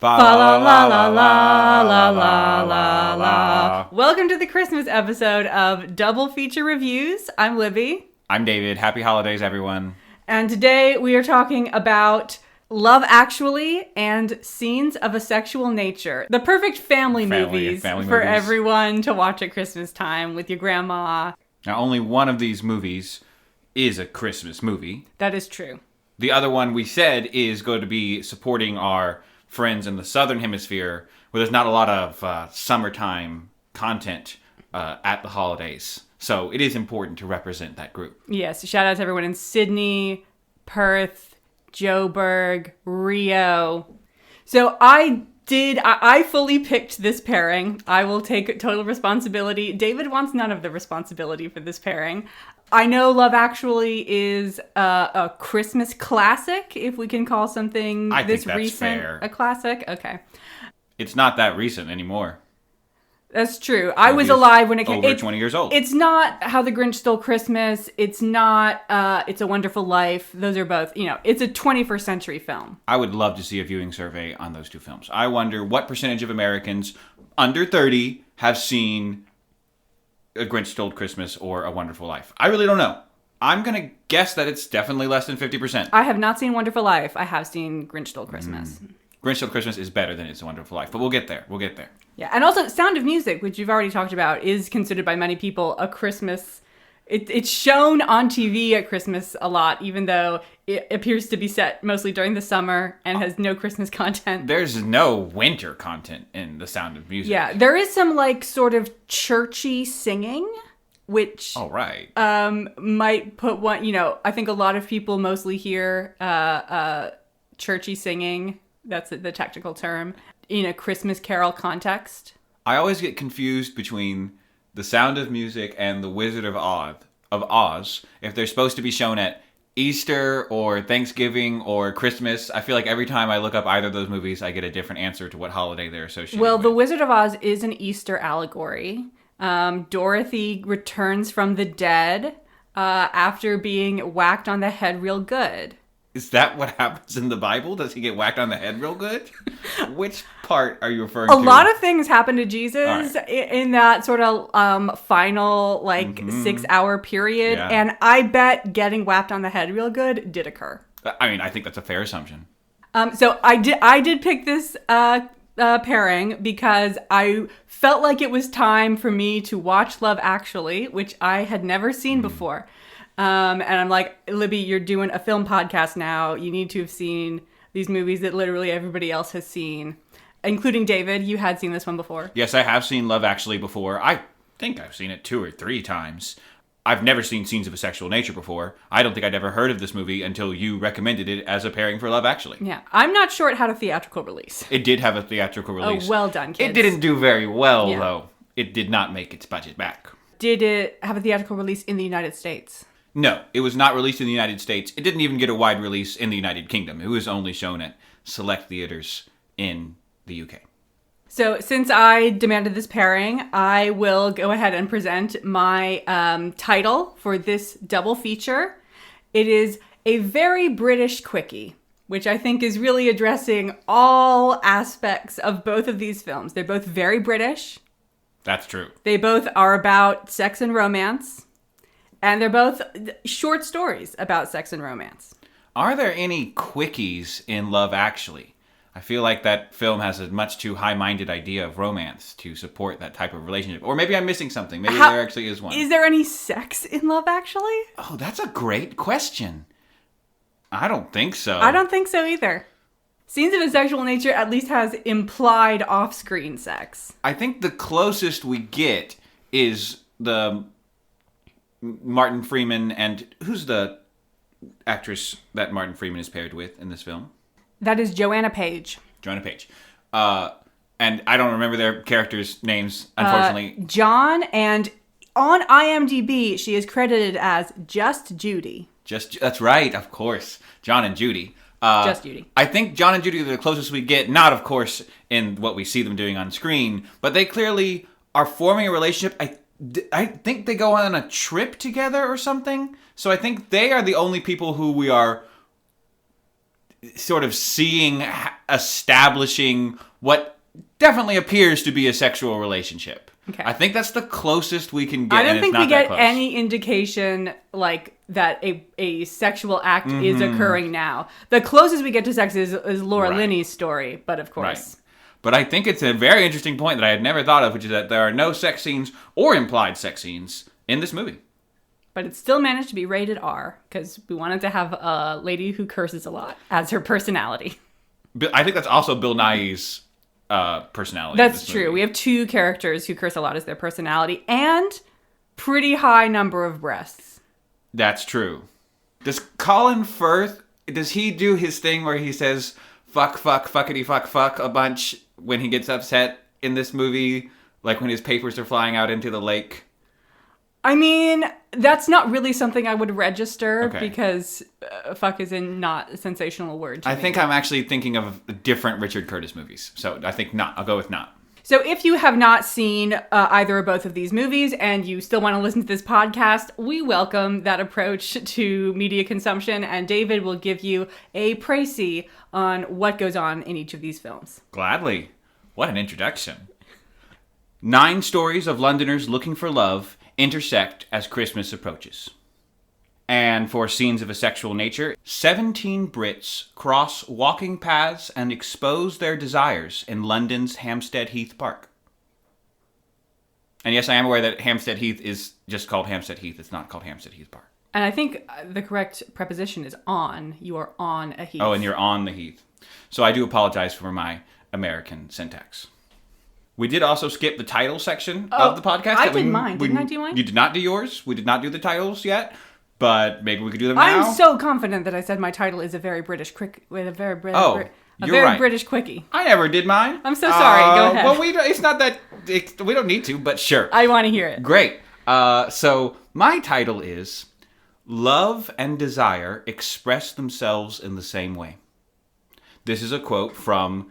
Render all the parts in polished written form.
Fa la la la la la la la la. Welcome to the Christmas episode of Double Feature Reviews. I'm Libby. I'm David. Happy holidays, everyone. And today we are talking about Love Actually and Scenes of a Sexual Nature. The perfect family movies for everyone to watch at Christmas time with your grandma. Now, only one of these movies is a Christmas movie. That is true. The other one we said is going to be supporting our friends in the Southern Hemisphere, where there's not a lot of summertime content at the holidays. So it is important to represent that group. Yes, shout out to everyone in Sydney, Perth, Joburg, Rio. So I fully picked this pairing. I will take total responsibility. David wants none of the responsibility for this pairing. I know Love Actually is a Christmas classic, if we can call something this recent fair. A classic. Okay. It's not that recent anymore. That's true. I was alive when it came. Over 20 years old. It's not How the Grinch Stole Christmas. It's not It's a Wonderful Life. Those are both, it's a 21st century film. I would love to see a viewing survey on those two films. I wonder what percentage of Americans under 30 have seen A Grinch Stole Christmas or A Wonderful Life. I really don't know. I'm going to guess that it's definitely less than 50%. I have not seen Wonderful Life. I have seen Grinch Stole Christmas. Grinch Stole Christmas is better than It's a Wonderful Life, but we'll get there. Yeah, and also Sound of Music, which you've already talked about, is considered by many people a Christmas. It's shown on TV at Christmas a lot, even though it appears to be set mostly during the summer and has no Christmas content. There's no winter content in The Sound of Music. Yeah, there is some sort of churchy singing, which might put one. I think a lot of people mostly hear churchy singing. That's the technical term. In a Christmas Carol context. I always get confused between The Sound of Music and The Wizard of Oz, if they're supposed to be shown at Easter or Thanksgiving or Christmas. I feel like every time I look up either of those movies, I get a different answer to what holiday they're associated with. Well, The Wizard of Oz is an Easter allegory. Dorothy returns from the dead after being whacked on the head real good. Is that what happens in the Bible? Does he get whacked on the head real good? Which part are you referring to? A lot of things happen to Jesus in that sort of final 6-hour period. Yeah. And I bet getting whacked on the head real good did occur. I mean, I think that's a fair assumption. So I did pick this pairing because I felt like it was time for me to watch Love Actually, which I had never seen before. And I'm like, Libby, you're doing a film podcast now. You need to have seen these movies that literally everybody else has seen, including David. You had seen this one before. Yes, I have seen Love Actually before. I think I've seen it 2 or 3 times. I've never seen Scenes of a Sexual Nature before. I don't think I'd ever heard of this movie until you recommended it as a pairing for Love Actually. Yeah, I'm not sure it had a theatrical release. It did have a theatrical release. Oh, well done, kids. It didn't do very well, though. It did not make its budget back. Did it have a theatrical release in the United States? No, it was not released in the United States. It didn't even get a wide release in the United Kingdom. It was only shown at select theaters in the UK. So since I demanded this pairing, I will go ahead and present my title for this double feature. It is A Very British Quickie, which I think is really addressing all aspects of both of these films. They're both very British. That's true. They both are about sex and romance. And they're both short stories about sex and romance. Are there any quickies in Love Actually? I feel like that film has a much too high-minded idea of romance to support that type of relationship. Or maybe I'm missing something. Maybe there actually is one. Is there any sex in Love Actually? Oh, that's a great question. I don't think so. I don't think so either. Scenes of a Sexual Nature at least has implied off-screen sex. I think the closest we get is the Martin Freeman, and who's the actress that Martin Freeman is paired with in this film? That is Joanna Page. Joanna Page. And I don't remember their characters' names, unfortunately. John, and on IMDb, she is credited as Just Judy. That's right, of course. John and Judy. Just Judy. I think John and Judy are the closest we get, not, of course, in what we see them doing on screen, but they clearly are forming a relationship. I think they go on a trip together or something. So I think they are the only people who we are sort of establishing what definitely appears to be a sexual relationship. Okay. I think that's the closest we can get. I don't and think it's not we that get close. any indication like that a sexual act is occurring now. The closest we get to sex is Laura Right. Linney's story, but of course. Right. But I think it's a very interesting point that I had never thought of, which is that there are no sex scenes or implied sex scenes in this movie. But it still managed to be rated R because we wanted to have a lady who curses a lot as her personality. I think that's also Bill Nighy's personality. That's true. We have two characters who curse a lot as their personality and pretty high number of breasts. That's true. Does Colin Firth, does he do his thing where he says fuck, fuckity, fuck a bunch when he gets upset in this movie? Like when his papers are flying out into the lake? I mean, that's not really something I would register Okay. because fuck is not a sensational word to I me. think I'm actually thinking of different Richard Curtis movies. So I think not. I'll go with not. So if you have not seen either or both of these movies and you still want to listen to this podcast, we welcome that approach to media consumption, and David will give you a précis on what goes on in each of these films. Gladly. What an introduction. 9 stories of Londoners looking for love intersect as Christmas approaches. And for scenes of a sexual nature, 17 Brits cross walking paths and expose their desires in London's Hampstead Heath Park. And yes, I am aware that Hampstead Heath is just called Hampstead Heath. It's not called Hampstead Heath Park. And I think the correct preposition is on. You are on a heath. Oh, and you're on the heath. So I do apologize for my American syntax. We did also skip the title section of the podcast. I did mine. Didn't I do mine? You did not do yours. We did not do the titles yet, but maybe we could do them now. I'm so confident that I said my title is a very British quick with a very British. Oh, a you're very right. British quickie. I never did mine. I'm so sorry. Go ahead. Well, it's not that... we don't need to, but sure. I want to hear it. Great. So my title is Love and Desire Express Themselves in the Same Way. This is a quote from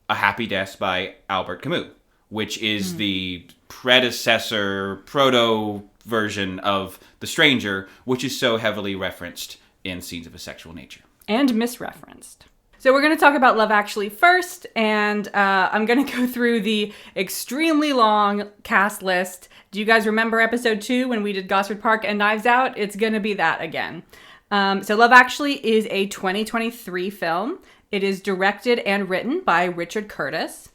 A Happy Death by Albert Camus, which is the predecessor, proto-version of The Stranger, which is so heavily referenced in scenes of a sexual nature. And misreferenced. So we're going to talk about Love Actually first, and I'm going to go through the extremely long cast list. Do you guys remember episode 2 when we did Gosford Park and Knives Out? It's going to be that again. So Love Actually is a 2023 film. It is directed and written by Richard Curtis,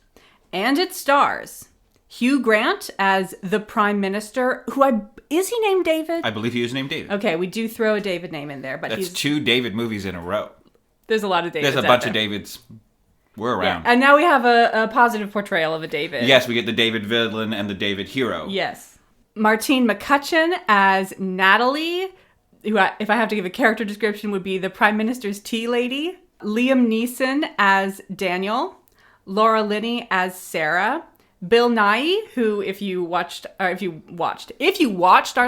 and it stars Hugh Grant as the Prime Minister, is he named David? I believe he is named David. Okay, we do throw a David name in there, but That's 2 David movies in a row. There's a lot of Davids. There's a bunch of Davids. We're around. Yeah. And now we have a positive portrayal of a David. Yes, we get the David villain and the David hero. Yes. Martine McCutcheon as Natalie, who, if I have to give a character description, would be the Prime Minister's tea lady. Liam Neeson as Daniel. Laura Linney as Sarah. Bill Nighy, who, if you watched our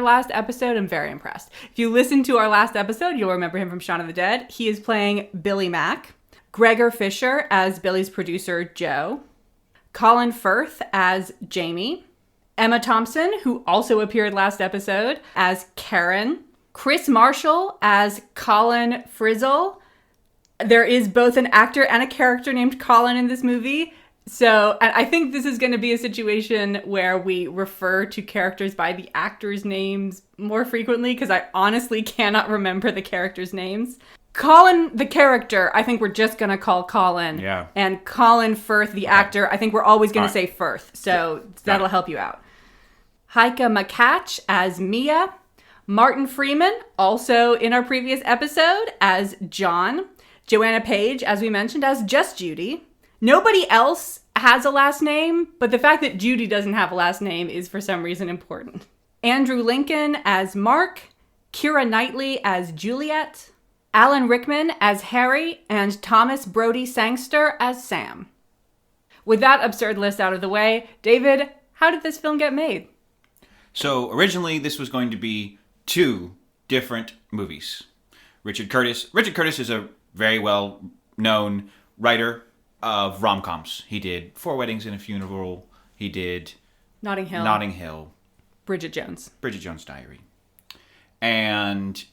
last episode, I'm very impressed. If you listened to our last episode, you'll remember him from Shaun of the Dead. He is playing Billy Mack. Gregor Fisher as Billy's producer, Joe. Colin Firth as Jamie. Emma Thompson, who also appeared last episode, as Karen. Chris Marshall as Colin Frizzle. There is both an actor and a character named Colin in this movie. So, and I think this is going to be a situation where we refer to characters by the actors' names more frequently, because I honestly cannot remember the characters' names. Colin, the character, I think we're just going to call Colin. Yeah. And Colin Firth, the actor, I think we're always going to say Firth. So that'll it. help you out. Heike McCatch as Mia. Martin Freeman, also in our previous episode, as John. Joanna Page, as we mentioned, as just Judy. Nobody else has a last name, but the fact that Judy doesn't have a last name is for some reason important. Andrew Lincoln as Mark, Keira Knightley as Juliet, Alan Rickman as Harry, and Thomas Brody Sangster as Sam. With that absurd list out of the way, David, how did this film get made? So originally this was going to be 2 different movies. Richard Curtis is a very well-known writer of rom-coms. He did 4 Weddings and a Funeral. He did Notting Hill. Bridget Jones' Diary. And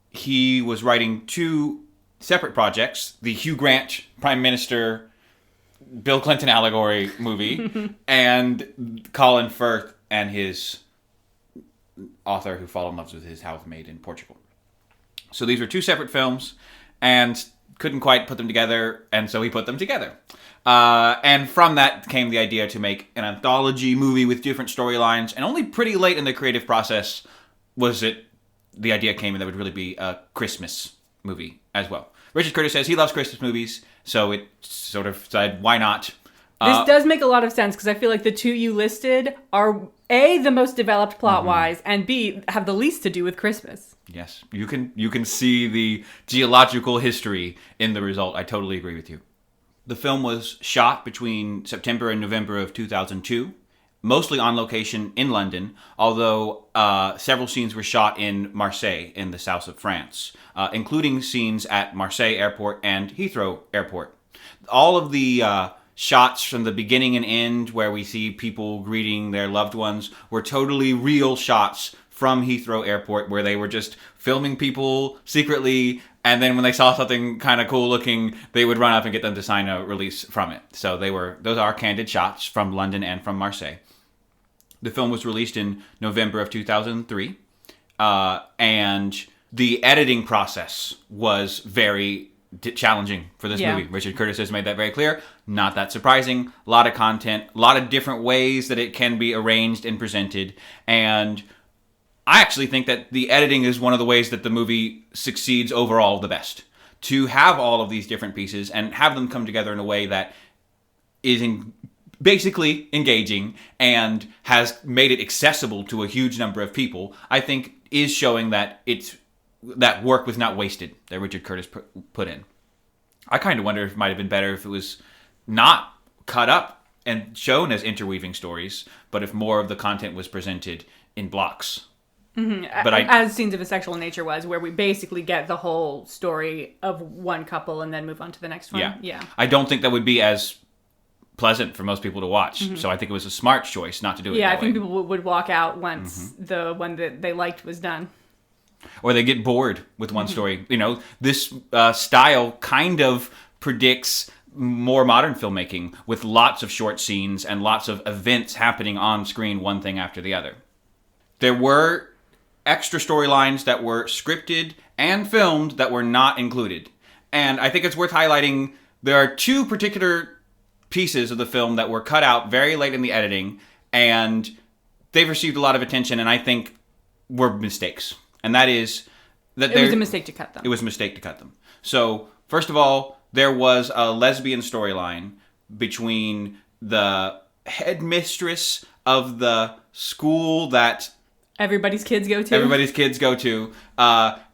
he was writing 2 separate projects. The Hugh Grant Prime Minister Bill Clinton allegory movie and Colin Firth and his author who fell in love with his housemaid in Portugal. So these were two separate films and couldn't quite put them together, and so he put them together. And from that came the idea to make an anthology movie with different storylines, and only pretty late in the creative process was it the idea came in that would really be a Christmas movie as well. Richard Curtis says he loves Christmas movies, so it sort of said, why not? This does make a lot of sense, because I feel like the two you listed are, A, the most developed plot-wise, and B, have the least to do with Christmas. Yes, you can see the geological history in the result. I totally agree with you. The film was shot between September and November of 2002, mostly on location in London, although several scenes were shot in Marseille in the south of France, including scenes at Marseille Airport and Heathrow Airport. All of the shots from the beginning and end where we see people greeting their loved ones were totally real shots from Heathrow Airport, where they were just filming people secretly, and then when they saw something kind of cool looking, they would run up and get them to sign a release from it. So those are candid shots from London and from Marseille. The film was released in November of 2003, and the editing process was very challenging for this movie. Richard Curtis has made that very clear. Not that surprising. A lot of content, a lot of different ways that it can be arranged and presented, and I actually think that the editing is one of the ways that the movie succeeds overall the best. To have all of these different pieces and have them come together in a way that is basically engaging and has made it accessible to a huge number of people, I think is showing that that work was not wasted that Richard Curtis put in. I kind of wonder if it might have been better if it was not cut up and shown as interweaving stories, but if more of the content was presented in blocks. Mm-hmm. But as Scenes of a Sexual Nature was, where we basically get the whole story of one couple and then move on to the next one. Yeah. I don't think that would be as pleasant for most people to watch. Mm-hmm. So I think it was a smart choice not to do it that way. Yeah, I think people would walk out once the one that they liked was done. Or they get bored with one story. You know, this style kind of predicts more modern filmmaking with lots of short scenes and lots of events happening on screen, one thing after the other. There were extra storylines that were scripted and filmed that were not included. And I think it's worth highlighting there are two particular pieces of the film that were cut out very late in the editing, and they've received a lot of attention and I think were mistakes. And that is that it was a mistake to cut them. It was a mistake to cut them. So, first of all, there was a lesbian storyline between the headmistress of the school that everybody's kids go to.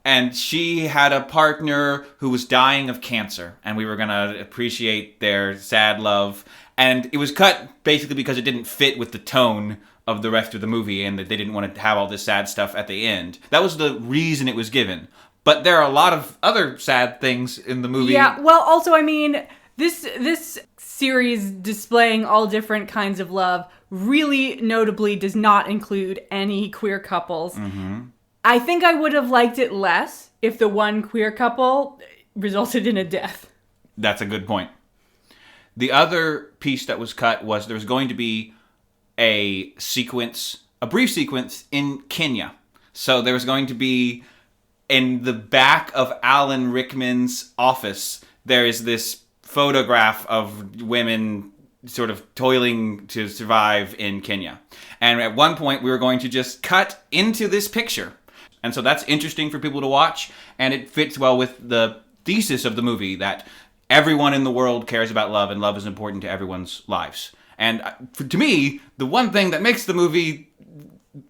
And she had a partner who was dying of cancer. And we were going to appreciate their sad love. And it was cut basically because it didn't fit with the tone of the rest of the movie and that they didn't want to have all this sad stuff at the end. That was the reason it was given. But there are a lot of other sad things in the movie. Yeah, well, also, I mean, this series displaying all different kinds of love really notably does not include any queer couples. Mm-hmm. I think I would have liked it less if the one queer couple resulted in a death. That's a good point. The other piece that was cut was there was going to be a brief sequence in Kenya. So there was going to be, in the back of Alan Rickman's office, there is this photograph of women sort of toiling to survive in Kenya. And at one point, we were going to just cut into this picture. And so that's interesting for people to watch, and it fits well with the thesis of the movie that everyone in the world cares about love, and love is important to everyone's lives. And to me, the one thing that makes the movie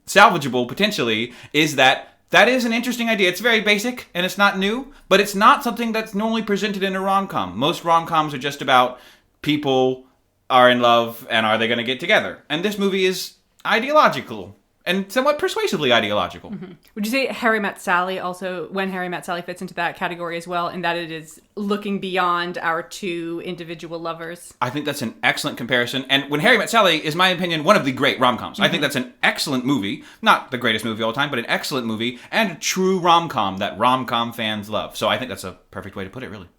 salvageable, potentially, is that is an interesting idea. It's very basic, and it's not new, but it's not something that's normally presented in a rom-com. Most rom-coms are just about people are in love, and are they going to get together? And this movie is ideological and somewhat persuasively ideological. Would you say Harry Met Sally also, When Harry Met Sally, fits into that category as well, in that it is looking beyond our two individual lovers? I think that's an excellent comparison. And When Harry Met Sally is, in my opinion, one of the great rom-coms. I think that's an excellent movie. Not the greatest movie of all time, but an excellent movie and a true rom-com that rom-com fans love. So I think that's a perfect way to put it, really.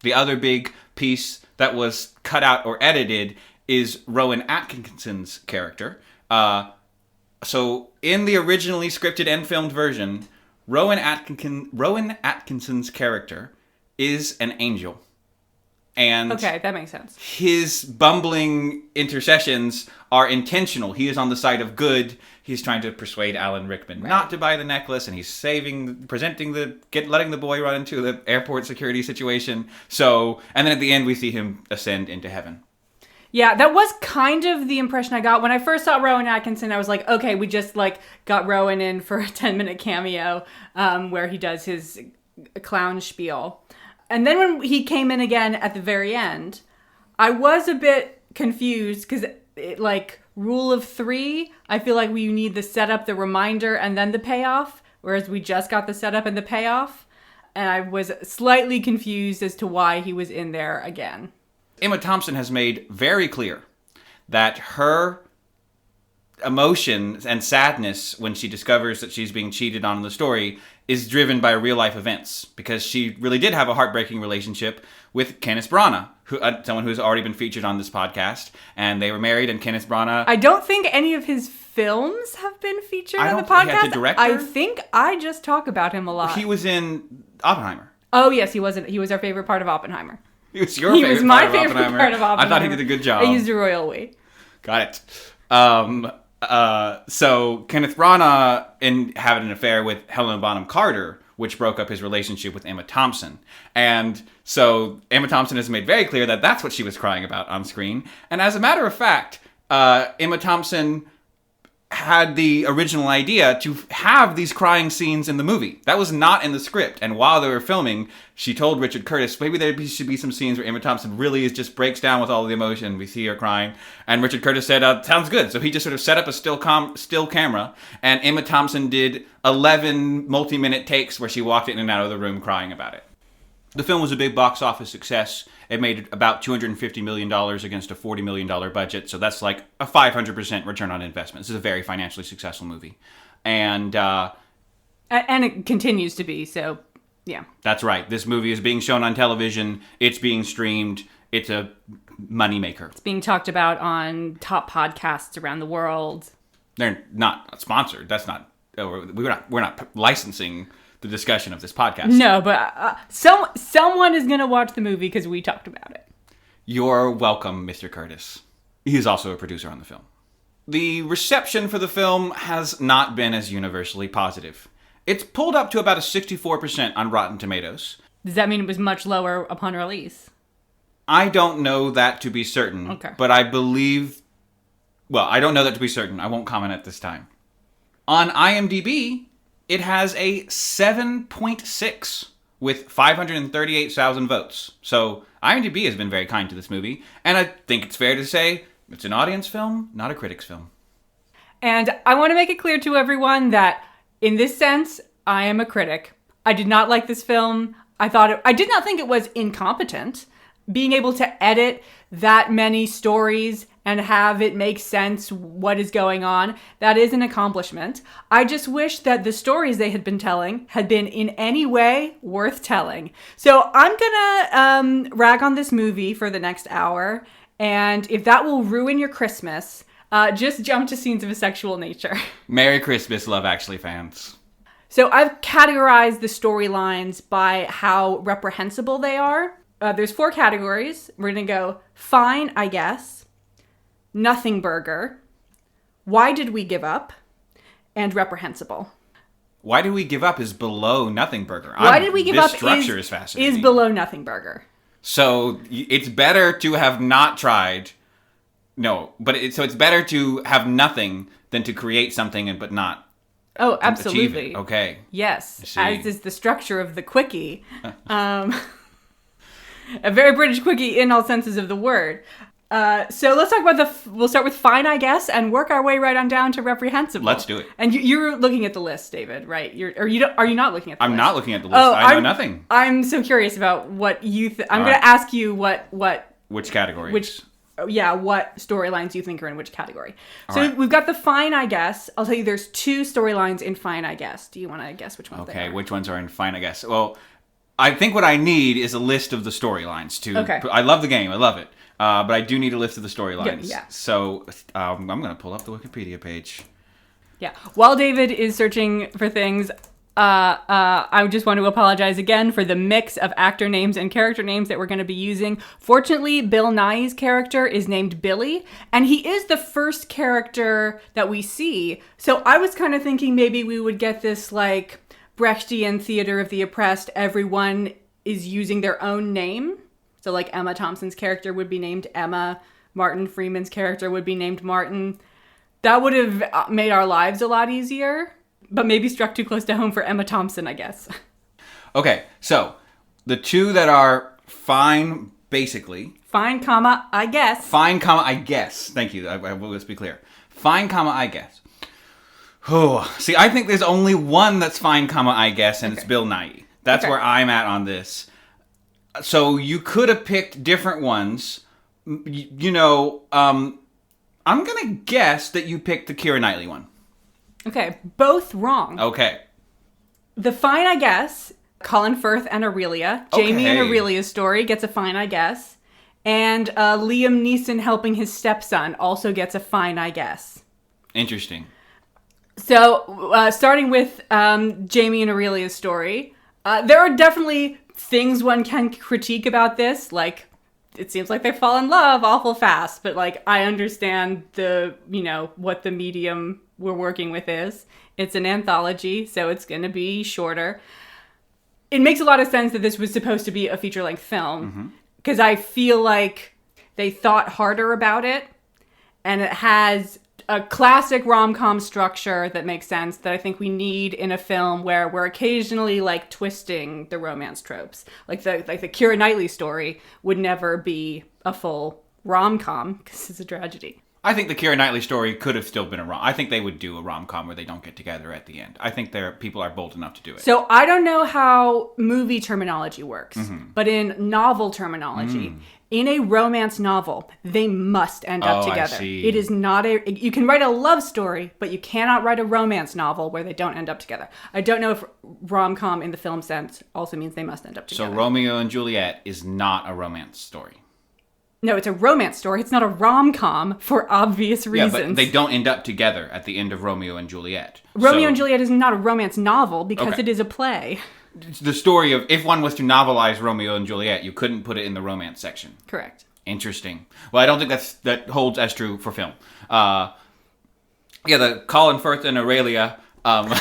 The other big piece that was cut out or edited is Rowan Atkinson's character. So in the originally scripted and filmed version, Rowan Atkinson's character is an angel. And okay, that makes sense. His bumbling intercessions are intentional. He is on the side of good. He's trying to persuade Alan Rickman not to buy the necklace, and he's letting the boy run into the airport security situation. So, and then at the end, we see him ascend into heaven. Yeah, that was kind of the impression I got. When I first saw Rowan Atkinson, I was like, okay, we just got Rowan in for a 10-minute cameo where he does his clown spiel. And then when he came in again at the very end, I was a bit confused because rule of three, I feel like we need the setup, the reminder, and then the payoff, whereas we just got the setup and the payoff. And I was slightly confused as to why he was in there again. Emma Thompson has made very clear that her emotion and sadness when she discovers that she's being cheated on in the story is driven by real-life events, because she really did have a heartbreaking relationship with Kenneth Branagh, someone who's already been featured on this podcast, and they were married, and Kenneth Branagh... I don't think any of his films have been featured on the podcast. He had to direct her? I think I just talk about him a lot. He was in Oppenheimer. Oh, yes, he wasn't. He was our favorite part of Oppenheimer. He was your favorite part of Oppenheimer. He was my favorite part of Oppenheimer. I thought he did a good job. I used a royal we. Got it. So Kenneth Branagh had an affair with Helena Bonham Carter, which broke up his relationship with Emma Thompson. And so Emma Thompson has made very clear that that's what she was crying about on screen. And as a matter of fact, Emma Thompson had the original idea to have these crying scenes in the movie. That was not in the script. And while they were filming, she told Richard Curtis, maybe there should be some scenes where Emma Thompson really just breaks down with all the emotion. We see her crying. And Richard Curtis said, sounds good. So he just sort of set up a still camera. And Emma Thompson did 11 multi-minute takes where she walked in and out of the room crying about it. The film was a big box office success. It made about $250 million against a $40 million budget. So that's like a 500% return on investment. This is a very financially successful movie. And it continues to be, so yeah. That's right. This movie is being shown on television. It's being streamed. It's a moneymaker. It's being talked about on top podcasts around the world. They're not sponsored. That's not... We're not licensing the discussion of this podcast. No, but someone is going to watch the movie because we talked about it. You're welcome, Mr. Curtis. He is also a producer on the film. The reception for the film has not been as universally positive. It's pulled up to about a 64% on Rotten Tomatoes. Does that mean it was much lower upon release? I don't know that to be certain. Okay. But I believe... Well, I don't know that to be certain. I won't comment at this time. On IMDb... it has a 7.6 with 538,000 votes. So IMDb has been very kind to this movie. And I think it's fair to say it's an audience film, not a critic's film. And I want to make it clear to everyone that in this sense, I am a critic. I did not like this film. I did not think it was incompetent. Being able to edit that many stories and have it make sense what is going on, that is an accomplishment. I just wish that the stories they had been telling had been in any way worth telling. So I'm gonna rag on this movie for the next hour, and if that will ruin your Christmas, just jump to scenes of a sexual nature. Merry Christmas, Love Actually fans. So I've categorized the storylines by how reprehensible they are. There's 4 categories. We're gonna go fine, I guess, nothing burger, why did we give up, and reprehensible. Why did we give up is below nothing burger. Why did we give up this structure is fascinating. Is below nothing burger. So it's better to have not tried. No, but it's better to have nothing than to create something but not. Oh, absolutely. Achieve it. Okay. Yes, as is the structure of the quickie. A very British quickie in all senses of the word. So let's talk about we'll start with fine, I guess, and work our way right on down to represhensible. Let's do it. And you're looking at the list, David, right? Are you not looking at the list? I'm not looking at the list. I know nothing. I'm so curious about what you I'm All going right. to ask you Which category? what storylines you think are in which category. All So right. we've got the fine, I guess. I'll tell you there's 2 storylines in fine, I guess. Do you want to guess which ones they Okay, are? which ones are in fine, I guess. Well, I think what I need is a list of the storylines too. Okay. I love the game. I love it. But I do need a list of the storylines. Yeah. So I'm going to pull up the Wikipedia page. Yeah. While David is searching for things, I just want to apologize again for the mix of actor names and character names that we're going to be using. Fortunately, Bill Nighy's character is named Billy, and he is the first character that we see. So I was kind of thinking maybe we would get this like Brechtian theater of the oppressed. Everyone is using their own name. So like Emma Thompson's character would be named Emma. Martin Freeman's character would be named Martin. That would have made our lives a lot easier, but maybe struck too close to home for Emma Thompson, I guess. Okay, so the 2 that are fine, basically. Fine, comma, I guess. Fine, comma, I guess. Thank you. Let's be clear. Fine, comma, I guess. Oh, see, I think there's only one that's fine, comma, I guess, and it's Bill Nighy. That's where I'm at on this. So you could have picked different ones. I'm going to guess that you picked the Keira Knightley one. Okay, both wrong. Okay. The fine, I guess, Colin Firth and Aurelia. Jamie and Okay. Aurelia's story gets a fine, I guess. And Liam Neeson helping his stepson also gets a fine, I guess. Interesting. So, starting with Jamie and Aurelia's story, there are definitely things one can critique about this, like it seems like they fall in love awful fast, but like I understand what the medium we're working with is. It's an anthology, so it's going to be shorter. It makes a lot of sense that this was supposed to be a feature-length film, because I feel like they thought harder about it, and it has a classic rom-com structure that makes sense that I think we need in a film where we're occasionally like twisting the romance tropes. Like the Keira Knightley story would never be a full rom-com because it's a tragedy. I think the Keira Knightley story could have still been a rom. I think they would do a rom-com where they don't get together at the end. I think people are bold enough to do it. So I don't know how movie terminology works, but in novel terminology, in a romance novel, they must end up together. I see. It is not you can write a love story, but you cannot write a romance novel where they don't end up together. I don't know if rom-com in the film sense also means they must end up together. So Romeo and Juliet is not a romance story. No, it's a romance story. It's not a rom-com for obvious reasons. Yeah, but they don't end up together at the end of Romeo and Juliet. Romeo and Juliet is not a romance novel because Okay. it is a play. The story of if one was to novelize Romeo and Juliet, you couldn't put it in the romance section. Correct. Interesting. Well, I don't think that holds as true for film. The Colin Firth and Aurelia, because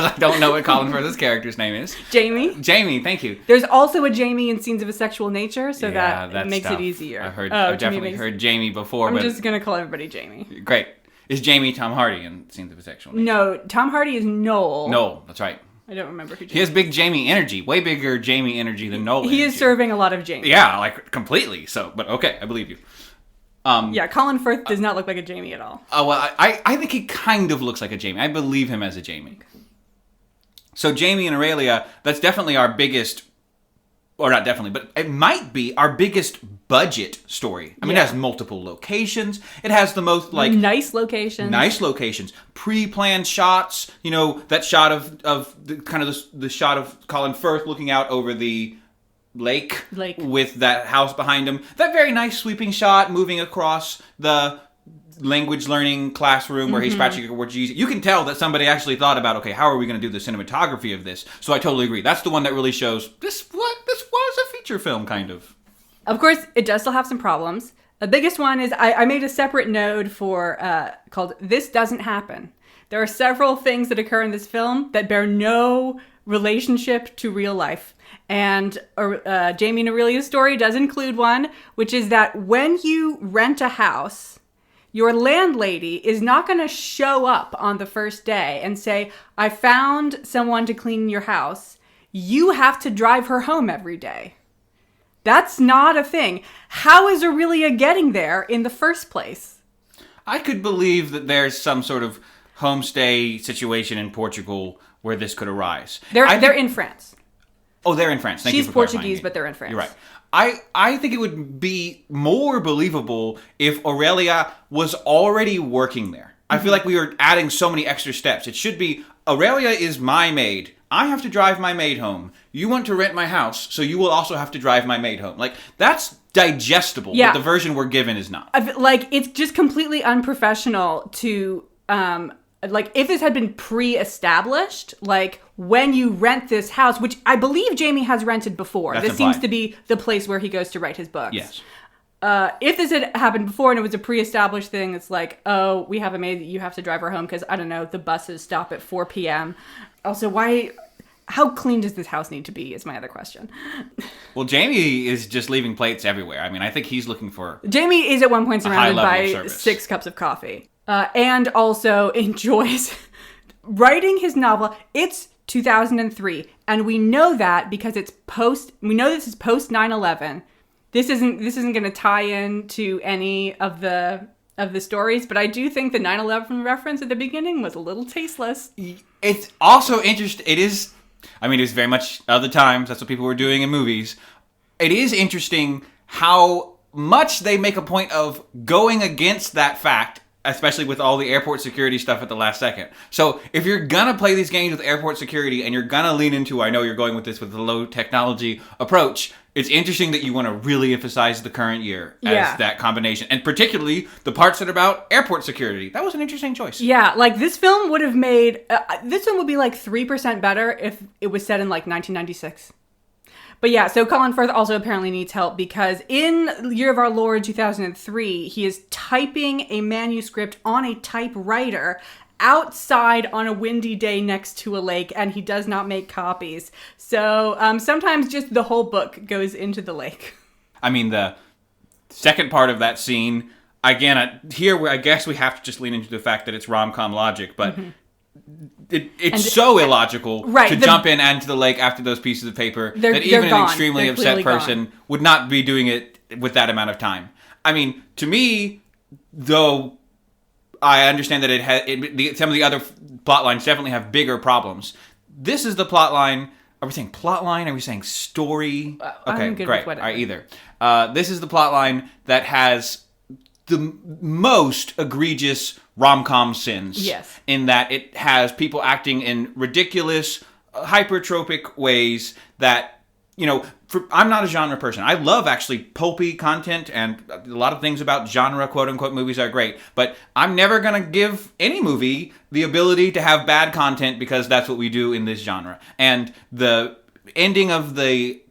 I don't know what Colin Firth's character's name is. Jamie? Jamie, thank you. There's also a Jamie in Scenes of a Sexual Nature, so Yeah, that makes tough. it easier. I've definitely heard Jamie before, I'm but just going to call everybody Jamie. great. Is Jamie Tom Hardy in Scenes of a Sexual Nature? No, Tom Hardy is Noel. No, that's right. I don't remember who Jamie He has big Jamie energy, way bigger Jamie energy than Noel. He is energy. serving a lot of Jamie. Yeah, like completely. So, but okay, I believe you. Yeah, Colin Firth does not look like a Jamie at all. Oh, well, I think he kind of looks like a Jamie. I believe him as a Jamie. So Jamie and Aurelia, that's definitely our biggest, or not definitely, but it might be our biggest budget story. I mean, Yeah. it has multiple locations. It has the most, like, Nice locations. nice locations, pre-planned shots. You know, that shot of the kind of the shot of Colin Firth looking out over the lake with that house behind him. That very nice sweeping shot moving across the language learning classroom where he's practicing words. You can tell that somebody actually thought about, okay, how are we going to do the cinematography of this? So I totally agree. That's the one that really shows this was a feature film, kind of. Of course, it does still have some problems. The biggest one is I made a separate node for called This Doesn't Happen. There are several things that occur in this film that bear no relationship to real life. And Jamie and Aurelia's story does include one, which is that when you rent a house, your landlady is not going to show up on the first day and say, I found someone to clean your house. You have to drive her home every day. That's not a thing. How is Aurelia getting there in the first place? I could believe that there's some sort of homestay situation in Portugal where this could arise. They're in France. Oh, they're in France. Thank you She's for clarifying Portuguese, me. but they're in France. You're right. I think it would be more believable if Aurelia was already working there. I feel like we are adding so many extra steps. It should be, Aurelia is my maid. I have to drive my maid home. You want to rent my house, so you will also have to drive my maid home. Like, that's digestible, Yeah. but the version we're given is not. Like, it's just completely unprofessional to, like, if this had been pre-established, like, when you rent this house, which I believe Jamie has rented before. That's this seems implied. to be the place where he goes to write his books. Yes. If this had happened before and it was a pre-established thing, it's like, oh, we have a maid that you have to drive her home because, I don't know, the buses stop at 4 p.m. Also, how clean does this house need to be is my other question. Well, Jamie is just leaving plates everywhere. I mean, I think he's looking for... Jamie is at one point surrounded level of by service. 6 cups of coffee. And also enjoys writing his novel. It's 2003, and we know that because it's we know this is post 9/11. This isn't going to tie in to any of the stories, but I do think the 9/11 reference at the beginning was a little tasteless. It's also interesting. It is, I mean, it's very much other times. That's what people were doing in movies. It is interesting how much they make a point of going against that fact, especially with all the airport security stuff at the last second. So if you're going to play these games with airport security and you're going to lean into, I know you're going with this with the low technology approach, it's interesting that you want to really emphasize the current year as that combination. And particularly the parts that are about airport security. That was an interesting choice. Yeah, like this film would have made... this film would be like 3% better if it was set in like 1996. But yeah, so Colin Firth also apparently needs help because in Year of Our Lord 2003, he is typing a manuscript on a typewriter outside on a windy day next to a lake, and he does not make copies. So sometimes just the whole book goes into the lake. I mean, the second part of that scene, again, here I guess we have to just lean into the fact that it's rom-com logic, but... It's so illogical to jump in and to the lake after those pieces of paper that even an extremely upset person would not be doing it with that amount of time. I mean, to me, though, I understand that some of the other plot lines definitely have bigger problems. This is the plot line. Are we saying plot line? Are we saying story? Okay, I'm good great. With All right, either. This is the plot line that has the most egregious rom-com sins. Yes. In that it has people acting in ridiculous, hypertropic ways that, you know, I'm not a genre person. I love actually pulpy content, and a lot of things about genre, quote-unquote, movies are great. But I'm never going to give any movie the ability to have bad content because that's what we do in this genre. And the ending of the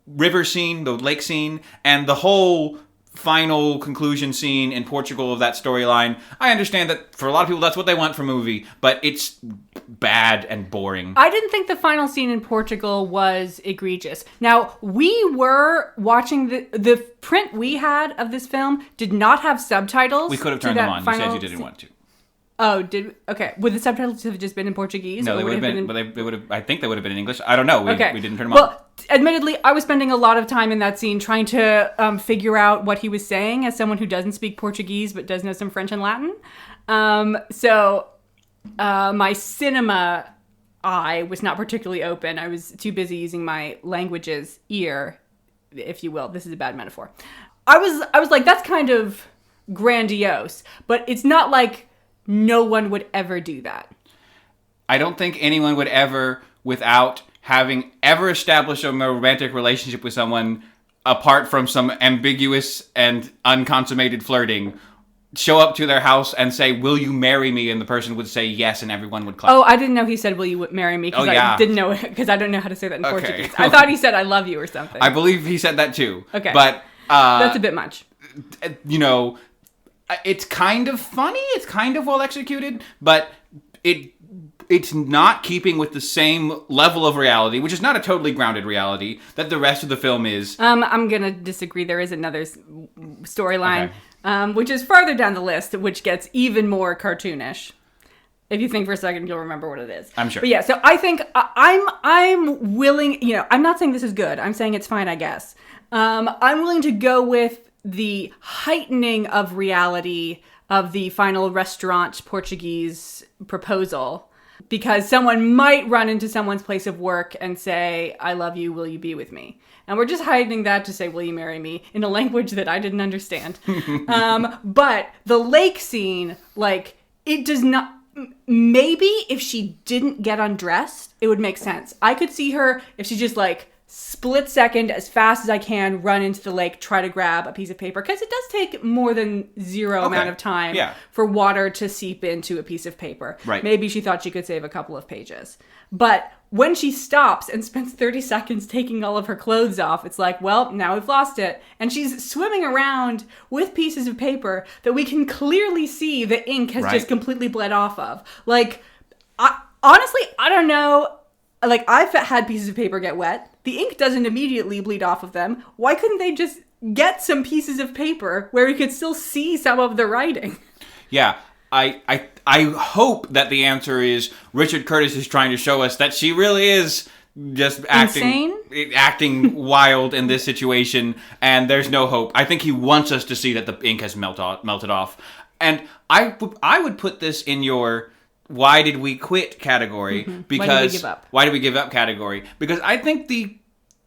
river scene, the lake scene, and the whole final conclusion scene in Portugal of that storyline, I understand that for a lot of people that's what they want from a movie, but it's bad and boring. I didn't think the final scene in Portugal was egregious. Now, we were watching the print we had of this film did not have subtitles. We could have turned them on. You said you didn't want to. Oh, okay. Would the subtitles have just been in Portuguese? No, they would have been. But they would have. I think they would have been in English. I don't know. We didn't turn them on. Well, admittedly, I was spending a lot of time in that scene trying to figure out what he was saying as someone who doesn't speak Portuguese but does know some French and Latin. So my cinema eye was not particularly open. I was too busy using my language's ear, if you will. This is a bad metaphor. I was like, that's kind of grandiose, but it's not like no one would ever do that. I don't think anyone would ever, without having ever established a romantic relationship with someone, apart from some ambiguous and unconsummated flirting, show up to their house and say, "Will you marry me?" And the person would say yes, and everyone would clap. Oh, I didn't know he said, "Will you marry me?" Because I didn't know it, because I don't know how to say that in Portuguese. I thought he said, "I love you" or something. I believe he said that too. Okay. But that's a bit much. You know, it's kind of funny. It's kind of well executed, but it's not keeping with the same level of reality, which is not a totally grounded reality, that the rest of the film is. I'm going to disagree. There is another storyline, which is farther down the list, which gets even more cartoonish. If you think for a second, you'll remember what it is. I'm sure. But yeah, so I think I'm willing, I'm not saying this is good. I'm saying it's fine, I guess. I'm willing to go with the heightening of reality of the final restaurant Portuguese proposal, because someone might run into someone's place of work and say, I love you, will you be with me? And we're just heightening that to say, will you marry me, in a language that I didn't understand. But the lake scene, like, it does not... Maybe if she didn't get undressed, it would make sense. I could see her, if she just, like, split second, as fast as I can, run into the lake, try to grab a piece of paper. Because it does take more than zero amount of time for water to seep into a piece of paper. Right. Maybe she thought she could save a couple of pages. But when she stops and spends 30 seconds taking all of her clothes off, it's like, well, now we've lost it. And she's swimming around with pieces of paper that we can clearly see the ink has just completely bled off of. Like, honestly, I don't know. Like, I've had pieces of paper get wet. The ink doesn't immediately bleed off of them. Why couldn't they just get some pieces of paper where we could still see some of the writing? Yeah, I hope that the answer is Richard Curtis is trying to show us that she really is just acting wild in this situation, and there's no hope. I think he wants us to see that the ink has melted off. And I would put this in your why did we quit category, because why did we give up category, because I think the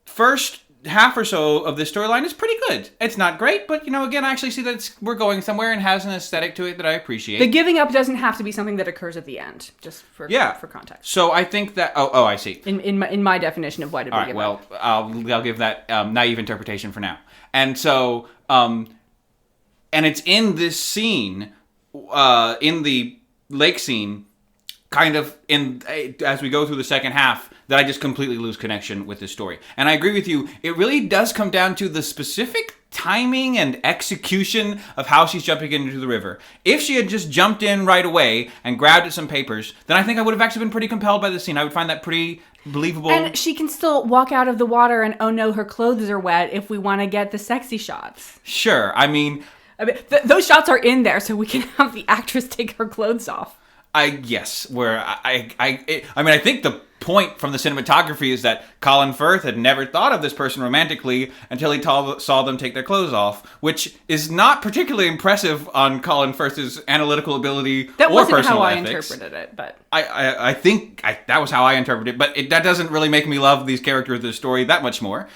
first half or so of this storyline is pretty good. It's not great, but again, I actually see that we're going somewhere and has an aesthetic to it that I appreciate. The giving up doesn't have to be something that occurs at the end, just for context. So I think that I see. In my definition of why did we give up. I'll give that naive interpretation for now. And so and it's in this scene, in the lake scene, kind of as we go through the second half, that I just completely lose connection with this story. And I agree with you. It really does come down to the specific timing and execution of how she's jumping into the river. If she had just jumped in right away and grabbed at some papers, then I think I would have actually been pretty compelled by the scene. I would find that pretty believable. And she can still walk out of the water and, oh no, her clothes are wet, if we want to get the sexy shots. Sure. I mean those shots are in there so we can have the actress take her clothes off. I think the point from the cinematography is that Colin Firth had never thought of this person romantically until he saw them take their clothes off, which is not particularly impressive on Colin Firth's analytical ability or personal ethics. That wasn't how I interpreted it, but... I think that was how I interpreted it, but that doesn't really make me love these characters of the story that much more.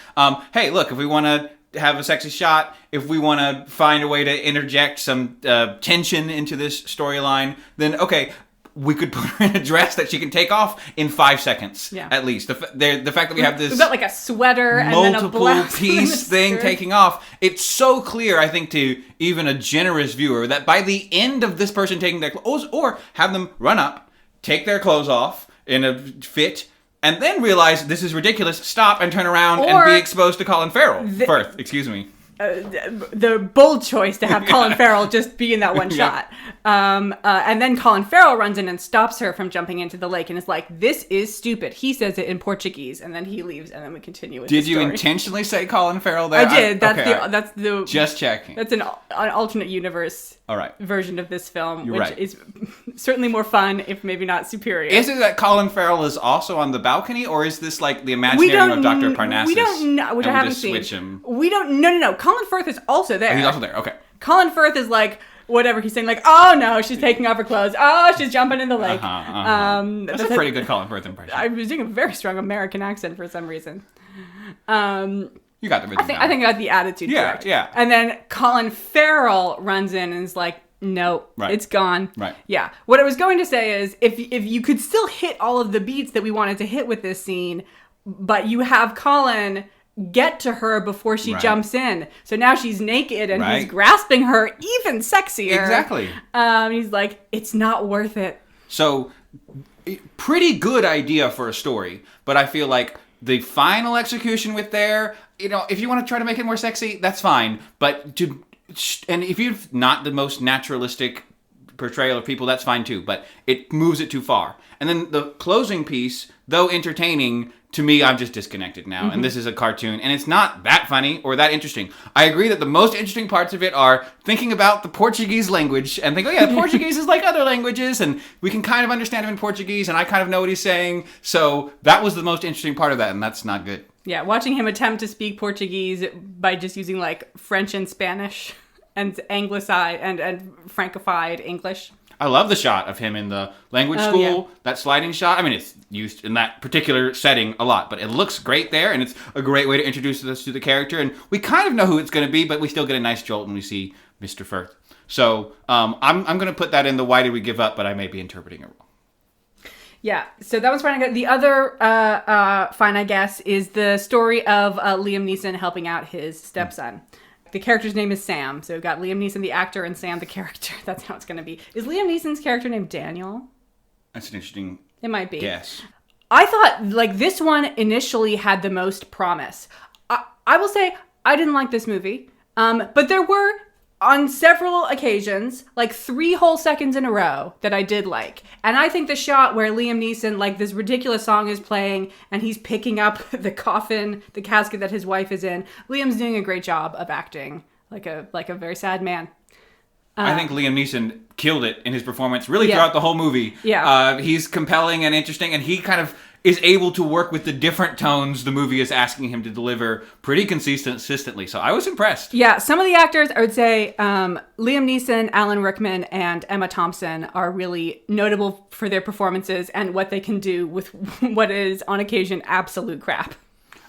Hey, look, if we want to have a sexy shot, if we want to find a way to interject some tension into this storyline, then okay, we could put her in a dress that she can take off in 5 seconds, at least. The fact that we have this... We've got like a sweater and then a blouse piece thing taking off. It's so clear, I think, to even a generous viewer that by the end of this person taking their clothes, or have them run up, take their clothes off in a fit, and then realize this is ridiculous, stop and turn around and be exposed to Colin Firth, excuse me. The bold choice to have Colin Farrell just be in that one shot. And then Colin Farrell runs in and stops her from jumping into the lake and is like, this is stupid. He says it in Portuguese, and then he leaves, and then we continue with the story. Did you intentionally say Colin Farrell there? I did. That's the just checking. That's an alternate universe version of this film, which is certainly more fun, if maybe not superior. Is it that Colin Farrell is also on the balcony, or is this like the imaginary of Dr. Parnassus? We don't know, which I haven't seen. Switch him? We don't. No. Colin Firth is also there. Oh, he's also there. Okay. Colin Firth is like, whatever he's saying, like, oh no, she's taking off her clothes. Oh, she's jumping in the lake. That's a pretty good Colin Firth impression. I was doing a very strong American accent for some reason. You got the rhythm. I think I got the attitude correct. Yeah. And then Colin Farrell runs in and is like, no, it's gone. Right. Yeah. What I was going to say is, if you could still hit all of the beats that we wanted to hit with this scene, but you have Colin get to her before she jumps in. So now she's naked and he's grasping her even sexier. Exactly. He's like, it's not worth it. So, pretty good idea for a story, but I feel like the final execution with if you want to try to make it more sexy, that's fine. But and if you've not the most naturalistic portrayal of people, that's fine too. But it moves it too far. And then the closing piece, though entertaining, to me, I'm just disconnected now. And this is a cartoon, and it's not that funny or that interesting. I agree that the most interesting parts of it are thinking about the Portuguese language and think, Portuguese is like other languages, and we can kind of understand him in Portuguese, and I kind of know what he's saying. So that was the most interesting part of that, and that's not good. Yeah, watching him attempt to speak Portuguese by just using like French and Spanish and anglicized and francofied English. I love the shot of him in the language school, yeah. that sliding shot. I mean, it's used in that particular setting a lot, but it looks great there, and it's a great way to introduce us to the character. And we kind of know who it's going to be, but we still get a nice jolt when we see Mr. Firth. So I'm going to put that in the why did we give up, but I may be interpreting it wrong. Yeah, so that was Fine, I Guess. The other Fine, I Guess, is the story of Liam Neeson helping out his stepson. The character's name is Sam. So we've got Liam Neeson, the actor, and Sam, the character. That's how it's going to be. Is Liam Neeson's character named Daniel? That's an interesting It might be. guess. I thought, like, this one initially had the most promise. I will say, I didn't like this movie. But there were, on several occasions, like 3 whole seconds in a row that I did like. And I think the shot where Liam Neeson, like, this ridiculous song is playing and he's picking up the coffin, the casket that his wife is in, Liam's doing a great job of acting like a very sad man. I think Liam Neeson killed it in his performance really Yeah. throughout the whole movie. Yeah. He's compelling and interesting, and he kind of is able to work with the different tones the movie is asking him to deliver pretty consistently. So I was impressed. Yeah, some of the actors, I would say Liam Neeson, Alan Rickman, and Emma Thompson are really notable for their performances and what they can do with what is, on occasion, absolute crap.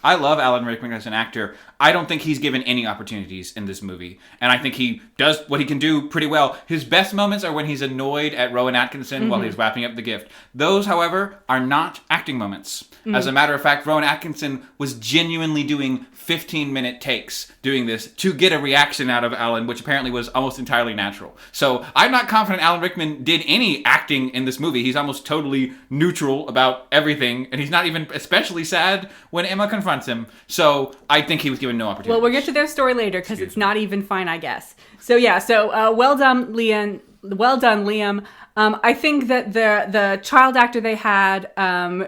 I love Alan Rickman as an actor. I don't think he's given any opportunities in this movie. And I think he does what he can do pretty well. His best moments are when he's annoyed at Rowan Atkinson while he's wrapping up the gift. Those, however, are not acting moments. As a matter of fact, Rowan Atkinson was genuinely doing 15-minute takes doing this to get a reaction out of Alan, which apparently was almost entirely natural. So I'm not confident Alan Rickman did any acting in this movie. He's almost totally neutral about everything, and he's not even especially sad when Emma confronts him. So I think he was given no opportunity. Well, we'll get to their story later because it's not even fine, I guess. So yeah, well done, Liam. Well done, Liam. I think that the child actor they had,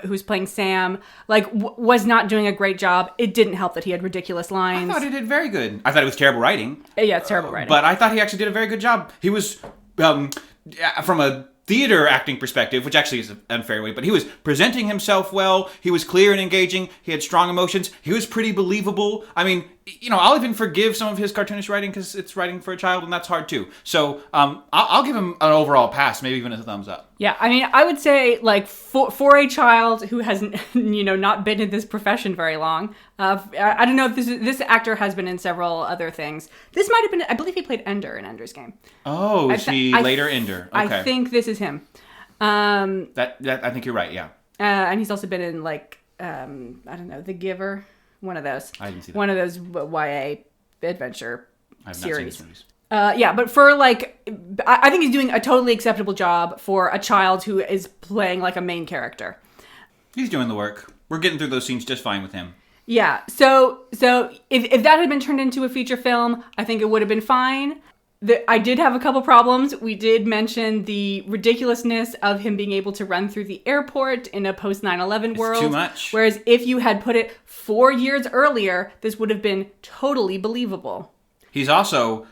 who's playing Sam, like was not doing a great job. It didn't help that he had ridiculous lines. I thought he did very good. I thought it was terrible writing. Yeah, it's terrible writing. But I thought he actually did a very good job. He was, from a theater acting perspective, which actually is an unfair way, but he was presenting himself well. He was clear and engaging. He had strong emotions. He was pretty believable. I mean, I'll even forgive some of his cartoonish writing because it's writing for a child, and that's hard too. So I'll give him an overall pass, maybe even a thumbs up. Yeah, I mean, I would say, like, for a child who has, not been in this profession very long, I don't know if this actor has been in several other things. This might have been, I believe he played Ender in Ender's Game. Oh, later Ender. Okay. I think this is him. That I think you're right, yeah. And he's also been in, like, I don't know, The Giver, one of those. I didn't see that. One of those YA adventure I've series. not seen these movies. Yeah, but for, like, I think he's doing a totally acceptable job for a child who is playing, like, a main character. He's doing the work. We're getting through those scenes just fine with him. Yeah, so if that had been turned into a feature film, I think it would have been fine. I did have a couple problems. We did mention the ridiculousness of him being able to run through the airport in a post 9/11 world. Too much. Whereas if you had put it 4 years earlier, this would have been totally believable. He's also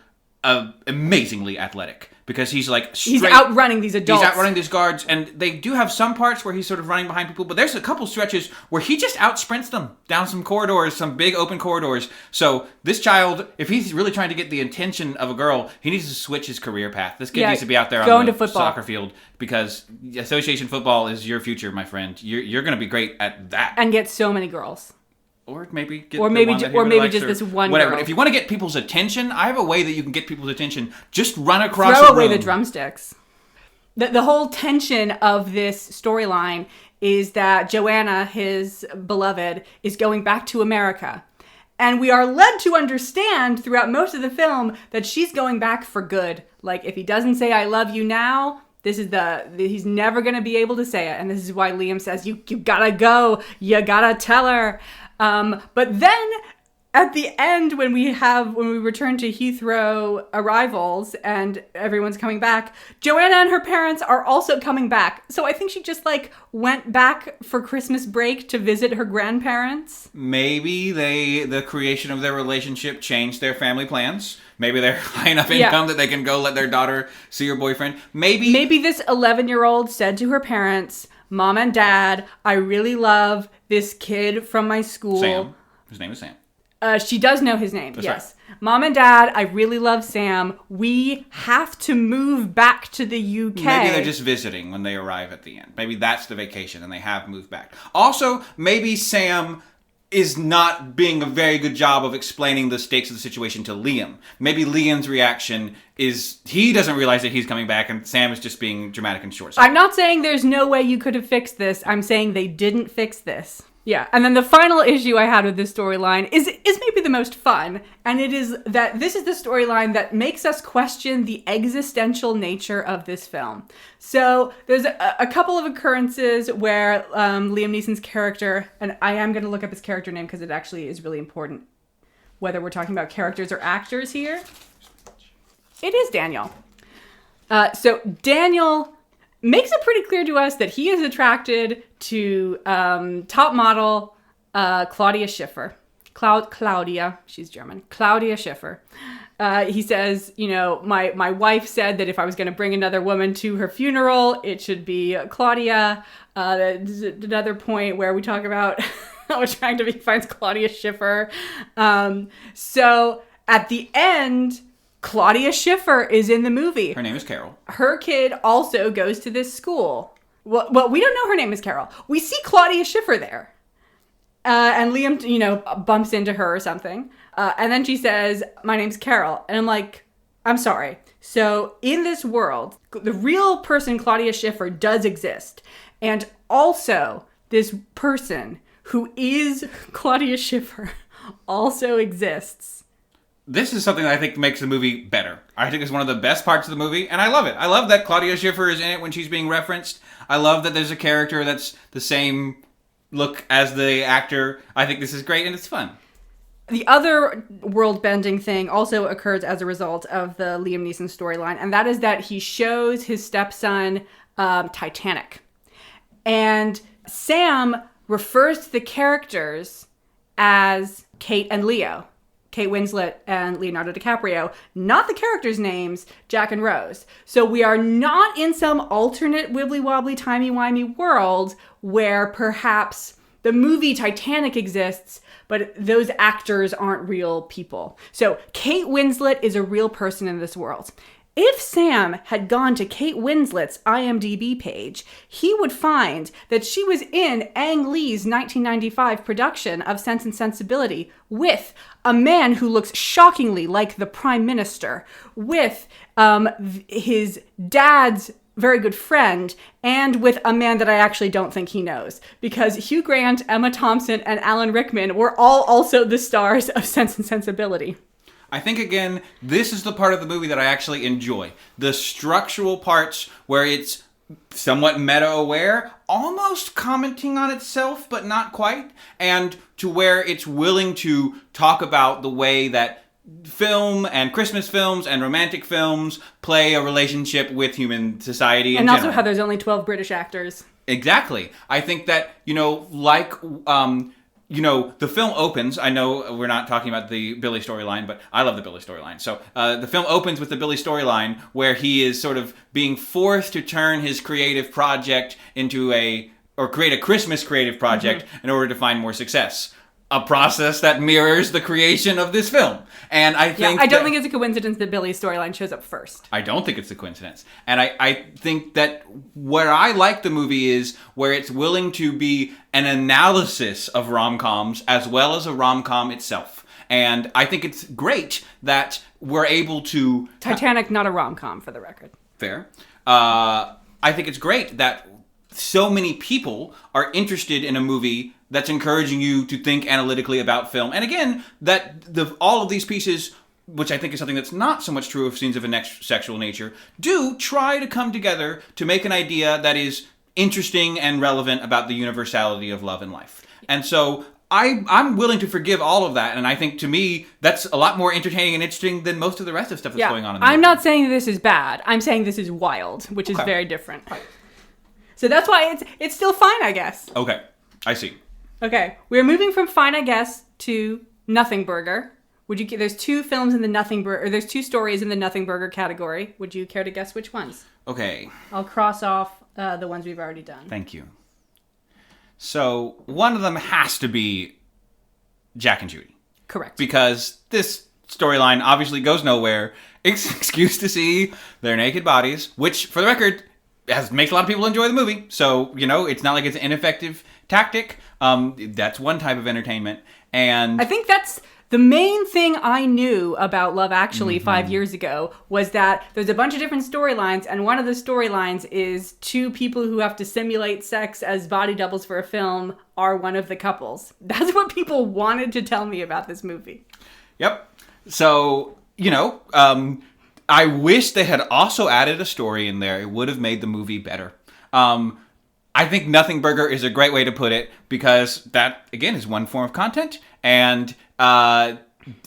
amazingly athletic because he's like straight. He's outrunning these adults. He's outrunning these guards, and they do have some parts where he's sort of running behind people, but there's a couple stretches where he just outsprints them down some corridors, some big open corridors. So this child, if he's really trying to get the attention of a girl, he needs to switch his career path. This kid needs to be out there on the soccer field because association football is your future, my friend. You're going to be great at that. And get so many girls. Or maybe get just this one whatever. girl. But if you want to get people's attention, I have a way that you can get people's attention. Just run across Throw the away room. the drumsticks. The whole tension of this storyline is that Joanna, his beloved, is going back to America. And we are led to understand throughout most of the film that she's going back for good. Like, if he doesn't say I love you now, he's never going to be able to say it. And this is why Liam says, you gotta go. You gotta tell her. But then at the end, when we return to Heathrow arrivals and everyone's coming back, Joanna and her parents are also coming back. So I think she just went back for Christmas break to visit her grandparents. Maybe the creation of their relationship changed their family plans. Maybe they're high enough income that they can go let their daughter see her boyfriend. Maybe this 11-year-old said to her parents, Mom and Dad, I really love this kid from my school. His name is Sam. She does know his name, That's yes. Right. Mom and Dad, I really love Sam. We have to move back to the UK. Maybe they're just visiting when they arrive at the end. Maybe that's the vacation and they have moved back. Also, maybe Sam is not being a very good job of explaining the stakes of the situation to Liam. Maybe Liam's reaction is he doesn't realize that he's coming back and Sam is just being dramatic and short-sighted. I'm not saying there's no way you could have fixed this. I'm saying they didn't fix this. Yeah, and then the final issue I had with this storyline is maybe the most fun, and it is that this is the storyline that makes us question the existential nature of this film. So there's a couple of occurrences where Liam Neeson's character, and I am going to look up his character name because it actually is really important, whether we're talking about characters or actors here. It is Daniel. So Daniel makes it pretty clear to us that he is attracted to top model Claudia Schiffer. Claudia, she's German. Claudia Schiffer. He says, you know, my wife said that if I was going to bring another woman to her funeral, it should be Claudia. There's another point where we talk about how attractive he finds Claudia Schiffer. So at the end, Claudia Schiffer is in the movie. Her name is Carol. Her kid also goes to this school. Well, we don't know her name is Carol. We see Claudia Schiffer there. And Liam, you know, bumps into her or something. And then she says, my name's Carol. And I'm like, I'm sorry. So in this world, the real person, Claudia Schiffer, does exist. And also, this person who is Claudia Schiffer also exists. This is something that I think makes the movie better. I think it's one of the best parts of the movie, and I love it. I love that Claudia Schiffer is in it when she's being referenced. I love that there's a character that's the same look as the actor. I think this is great, and it's fun. The other world-bending thing also occurs as a result of the Liam Neeson storyline, and that is that he shows his stepson Titanic. And Sam refers to the characters as Kate and Leo. Kate Winslet and Leonardo DiCaprio, not the characters' names, Jack and Rose. So we are not in some alternate wibbly-wobbly, timey-wimey world where perhaps the movie Titanic exists, but those actors aren't real people. So Kate Winslet is a real person in this world. If Sam had gone to Kate Winslet's IMDb page, he would find that she was in Ang Lee's 1995 production of Sense and Sensibility with a man who looks shockingly like the Prime Minister, with his dad's very good friend, and with a man that I actually don't think he knows. Because Hugh Grant, Emma Thompson, and Alan Rickman were all also the stars of Sense and Sensibility. I think, again, this is the part of the movie that I actually enjoy. The structural parts where it's somewhat meta-aware, almost commenting on itself, but not quite, and to where it's willing to talk about the way that film and Christmas films and romantic films play a relationship with human society in general. And also how there's only 12 British actors. Exactly. I think that, the film opens. I know we're not talking about the Billy storyline, but I love the Billy storyline. So the film opens with the Billy storyline where he is sort of being forced to turn his creative project or create a Christmas creative project in order to find more success. A process that mirrors the creation of this film. And I think I don't think it's a coincidence that Billy's storyline shows up first. I don't think it's a coincidence. And I think that where I like the movie is where it's willing to be an analysis of rom-coms as well as a rom-com itself. And I think it's great that we're able to... Titanic, not a rom-com, for the record. Fair. I think it's great that so many people are interested in a movie that's encouraging you to think analytically about film. And again, that all of these pieces, which I think is something that's not so much true of scenes of a sexual nature, do try to come together to make an idea that is interesting and relevant about the universality of love and life. And so I'm willing to forgive all of that, and I think to me that's a lot more entertaining and interesting than most of the rest of stuff that's going on in the movie. I'm not saying this is bad. I'm saying this is wild, which is very different. So that's why it's still fine, I guess. Okay, I see. Okay, we're moving from fine, I guess, to Nothing Burger. There's two films in the Nothing Burger, or there's two stories in the Nothing Burger category. Would you care to guess which ones? Okay. I'll cross off the ones we've already done. Thank you. So one of them has to be Jack and Judy. Correct. Because this storyline obviously goes nowhere. Excuse to see their naked bodies, which, for the record, makes a lot of people enjoy the movie. So, it's not like it's an ineffective tactic. That's one type of entertainment. And I think that's the main thing I knew about Love Actually 5 years ago was that there's a bunch of different storylines, and one of the storylines is two people who have to simulate sex as body doubles for a film are one of the couples. That's what people wanted to tell me about this movie. Yep. So, I wish they had also added a story in there. It would have made the movie better. I think Nothing Burger is a great way to put it because that, again, is one form of content. And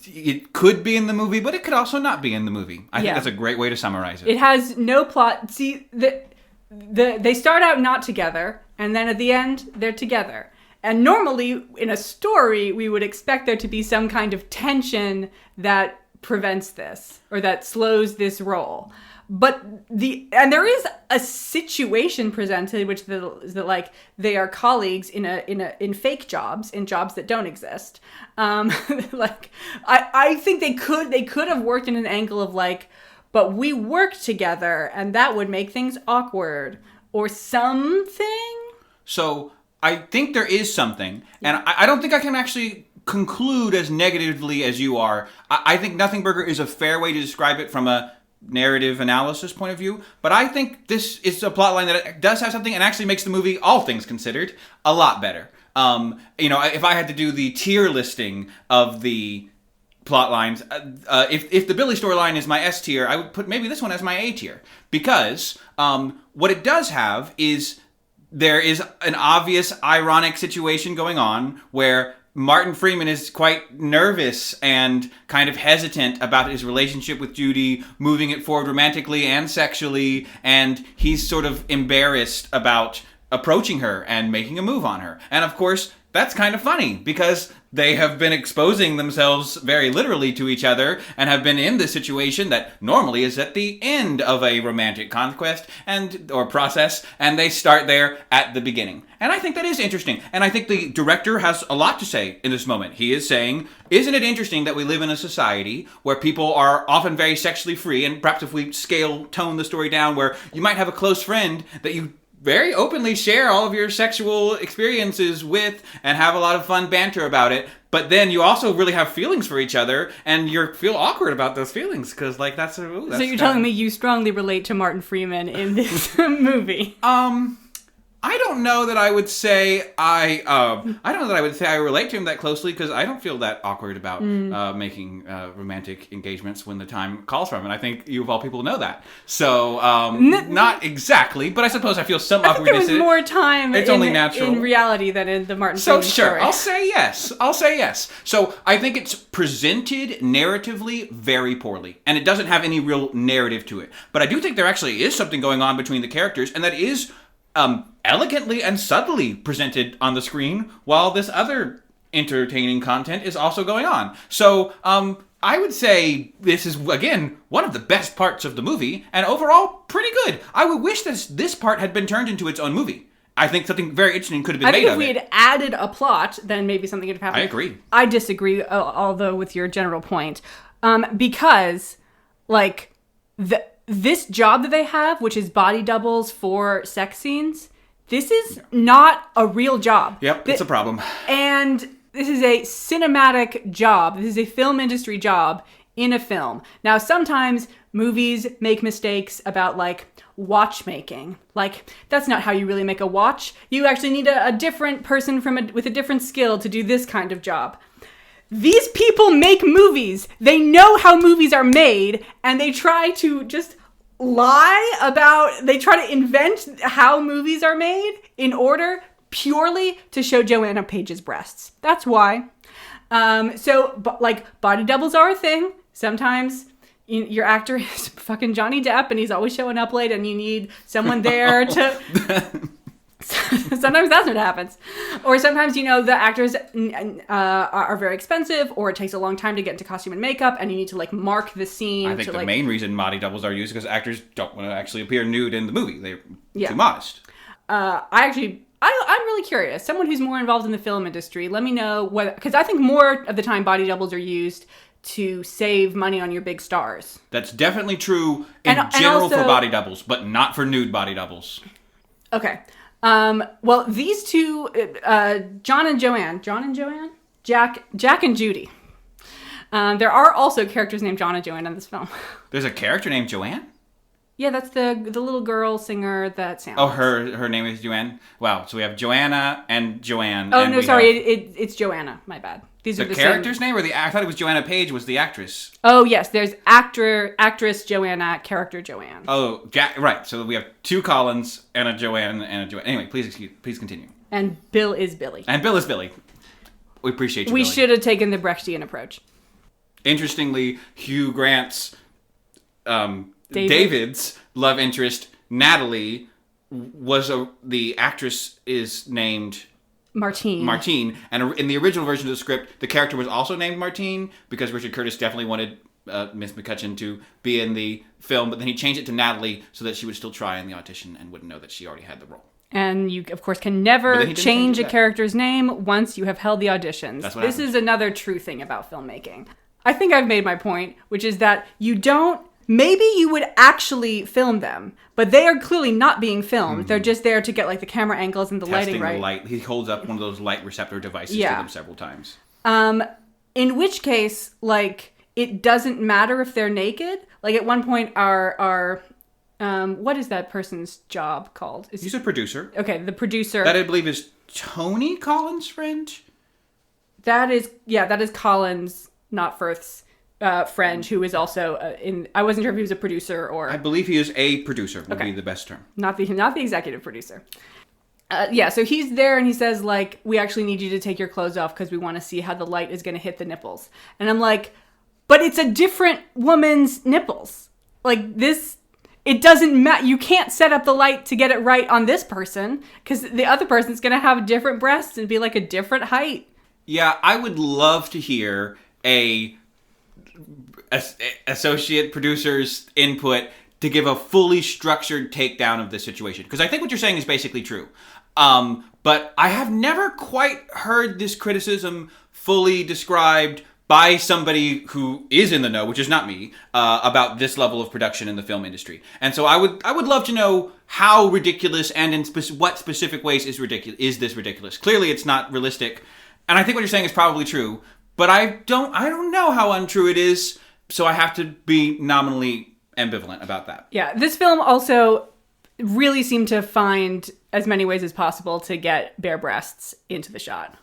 it could be in the movie, but it could also not be in the movie. I think that's a great way to summarize it. It has no plot. See, they start out not together, and then at the end, they're together. And normally, in a story, we would expect there to be some kind of tension that prevents this, or that slows this roll. But there is a situation presented, which is that like they are colleagues in fake jobs, in jobs that don't exist. Like I think they could have worked in an angle of like, but we work together, and that would make things awkward or something. So I think there is something, and I don't think I can actually conclude as negatively as you are. I think Nothing Burger is a fair way to describe it from a narrative analysis point of view, but I think this is a plotline that does have something and actually makes the movie, all things considered, a lot better. If I had to do the tier listing of the plot lines, if the Billy storyline is my S tier, I would put maybe this one as my A tier, because what it does have is there is an obvious ironic situation going on where Martin Freeman is quite nervous and kind of hesitant about his relationship with Judy, moving it forward romantically and sexually, and he's sort of embarrassed about approaching her and making a move on her. And of course, that's kind of funny because they have been exposing themselves very literally to each other and have been in this situation that normally is at the end of a romantic conquest or process, and they start there at the beginning. And I think that is interesting. And I think the director has a lot to say in this moment. He is saying, isn't it interesting that we live in a society where people are often very sexually free, and perhaps if we tone the story down, where you might have a close friend that you very openly share all of your sexual experiences with and have a lot of fun banter about it, but then you also really have feelings for each other and you feel awkward about those feelings because that's so you're telling me you strongly relate to Martin Freeman in this movie? I don't know that I would say I relate to him that closely because I don't feel that awkward about making romantic engagements when the time calls for him, and I think you of all people know that. So not exactly, but I suppose I feel some awkwardness. There was more time. It's only natural in reality than in the Martin Freeman story. I'll say yes. So I think it's presented narratively very poorly, and it doesn't have any real narrative to it. But I do think there actually is something going on between the characters, and that is elegantly and subtly presented on the screen, while this other entertaining content is also going on. So I would say this is, again, one of the best parts of the movie, and overall pretty good. I would wish this part had been turned into its own movie. I think something very interesting could have been made of it. I think if we had added a plot, then maybe something could have happened. I agree. I disagree, although with your general point, because like this job that they have, which is body doubles for sex scenes, this is not a real job. Yep, it's a problem. And this is a cinematic job. This is a film industry job in a film. Now, sometimes movies make mistakes about, like, watchmaking. Like, that's not how you really make a watch. You actually need a different person with a different skill to do this kind of job. These people make movies. They know how movies are made, and they try to just they try to invent how movies are made in order purely to show Joanna Page's breasts. That's why. Like, body doubles are a thing. Sometimes your actor is fucking Johnny Depp and he's always showing up late and you need someone there to... Sometimes that's what happens. Or sometimes, the actors are very expensive, or it takes a long time to get into costume and makeup, and you need to, like, mark the scene. I think the main reason body doubles are used is because actors don't want to actually appear nude in the movie. They're too modest. I actually I'm really curious. Someone who's more involved in the film industry, let me know what, because I think more of the time body doubles are used to save money on your big stars. That's definitely true in general also, for body doubles, but not for nude body doubles. Okay. Well, these two, Jack and Judy. There are also characters named John and Joanne in this film. There's a character named Joanne? Yeah, that's the little girl singer that Sam. Oh, her name is Joanne? Wow, so we have Joanna and Joanne. Oh, no, sorry, it's Joanna. My bad. These are the character's same. name? I thought it was Joanna Page was the actress. Oh, yes, there's actress Joanna, character Joanne. Oh, right, so we have two Collins and a Joanne and a Joanne. Anyway, please continue. And Bill is Billy. And Bill is Billy. We appreciate you, We Billy. should have taken the Brechtian approach. Interestingly, Hugh Grant's David's love interest, Natalie, the actress is named Martine. And in the original version of the script, the character was also named Martine because Richard Curtis definitely wanted Miss McCutcheon to be in the film, but then he changed it to Natalie so that she would still try in the audition and wouldn't know that she already had the role. And you, of course, can never change a character's name once you have held the auditions. That's what this happens. is another true thing about filmmaking. I think I've made my point, which is that maybe you would actually film them, but they are clearly not being filmed. Mm-hmm. They're just there to get like the camera angles and the lighting right. The light. He holds up one of those light receptor devices to them several times. In which case, like, it doesn't matter if they're naked. Like at one point, our what is that person's job called? He's a producer. Okay, the producer. That I believe is Tony Collins' friend. That is Collins, not Firth's friend, who is also I wasn't sure if he was a producer or. I believe he is a producer. Would be the best term. Not the executive producer. So he's there and he says like, we actually need you to take your clothes off because we want to see how the light is going to hit the nipples. And I'm like, but it's a different woman's nipples. Like this, it doesn't matter. You can't set up the light to get it right on this person because the other person's going to have different breasts and be like a different height. Yeah, I would love to hear a associate producer's input to give a fully structured takedown of this situation. Because I think what you're saying is basically true. But I have never quite heard this criticism fully described by somebody who is in the know, which is not me, about this level of production in the film industry. And so I would love to know how ridiculous and in what specific ways is this ridiculous. Clearly it's not realistic. And I think what you're saying is probably true. But I don't know how untrue it is, so I have to be nominally ambivalent about that. Yeah, this film also really seemed to find as many ways as possible to get bare breasts into the shot.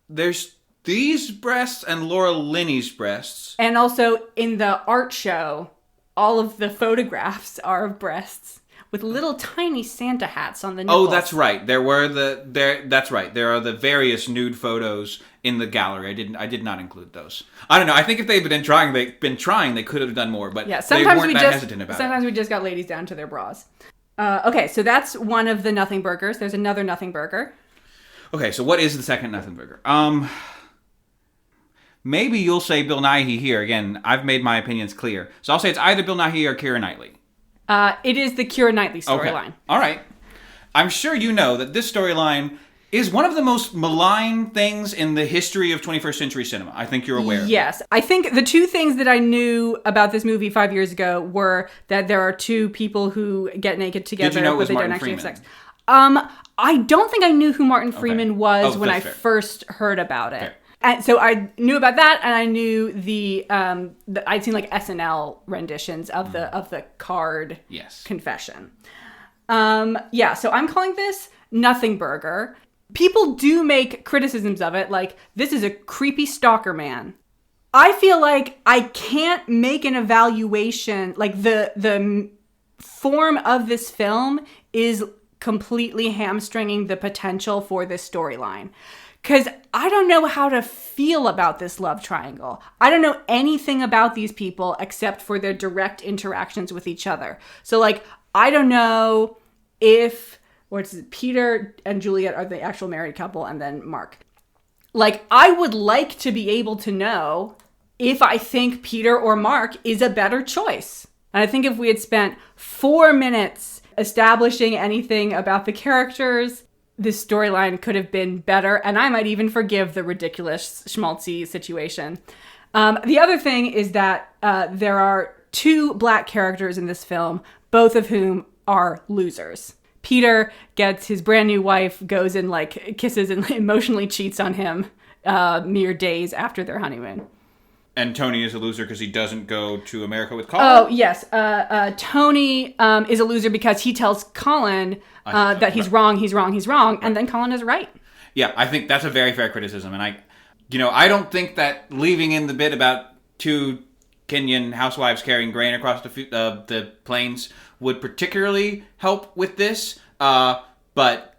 There's these breasts and Laura Linney's breasts. And also in the art show, all of the photographs are of breasts with little tiny Santa hats on the nipples. Oh, that's right. That's right. There are the various nude photos in the gallery. I did not include those. I don't know. I think if they'd been trying, they could have done more. But sometimes they weren't that hesitant about it. Sometimes we just got ladies down to their bras. Okay, so that's one of the nothing burgers. There's another nothing burger. Okay, so what is the second nothing burger? Maybe you'll say Bill Nighy here. Again, I've made my opinions clear. So I'll say it's either Bill Nighy or Keira Knightley. It is the Keira Knightley storyline. Okay. All right. I'm sure you know that this storyline is one of the most malign things in the history of 21st century cinema. I think you're aware. Yes. I think the two things that I knew about this movie 5 years ago were that there are two people who get naked together, Did you know it was but they Martin don't actually Freeman? have sex. I don't think I knew who Martin Freeman was when I first heard about it. Okay. And so I knew about that, and I knew I'd seen like SNL renditions of the card confession. So I'm calling this Nothing Burger. People do make criticisms of it, like this is a creepy stalker man. I feel like I can't make an evaluation, like the form of this film is completely hamstringing the potential for this storyline. Because I don't know how to feel about this love triangle. I don't know anything about these people except for their direct interactions with each other. So, like, I don't know if, Peter and Juliet are the actual married couple, and then Mark. Like, I would like to be able to know if I think Peter or Mark is a better choice. And I think if we had spent 4 minutes establishing anything about the characters, this storyline could have been better, and I might even forgive the ridiculous schmaltzy situation. The other thing is that there are 2 black characters in this film, both of whom are losers. Peter gets his brand new wife, goes and like kisses and emotionally cheats on him mere days after their honeymoon. And Tony is a loser because he doesn't go to America with Colin? Oh, yes. Tony is a loser because he tells Colin that he's wrong, and then Colin is right. Yeah, I think that's a very fair criticism. And I don't think that leaving in the bit about 2 Kenyan housewives carrying grain across the plains would particularly help with this. But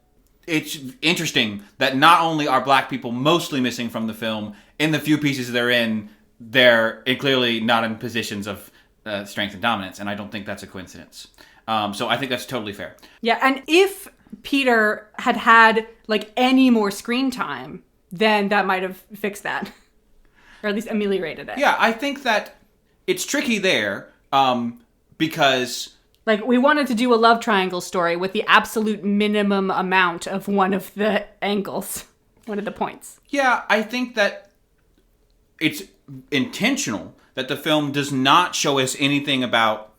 it's interesting that not only are black people mostly missing from the film, in the few pieces they're clearly not in positions of strength and dominance, and I don't think that's a coincidence. So I think that's totally fair. Yeah, and if Peter had like any more screen time, then that might have fixed that, or at least ameliorated it. Yeah, I think that it's tricky there because... Like, we wanted to do a love triangle story with the absolute minimum amount of one of the angles, one of the points. Yeah, I think that it's intentional that the film does not show us anything about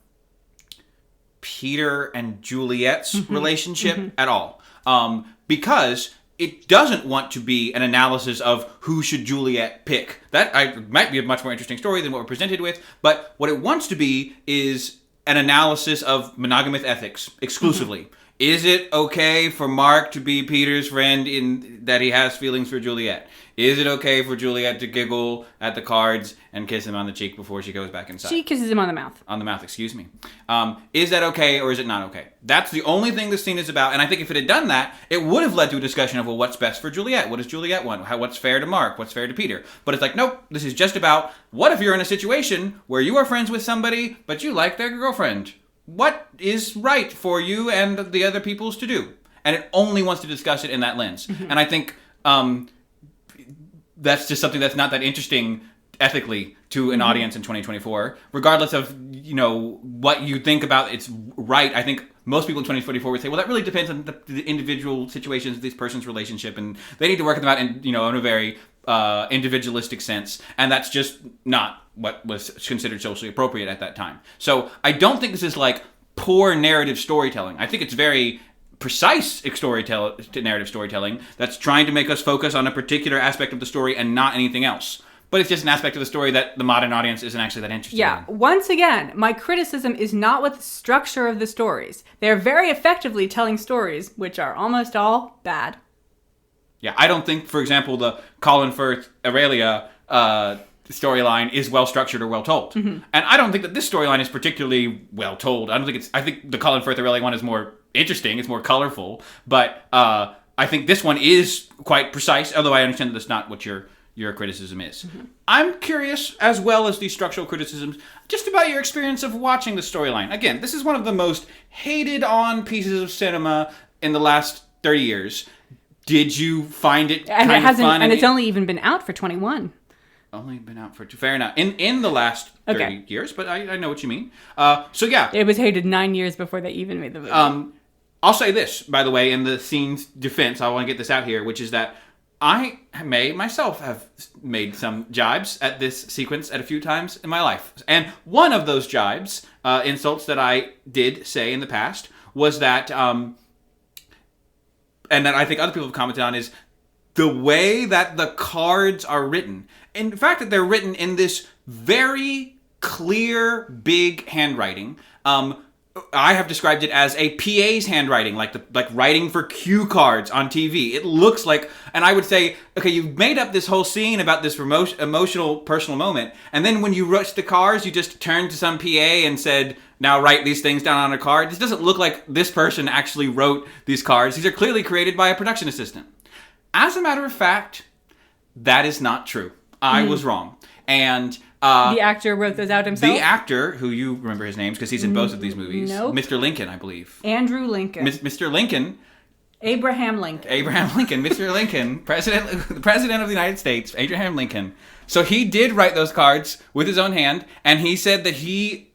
Peter and Juliet's relationship at all. Because it doesn't want to be an analysis of who should Juliet pick. That might be a much more interesting story than what we're presented with, but what it wants to be is an analysis of monogamous ethics exclusively. Is it okay for Mark to be Peter's friend in that he has feelings for Juliet? Is it okay for Juliet to giggle at the cards and kiss him on the cheek before she goes back inside? She kisses him on the mouth. On the mouth, excuse me. Is that okay or is it not okay? That's the only thing this scene is about, and I think if it had done that, it would have led to a discussion of, well, what's best for Juliet? What does Juliet want? What's fair to Mark? What's fair to Peter? But it's like, nope, this is just about, what if you're in a situation where you are friends with somebody, but you like their girlfriend? What is right for you and the other peoples to do? And it only wants to discuss it in that lens. And I think that's just something that's not that interesting ethically to an audience in 2024. Regardless of, what you think about it's right, I think most people in 2024 would say, well, that really depends on the individual situations of this person's relationship, and they need to work them out in a very individualistic sense. And that's just not what was considered socially appropriate at that time. So I don't think this is like poor narrative storytelling. I think it's very precise narrative storytelling that's trying to make us focus on a particular aspect of the story and not anything else. But it's just an aspect of the story that the modern audience isn't actually that interested in. Yeah, once again, my criticism is not with the structure of the stories. They're very effectively telling stories, which are almost all bad. Yeah, I don't think, for example, the Colin Firth Aurelia storyline is well structured or well told. And I don't think that this storyline is particularly well told. I think the Colin Firth Aurelia one is more interesting, it's more colorful, but I think this one is quite precise, although I understand that that's not what your criticism is. I'm curious, as well as these structural criticisms, just about your experience of watching the storyline. Again, this is one of the most hated on pieces of cinema in the last 30 years. Did you find it kind of fun? And it's only even been out for 21. Only been out for fair enough in the last 30 years, but I know what you mean. So yeah, it was hated 9 years before they even made the movie. I'll say this, by the way, in the scene's defense, I want to get this out here, which is that I may myself have made some jibes at this sequence at a few times in my life, and one of those jibes, insults that I did say in the past, was that, and that I think other people have commented on, is the way that the cards are written. In fact, that they're written in this very clear, big handwriting. I have described it as a PA's handwriting, like writing for cue cards on TV. It looks like, and I would say, okay, you've made up this whole scene about this emotional, personal moment, and then when you wrote the cards, you just turned to some PA and said, now write these things down on a card. This doesn't look like this person actually wrote these cards. These are clearly created by a production assistant. As a matter of fact, that is not true. I was wrong. And the actor wrote those out himself? The actor, who you remember his names because he's in both of these movies. Nope. Mr. Lincoln, I believe. Andrew Lincoln. Mr. Lincoln. Abraham Lincoln. Mr. Lincoln, the President of the United States, Abraham Lincoln. So he did write those cards with his own hand, and he said that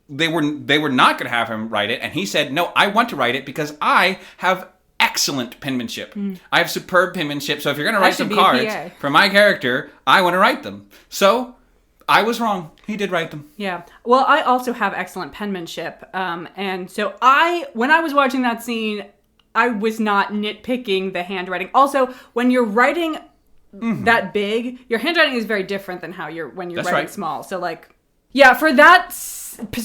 they were not going to have him write it, and he said, no, I want to write it because I have excellent penmanship. I have superb penmanship, so if you're going to write some should be a cards PA. for my character, I want to write them. So, I was wrong. He did write them. Yeah. Well, I also have excellent penmanship. And so when I was watching that scene, I was not nitpicking the handwriting. Also, when you're writing that big, your handwriting is very different than when you're That's writing right. small. So like, yeah, for that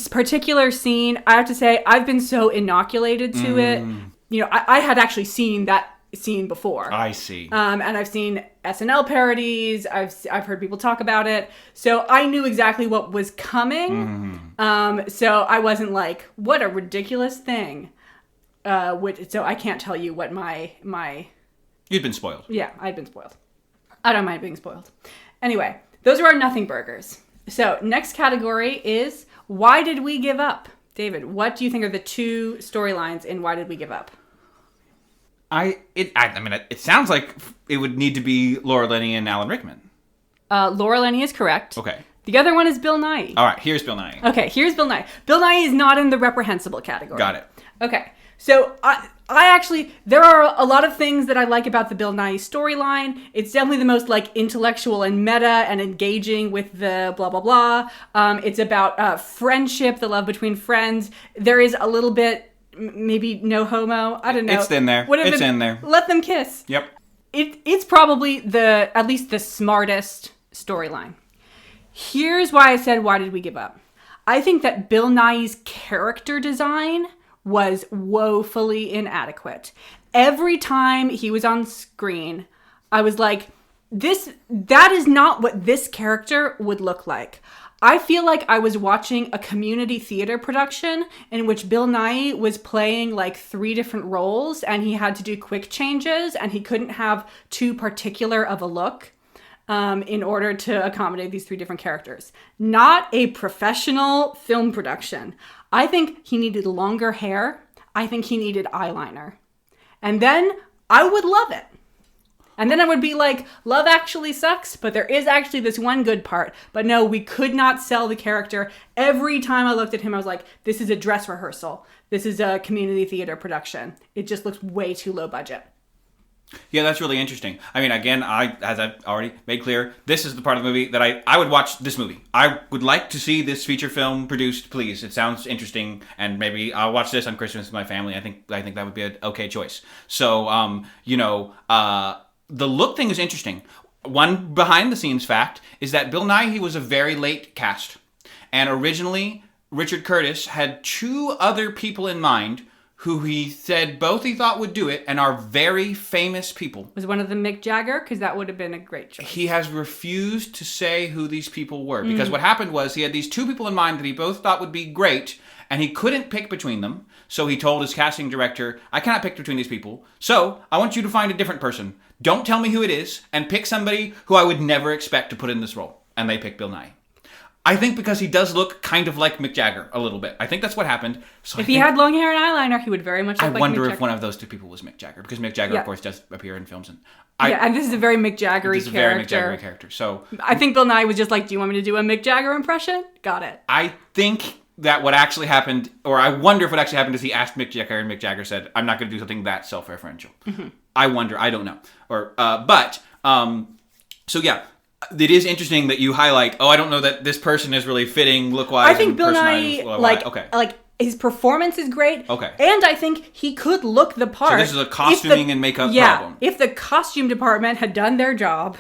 particular scene, I have to say I've been so inoculated to it. You know, I had actually seen that scene before. I see. And I've seen SNL parodies. I've heard people talk about it. So I knew exactly what was coming. So I wasn't like, what a ridiculous thing. So I can't tell you what my You'd been spoiled. yeah, I'd been spoiled. I don't mind being spoiled. Anyway, those are our nothing burgers. So next category is why did we give up? David, what do you think are the two storylines in Why Did We Give Up? I mean, it sounds like it would need to be Laura Linney and Alan Rickman. Laura Linney is correct. Okay. The other one is Bill Nighy. All right, here's Bill Nighy. Okay, here's Bill Nighy. Bill Nighy is not in the reprehensible category. Got it. Okay, so I actually, there are a lot of things that I like about the Bill Nighy storyline. It's definitely the most like intellectual and meta and engaging with the blah, blah, blah. It's about friendship, the love between friends. There is a little bit, maybe no homo. I don't know. It's in there. It's in there. Let them kiss. Yep. It's probably at least the smartest storyline. Here's why I said, why did we give up? I think that Bill Nighy's character design was woefully inadequate. Every time he was on screen, I was like, that is not what this character would look like. I feel like I was watching a community theater production in which Bill Nighy was playing like 3 different roles and he had to do quick changes and he couldn't have too particular of a look in order to accommodate these 3 different characters. Not a professional film production. I think he needed longer hair. I think he needed eyeliner. And then I would love it. And then I would be like, Love Actually sucks, but there is actually this one good part. But no, we could not sell the character. Every time I looked at him, I was like, this is a dress rehearsal. This is a community theater production. It just looks way too low budget. Yeah, that's really interesting. I mean, again, as I've already made clear, this is the part of the movie that I would watch this movie. I would like to see this feature film produced, please. It sounds interesting, and maybe I'll watch this on Christmas with my family. I think that would be an okay choice. So, the look thing is interesting. One behind-the-scenes fact is that Bill Nighy was a very late cast. And originally, Richard Curtis had 2 other people in mind who he said both he thought would do it and are very famous people. Was one of them Mick Jagger? Because that would have been a great choice. He has refused to say who these people were. Because what happened was he had these 2 people in mind that he both thought would be great, and he couldn't pick between them. So he told his casting director, I cannot pick between these people. So I want you to find a different person. Don't tell me who it is, and pick somebody who I would never expect to put in this role. And they picked Bill Nighy. I think because he does look kind of like Mick Jagger a little bit. I think that's what happened. So if he had long hair and eyeliner, he would very much look like Mick Jagger. I wonder if one of those 2 people was Mick Jagger. Because Mick Jagger, of course, does appear in films. And this is a very Mick Jagger-y character. This is a very Mick Jagger-y character. So I think Bill Nighy was just like, do you want me to do a Mick Jagger impression? Got it. I think that what actually happened, or I wonder if what actually happened is he asked Mick Jagger and Mick Jagger said, I'm not going to do something that self-referential. I wonder. I don't know. So yeah. It is interesting that you highlight, I don't know that this person is really fitting look-wise. I think Bill Nighy, like his performance is great. Okay. And I think he could look the part. So this is a costuming and makeup problem. If the costume department had done their job.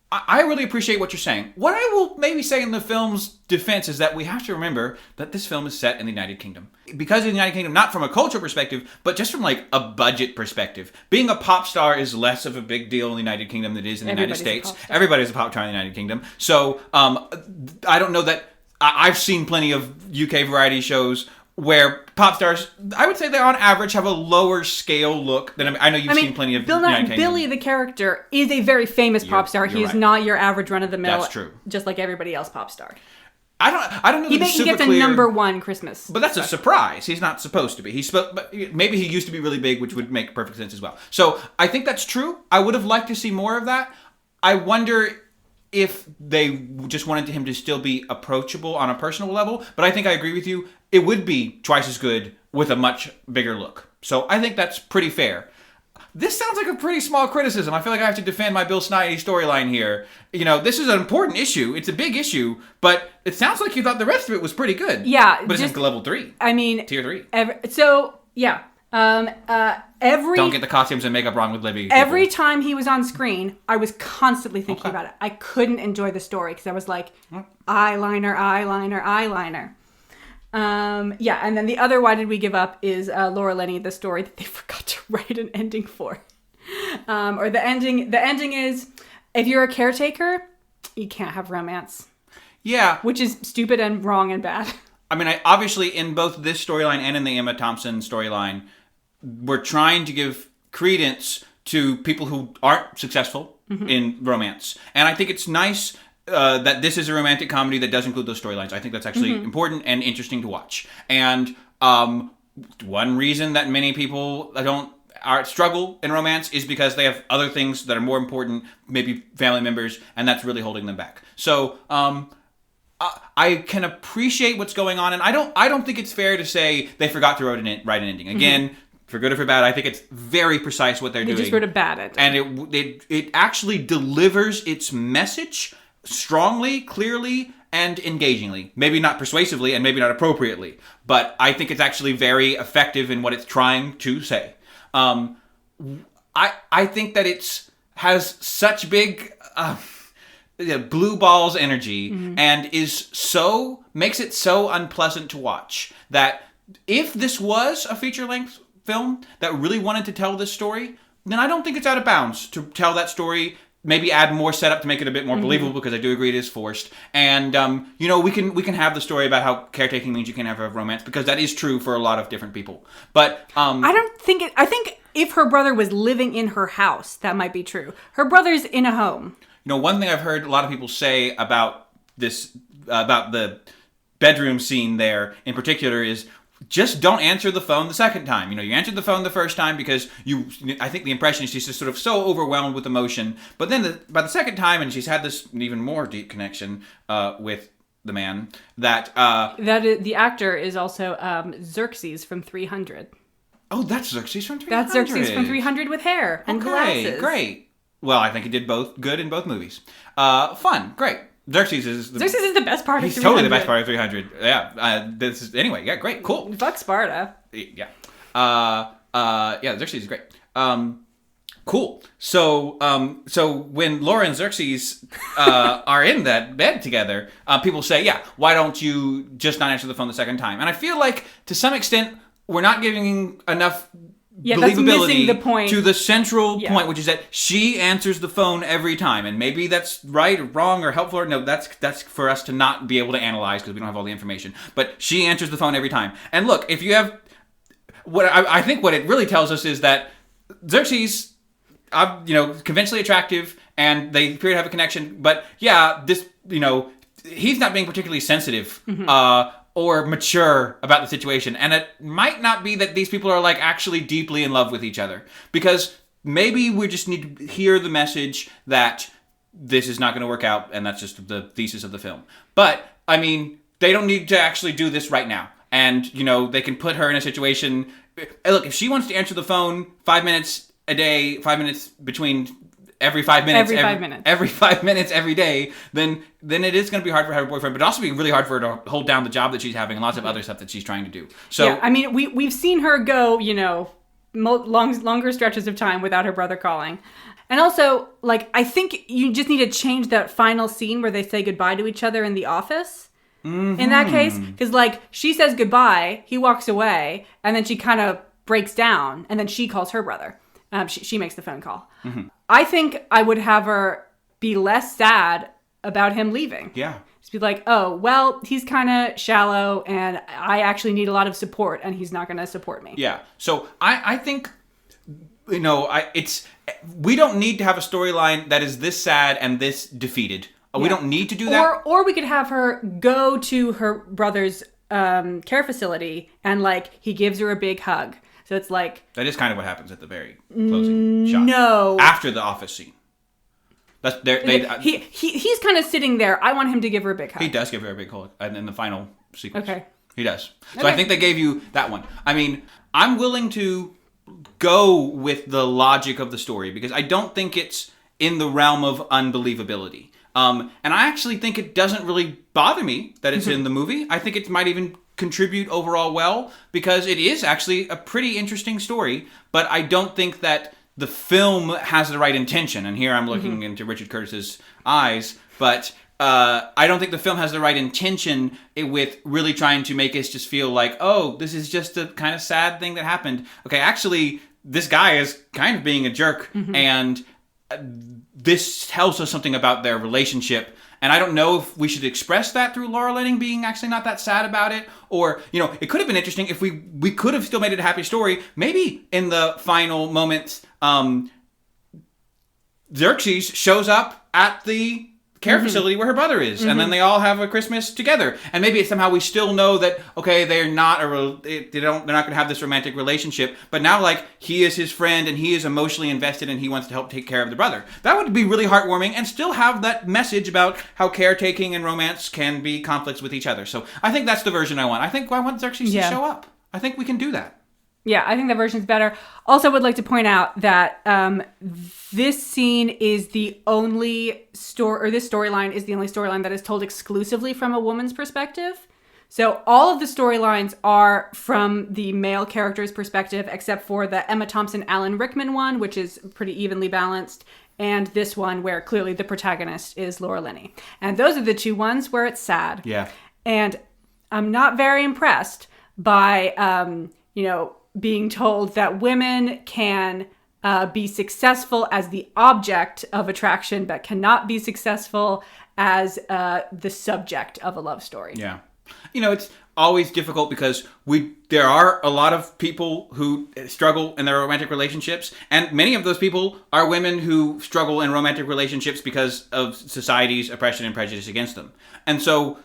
I really appreciate what you're saying. What I will maybe say in the film's defense is that we have to remember that this film is set in the United Kingdom. Because in the United Kingdom, not from a cultural perspective, but just from like a budget perspective. Being a pop star is less of a big deal in the United Kingdom than it is in the United States. Everybody's a pop star in the United Kingdom. So I don't know that... I've seen plenty of UK variety shows where pop stars, I would say they on average have a lower scale look than I know you've seen plenty of Billy the character is a very famous pop star. He is not your average run of the mill. That's true. Just like everybody else pop star. I don't know. He gets a number 1 Christmas. But that's a surprise. He's not supposed to be. But maybe he used to be really big, which would make perfect sense as well. So I think that's true. I would have liked to see more of that. I wonder if they just wanted him to still be approachable on a personal level. But I think I agree with you. It would be twice as good with a much bigger look. So I think that's pretty fair. this sounds like a pretty small criticism. I feel like I have to defend my Bill Snidey storyline here. You know, this is an important issue. It's a big issue, but it sounds like you thought the rest of it was pretty good. Yeah. But it's level 3. I mean... Tier 3. Yeah. Don't get the costumes and makeup wrong with Libby. Every time he was on screen, I was constantly thinking about it. I couldn't enjoy the story because I was like, eyeliner. Yeah, and then the other Why Did We Give Up is Laura Linney, the story that they forgot to write an ending for. Or the ending is, if you're a caretaker, you can't have romance. Yeah. Which is stupid and wrong and bad. I mean, obviously in both this storyline and in the Emma Thompson storyline, we're trying to give credence to people who aren't successful in romance. And I think it's nice that this is a romantic comedy that does include those storylines. I think that's actually important and interesting to watch. And one reason that many people struggle in romance is because they have other things that are more important, maybe family members, and that's really holding them back. So I can appreciate what's going on, and I don't think it's fair to say they forgot to write an ending. Again, for good or for bad, I think it's very precise what they're doing. They just wrote a bad ending. And it actually delivers its message strongly, clearly, and engagingly. Maybe not persuasively and maybe not appropriately, but I think it's actually very effective in what it's trying to say. I think that it has such big blue balls energy and makes it so unpleasant to watch that if this was a feature-length film that really wanted to tell this story, then I don't think it's out of bounds to tell that story. Maybe add more setup to make it a bit more believable, because I do agree it is forced. And we can have the story about how caretaking means you can't have a romance, because that is true for a lot of different people. But I think if her brother was living in her house, that might be true. Her brother's in a home. One thing I've heard a lot of people say about this, about the bedroom scene there in particular, is just don't answer the phone the second time. You answered the phone the first time because I think the impression is she's just sort of so overwhelmed with emotion. But then by the second time, and she's had this even more deep connection with the man, that the actor is also Xerxes from 300. Oh, that's Xerxes from 300. That's Xerxes from 300 with hair and glasses. Great. Well, I think he did both good in both movies. Fun, great. Xerxes is the best part of 300. He's totally the best part of 300. Yeah. Anyway. Yeah. Great. Cool. Fuck Sparta. Yeah. Xerxes is great. Cool. So when Laura and Xerxes are in that bed together, people say, "Yeah, why don't you just not answer the phone the second time?" And I feel like to some extent we're not giving enough that's missing the point. To the central point, which is that she answers the phone every time. And maybe that's right or wrong or helpful. No, that's for us to not be able to analyze because we don't have all the information. But she answers the phone every time. And look, if you have... I think what it really tells us is that Xerxes, conventionally attractive, and they appear to have a connection. But he's not being particularly sensitive or mature about the situation. And it might not be that these people are actually deeply in love with each other. Because maybe we just need to hear the message that this is not going to work out, and that's just the thesis of the film. But, I mean, they don't need to actually do this right now. And, they can put her in a situation... Look, if she wants to answer the phone 5 minutes a day, 5 minutes between... Every 5 minutes. Every 5 minutes every day, then it is going to be hard for her to have a boyfriend, but also be really hard for her to hold down the job that she's having and lots of other stuff that she's trying to do. So yeah, I mean, we've seen her go, longer stretches of time without her brother calling. And also, I think you just need to change that final scene where they say goodbye to each other in the office. Mm-hmm. In that case, because she says goodbye, he walks away, and then she kind of breaks down, and then she calls her brother. She makes the phone call. Mm-hmm. I think I would have her be less sad about him leaving. Yeah. Just be like, oh, well, he's kind of shallow and I actually need a lot of support and he's not going to support me. Yeah. So I think, we don't need to have a storyline that is this sad and this defeated. Yeah. We don't need to do that. Or we could have her go to her brother's care facility and he gives her a big hug. So it's that is kind of what happens at the very closing shot. No. After the office scene. That's he's kind of sitting there. I want him to give her a big hug. He does give her a big hug in the final sequence. Okay. He does. So I think they gave you that one. I mean, I'm willing to go with the logic of the story because I don't think it's in the realm of unbelievability. And I actually think it doesn't really bother me that it's in the movie. I think it might even contribute overall well because it is actually a pretty interesting story, but I don't think that the film has the right intention. And here I'm looking into Richard Curtis's eyes, but I don't think the film has the right intention with really trying to make us just feel like, oh, this is just a kind of sad thing that happened. Okay, actually, this guy is kind of being a jerk, and this tells us something about their relationship. And I don't know if we should express that through Laura Linney being actually not that sad about it. Or, it could have been interesting if we could have still made it a happy story. Maybe in the final moments, Xerxes shows up at the care facility where her brother is, and then they all have a Christmas together. And maybe somehow we still know that they're not they're not going to have this romantic relationship, but now he is his friend and he is emotionally invested and he wants to help take care of the brother. That would be really heartwarming and still have that message about how caretaking and romance can be conflicts with each other. So I think that's the version I want. I think I want Xerxes to show up. I think we can do that. Yeah, I think that version's better. Also, would like to point out that this scene is the only this storyline is the only storyline that is told exclusively from a woman's perspective. So all of the storylines are from the male character's perspective, except for the Emma Thompson, Alan Rickman one, which is pretty evenly balanced, and this one where clearly the protagonist is Laura Linney. And those are the two ones where it's sad. Yeah. And I'm not very impressed by, being told that women can be successful as the object of attraction, but cannot be successful as the subject of a love story. Yeah. It's always difficult because there are a lot of people who struggle in their romantic relationships, and many of those people are women who struggle in romantic relationships because of society's oppression and prejudice against them. And so,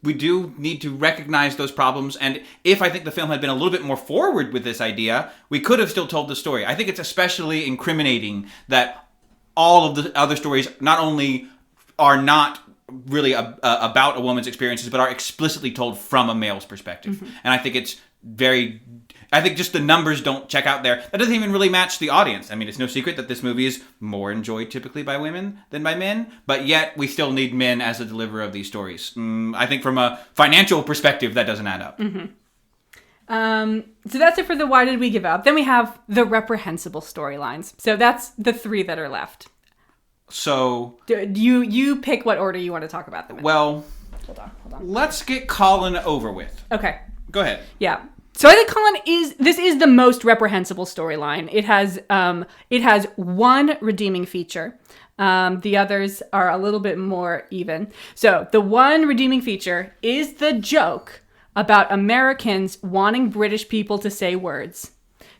we do need to recognize those problems. And if I think the film had been a little bit more forward with this idea, we could have still told the story. I think it's especially incriminating that all of the other stories not only are not really about a woman's experiences, but are explicitly told from a male's perspective. And I think it's I think just the numbers don't check out there. That doesn't even really match the audience. I mean, it's no secret that this movie is more enjoyed typically by women than by men, but yet we still need men as the deliverer of these stories. I think from a financial perspective, that doesn't add up. So that's it for the why did we give up. Then we have the reprehensible storylines. So that's the three that are left. So you pick what order you want to talk about them in. Well, hold on. Let's get Colin over with. Okay. Go ahead. Yeah. So I think Colin is the most reprehensible storyline. It has one redeeming feature. The others are a little bit more even. So the one redeeming feature is the joke about Americans wanting British people to say words.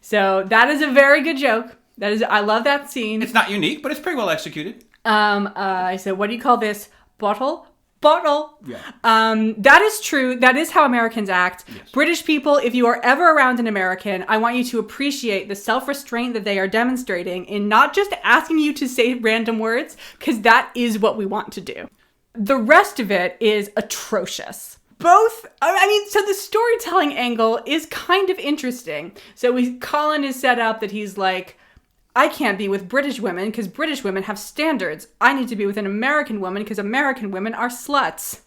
So that is a very good joke. I love that scene. It's not unique, but it's pretty well executed. I said, what do you call this? Bottle. Yeah. That is true. That is how Americans act. Yes. British people, if you are ever around an American, I want you to appreciate the self-restraint that they are demonstrating in not just asking you to say random words, because that is what we want to do. The rest of it is atrocious. So the storytelling angle is kind of interesting. So Colin is set up that he's like, I can't be with British women because British women have standards. I need to be with an American woman because American women are sluts.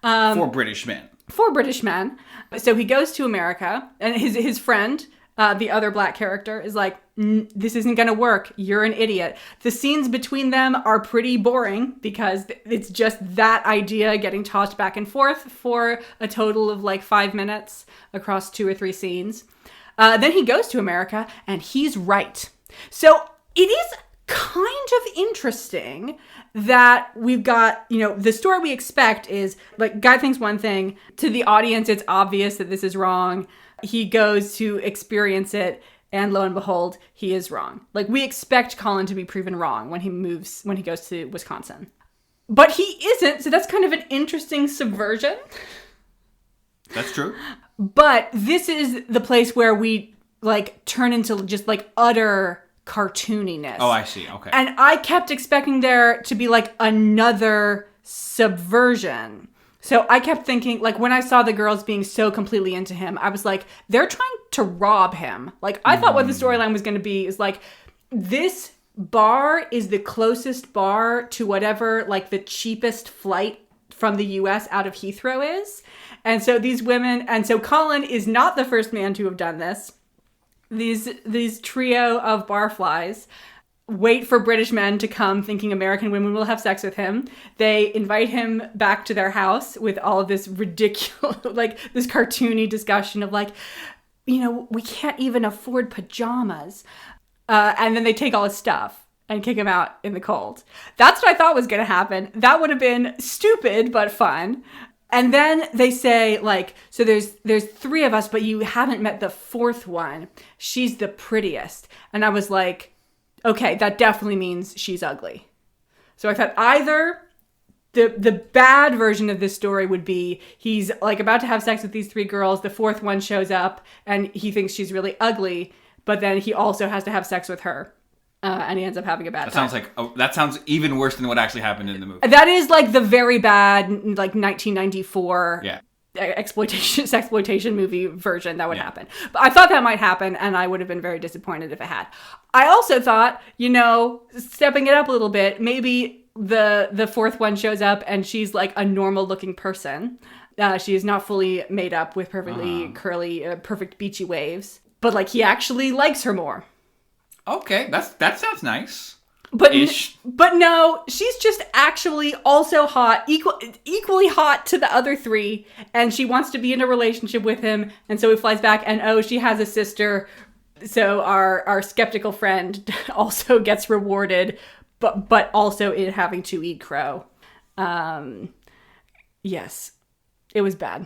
For British men. For British men. So he goes to America, and his friend, the other black character, is like, this isn't going to work. You're an idiot. The scenes between them are pretty boring because it's just that idea getting tossed back and forth for a total of 5 minutes across 2 or 3 scenes. Then he goes to America, and he's right. So it is kind of interesting that we've got, the story we expect is guy thinks one thing. To the audience, it's obvious that this is wrong. He goes to experience it, and lo and behold, he is wrong. We expect Colin to be proven wrong when he goes to Wisconsin. But he isn't, so that's kind of an interesting subversion. That's true. But this is the place where we turn into just utter cartooniness. Oh, I see. Okay. And I kept expecting there to be another subversion. So I kept thinking, when I saw the girls being so completely into him, I was like, they're trying to rob him. Like, I thought what the storyline was going to be is like, this bar is the closest bar to whatever, like, the cheapest flight from the US out of Heathrow is. And so these women, and so Colin is not the first man to have done this. These trio of barflies wait for British men to come thinking American women will have sex with him. They invite him back to their house with all of this ridiculous, like, this cartoony discussion of, like, you know, we can't even afford pajamas. And then they take all his stuff and kick him out in the cold. That's what I thought was going to happen. That would have been stupid, but fun. And then they say, like, so there's three of us, but you haven't met the fourth one. She's the prettiest. And I was like, okay, that definitely means she's ugly. So I thought either the bad version of this story would be he's, like, about to have sex with these three girls. The fourth one shows up and he thinks she's really ugly, but then he also has to have sex with her. And he ends up having a bad time. That sounds even worse than what actually happened in the movie. That is, like, the very bad, like, 1994 exploitation movie version that would happen. But I thought that might happen, and I would have been very disappointed if it had. I also thought, you know, stepping it up a little bit, maybe the fourth one shows up and she's, like, a normal-looking person. She is not fully made up with perfectly curly, perfect beachy waves. But, like, he actually likes her more. Okay, that sounds nice. But no, she's just actually also hot, equally hot to the other three, and she wants to be in a relationship with him, and so he flies back, and she has a sister, so our skeptical friend also gets rewarded, but also in having to eat crow. Yes, it was bad.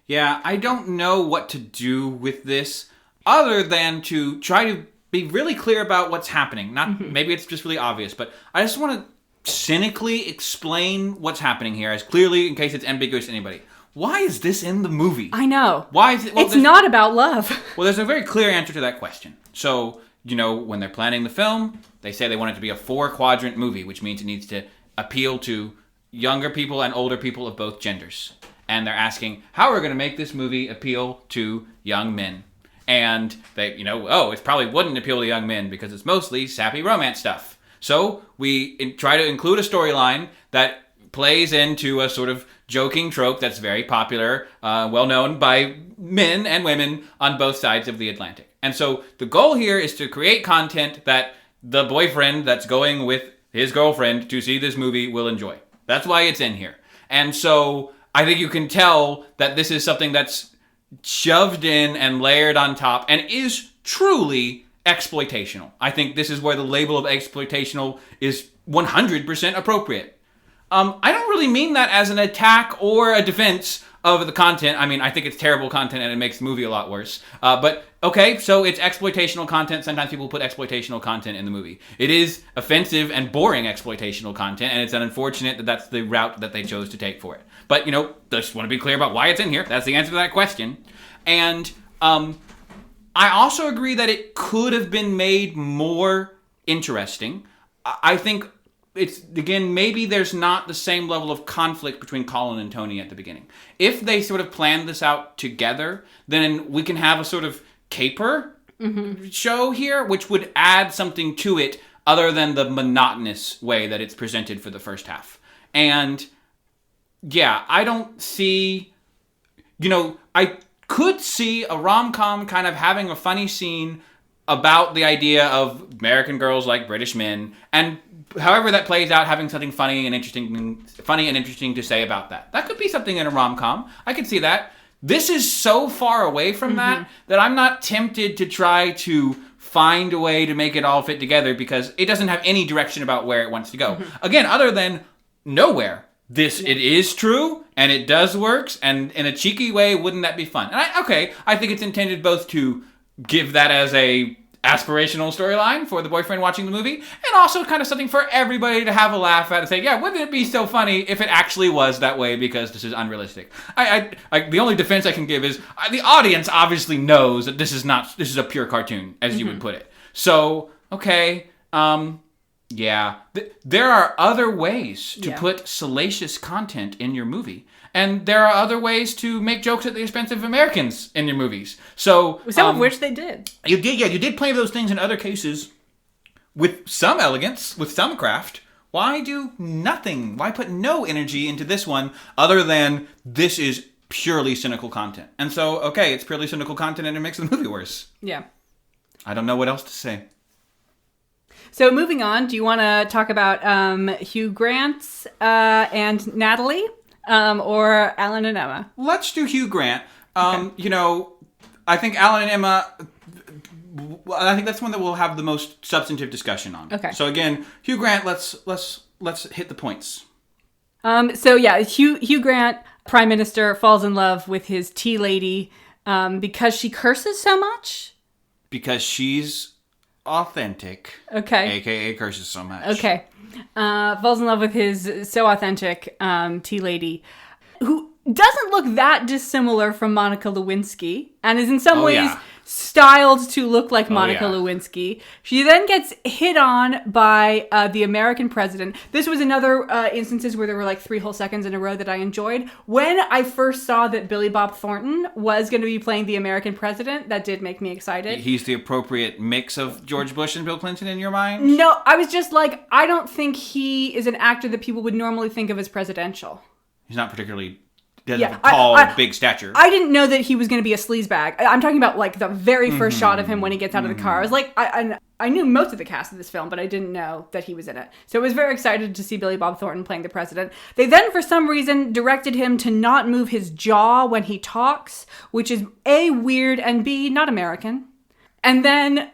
Yeah, I don't know what to do with this, other than to try to be really clear about what's happening. Maybe it's just really obvious, but I just want to cynically explain what's happening here, as clearly, in case it's ambiguous to anybody. Why is this in the movie? I know. Why is it? Well, it's not about love. Well, there's a very clear answer to that question. So, you know, when they're planning the film, they say they want it to be a 4-quadrant movie, which means it needs to appeal to younger people and older people of both genders. And they're asking, how are we going to make this movie appeal to young men? And they, it probably wouldn't appeal to young men because it's mostly sappy romance stuff. So we try to include a storyline that plays into a sort of joking trope that's very popular, well known by men and women on both sides of the Atlantic. And so the goal here is to create content that the boyfriend that's going with his girlfriend to see this movie will enjoy. That's why it's in here. And so I think you can tell that this is something that's shoved in and layered on top and is truly exploitational. I think this is where the label of exploitational is 100% appropriate. I don't really mean that as an attack or a defense of the content. I mean, I think it's terrible content and it makes the movie a lot worse. But okay, so it's exploitational content. Sometimes people put exploitational content in the movie. It is offensive and boring exploitational content, and it's unfortunate that that's the route that they chose to take for it. But, just want to be clear about why it's in here. That's the answer to that question. And I also agree that it could have been made more interesting. I think it's, again, maybe there's not the same level of conflict between Colin and Tony at the beginning. If they sort of planned this out together, then we can have a sort of caper show here, which would add something to it other than the monotonous way that it's presented for the first half. And yeah, I don't see, I could see a rom-com kind of having a funny scene about the idea of American girls like British men, and however that plays out, having something funny and interesting to say about that. That could be something in a rom-com. I could see that. This is so far away from that I'm not tempted to try to find a way to make it all fit together because it doesn't have any direction about where it wants to go. Again, other than nowhere. It is true, and it does works, and in a cheeky way, wouldn't that be fun? And I think it's intended both to give that as a aspirational storyline for the boyfriend watching the movie, and also kind of something for everybody to have a laugh at and say, yeah, wouldn't it be so funny if it actually was that way because this is unrealistic. The only defense I can give is the audience obviously knows that this is a pure cartoon, as you would put it. So, okay, yeah, there are other ways to put salacious content in your movie, And there are other ways to make jokes at the expense of Americans in your movies. So some of which they did. You did plenty of those things in other cases with some elegance, with some craft. Why do nothing? Why put no energy into this one other than this is purely cynical content? And so, okay, it's purely cynical content and it makes the movie worse. Yeah. I don't know what else to say. So moving on, do you want to talk about Hugh Grant and Natalie or Alan and Emma? Let's do Hugh Grant. Okay. You know, I think Alan and Emma... I think that's one that we'll have the most substantive discussion on. Okay. So again, Hugh Grant, let's hit the points. So yeah, Hugh Grant, Prime Minister, falls in love with his tea lady because she curses so much. Because she's authentic. Okay. AKA curses so much. Okay. Falls in love with his so authentic tea lady, who doesn't look that dissimilar from Monica Lewinsky, and is in some ways styled to look like Monica Lewinsky. She then gets hit on by the American president. This was another instances where there were like 3 whole seconds in a row that I enjoyed. When I first saw that Billy Bob Thornton was going to be playing the American president, that did make me excited. He's the appropriate mix of George Bush and Bill Clinton in your mind? No, I was just like, I don't think he is an actor that people would normally think of as presidential. He's not particularly... Doesn't have a tall, big stature. I didn't know that he was going to be a sleazebag. I'm talking about like the very first shot of him when he gets out of the car. I was like, I knew most of the cast of this film, but I didn't know that he was in it. So I was very excited to see Billy Bob Thornton playing the president. They then, for some reason, directed him to not move his jaw when he talks, which is A, weird, and B, not American. And then...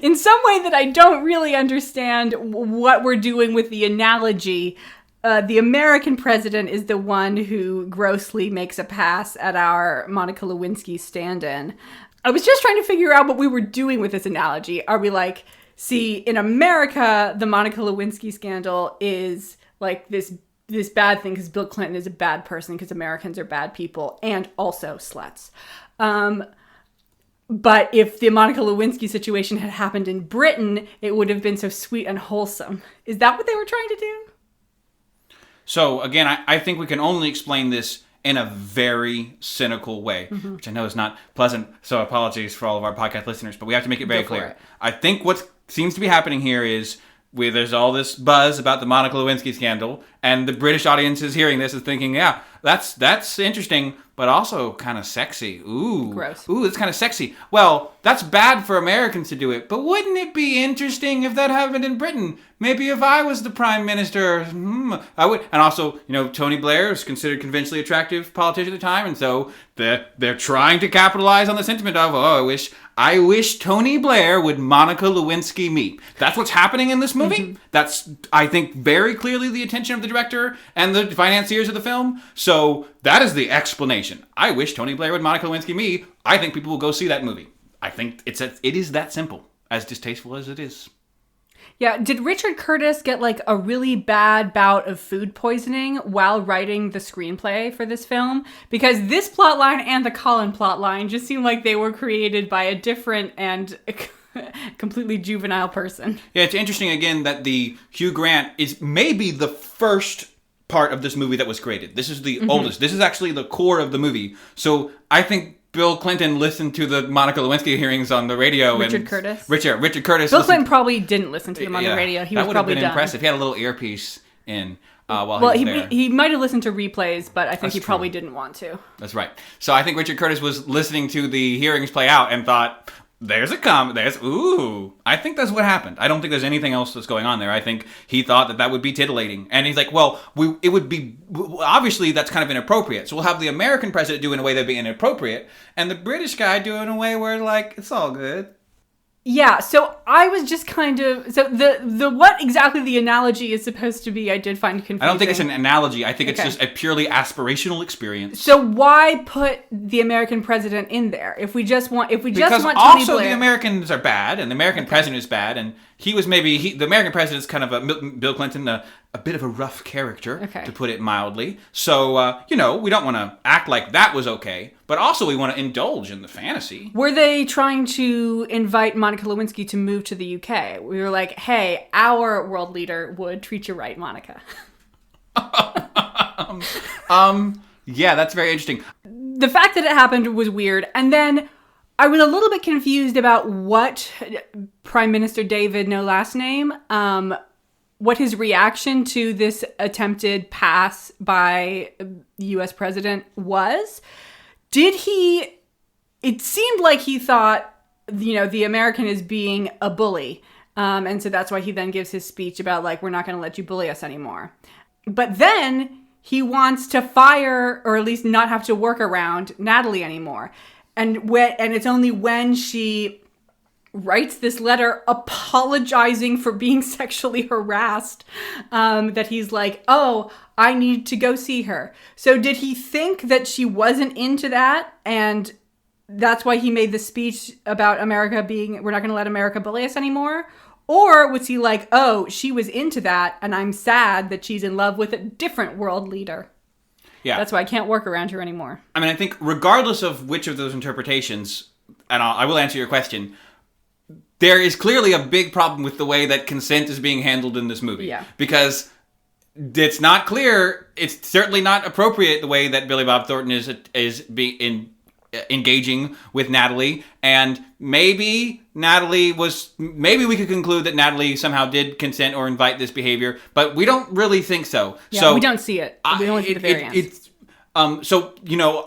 in some way that I don't really understand what we're doing with the analogy... the American president is the one who grossly makes a pass at our Monica Lewinsky stand-in. I was just trying to figure out what we were doing with this analogy. Are we like, see, in America, the Monica Lewinsky scandal is like this bad thing because Bill Clinton is a bad person because Americans are bad people and also sluts. But if the Monica Lewinsky situation had happened in Britain, it would have been so sweet and wholesome. Is that what they were trying to do? So, again, I think we can only explain this in a very cynical way, which I know is not pleasant, so apologies for all of our podcast listeners, but we have to make it very clear. I think what seems to be happening here is there's all this buzz about the Monica Lewinsky scandal, and the British audience is hearing this and thinking, yeah, that's interesting, but also kind of sexy. Ooh. Gross. Ooh, it's kind of sexy. Well, that's bad for Americans to do it, but wouldn't it be interesting if that happened in Britain? Maybe if I was the prime minister, I would. And also, Tony Blair is considered conventionally attractive politician at the time, and so they're trying to capitalize on the sentiment of, I wish Tony Blair would Monica Lewinsky me. That's what's happening in this movie. That's, I think, very clearly the intention of the director and the financiers of the film. So that is the explanation. I wish Tony Blair would Monica Lewinsky me. I think people will go see that movie. I think it is that simple, as distasteful as it is. Yeah, did Richard Curtis get like a really bad bout of food poisoning while writing the screenplay for this film? Because this plotline and the Colin plotline just seem like they were created by a different and completely juvenile person. Yeah, it's interesting again that the Hugh Grant is maybe the first part of this movie that was created. This is the oldest. This is actually the core of the movie. So I think Bill Clinton listened to the Monica Lewinsky hearings on the radio. Richard Curtis. Bill Clinton probably didn't listen to them on the radio. He was probably done. That would have been impressive. He had a little earpiece in while he was there. He might have listened to replays, but I think he probably didn't want to. That's right. So I think Richard Curtis was listening to the hearings play out and thought, there's a comment. I think that's what happened. I don't think there's anything else that's going on there. I think he thought that would be titillating. And he's like, it would be, obviously that's kind of inappropriate. So we'll have the American president do in a way that'd be inappropriate, and the British guy do in a way where, like, it's all good. Yeah, so I was just kind of... So the what exactly the analogy is supposed to be, I did find confusing. I don't think it's an analogy. I think it's just a purely aspirational experience. So why put the American president in there? If we just want Tony Blair... Because also the Americans are bad, and the American president is bad, and he was the American president is kind of Bill Clinton, a bit of a rough character, to put it mildly. So, we don't want to act like that was okay, but also we want to indulge in the fantasy. Were they trying to invite Monica Lewinsky to move to the UK? We were like, hey, our world leader would treat you right, Monica. Yeah, that's very interesting. The fact that it happened was weird. And then I was a little bit confused about what Prime Minister David, no last name, what his reaction to this attempted pass by the U.S. president was. It seemed like he thought, the American is being a bully. And so that's why he then gives his speech about, like, we're not going to let you bully us anymore. But then he wants to fire, or at least not have to work around Natalie anymore. And it's only when she writes this letter apologizing for being sexually harassed that he's like, oh, I need to go see her. So did he think that she wasn't into that, and that's why he made the speech about America we're not going to let America bully us anymore? Or was he like, oh, she was into that, and I'm sad that she's in love with a different world leader? Yeah. That's why I can't work around her anymore. I mean, I think regardless of which of those interpretations, and I will answer your question, there is clearly a big problem with the way that consent is being handled in this movie. Yeah. Because it's not clear, it's certainly not appropriate the way that Billy Bob Thornton is engaging with Natalie, and maybe we could conclude that Natalie somehow did consent or invite this behavior, but we don't really think so. Yeah, so we don't see it. We only see the very end. So,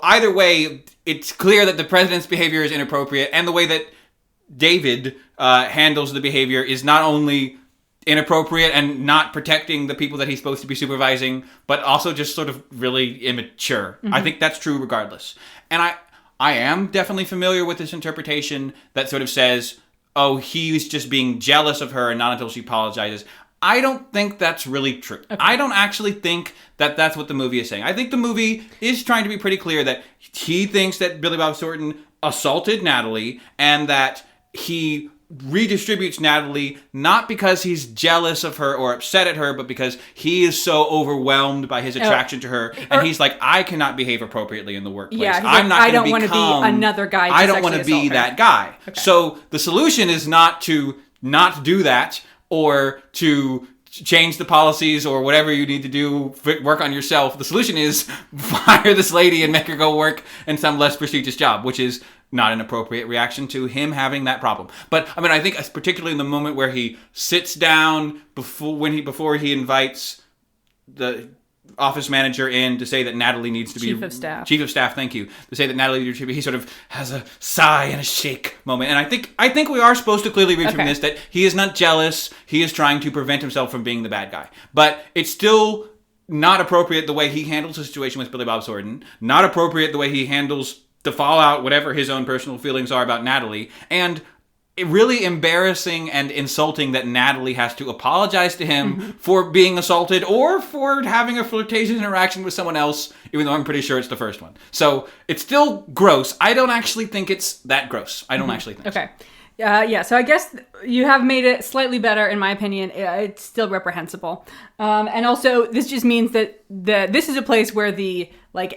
either way, it's clear that the president's behavior is inappropriate, and the way that David handles the behavior is not only inappropriate and not protecting the people that he's supposed to be supervising, but also just sort of really immature. Mm-hmm. I think that's true regardless. And I am definitely familiar with this interpretation that sort of says, oh, he's just being jealous of her and not until she apologizes. I don't think that's really true. Okay. I don't actually think that that's what the movie is saying. I think the movie is trying to be pretty clear that he thinks that Billy Bob Thornton assaulted Natalie, and that he redistributes Natalie not because he's jealous of her or upset at her, but because he is so overwhelmed by his attraction to her, and he's like, I cannot behave appropriately in the workplace. Yeah, I don't want to be another guy. I don't want to be that guy. Okay. So the solution is not to not do that, or to change the policies, or whatever you need to do, work on yourself. The solution is fire this lady and make her go work in some less prestigious job, which is not an appropriate reaction to him having that problem. But I mean, I think particularly in the moment where he sits down before he invites the office manager in to say that Natalie needs to be Chief of Staff, thank you. To say that Natalie needs to be, he sort of has a sigh and a shake moment. And I think we are supposed to clearly read from this that he is not jealous. He is trying to prevent himself from being the bad guy. But it's still not appropriate the way he handles the situation with Billy Bob Thornton. Not appropriate the way he handles the fallout, whatever his own personal feelings are about Natalie, and really embarrassing and insulting that Natalie has to apologize to him for being assaulted or for having a flirtatious interaction with someone else, even though I'm pretty sure it's the first one. So it's still gross. I don't actually think it's that gross. I don't actually think so. Yeah, so I guess you have made it slightly better, in my opinion. It's still reprehensible. And also, this just means that this is a place where the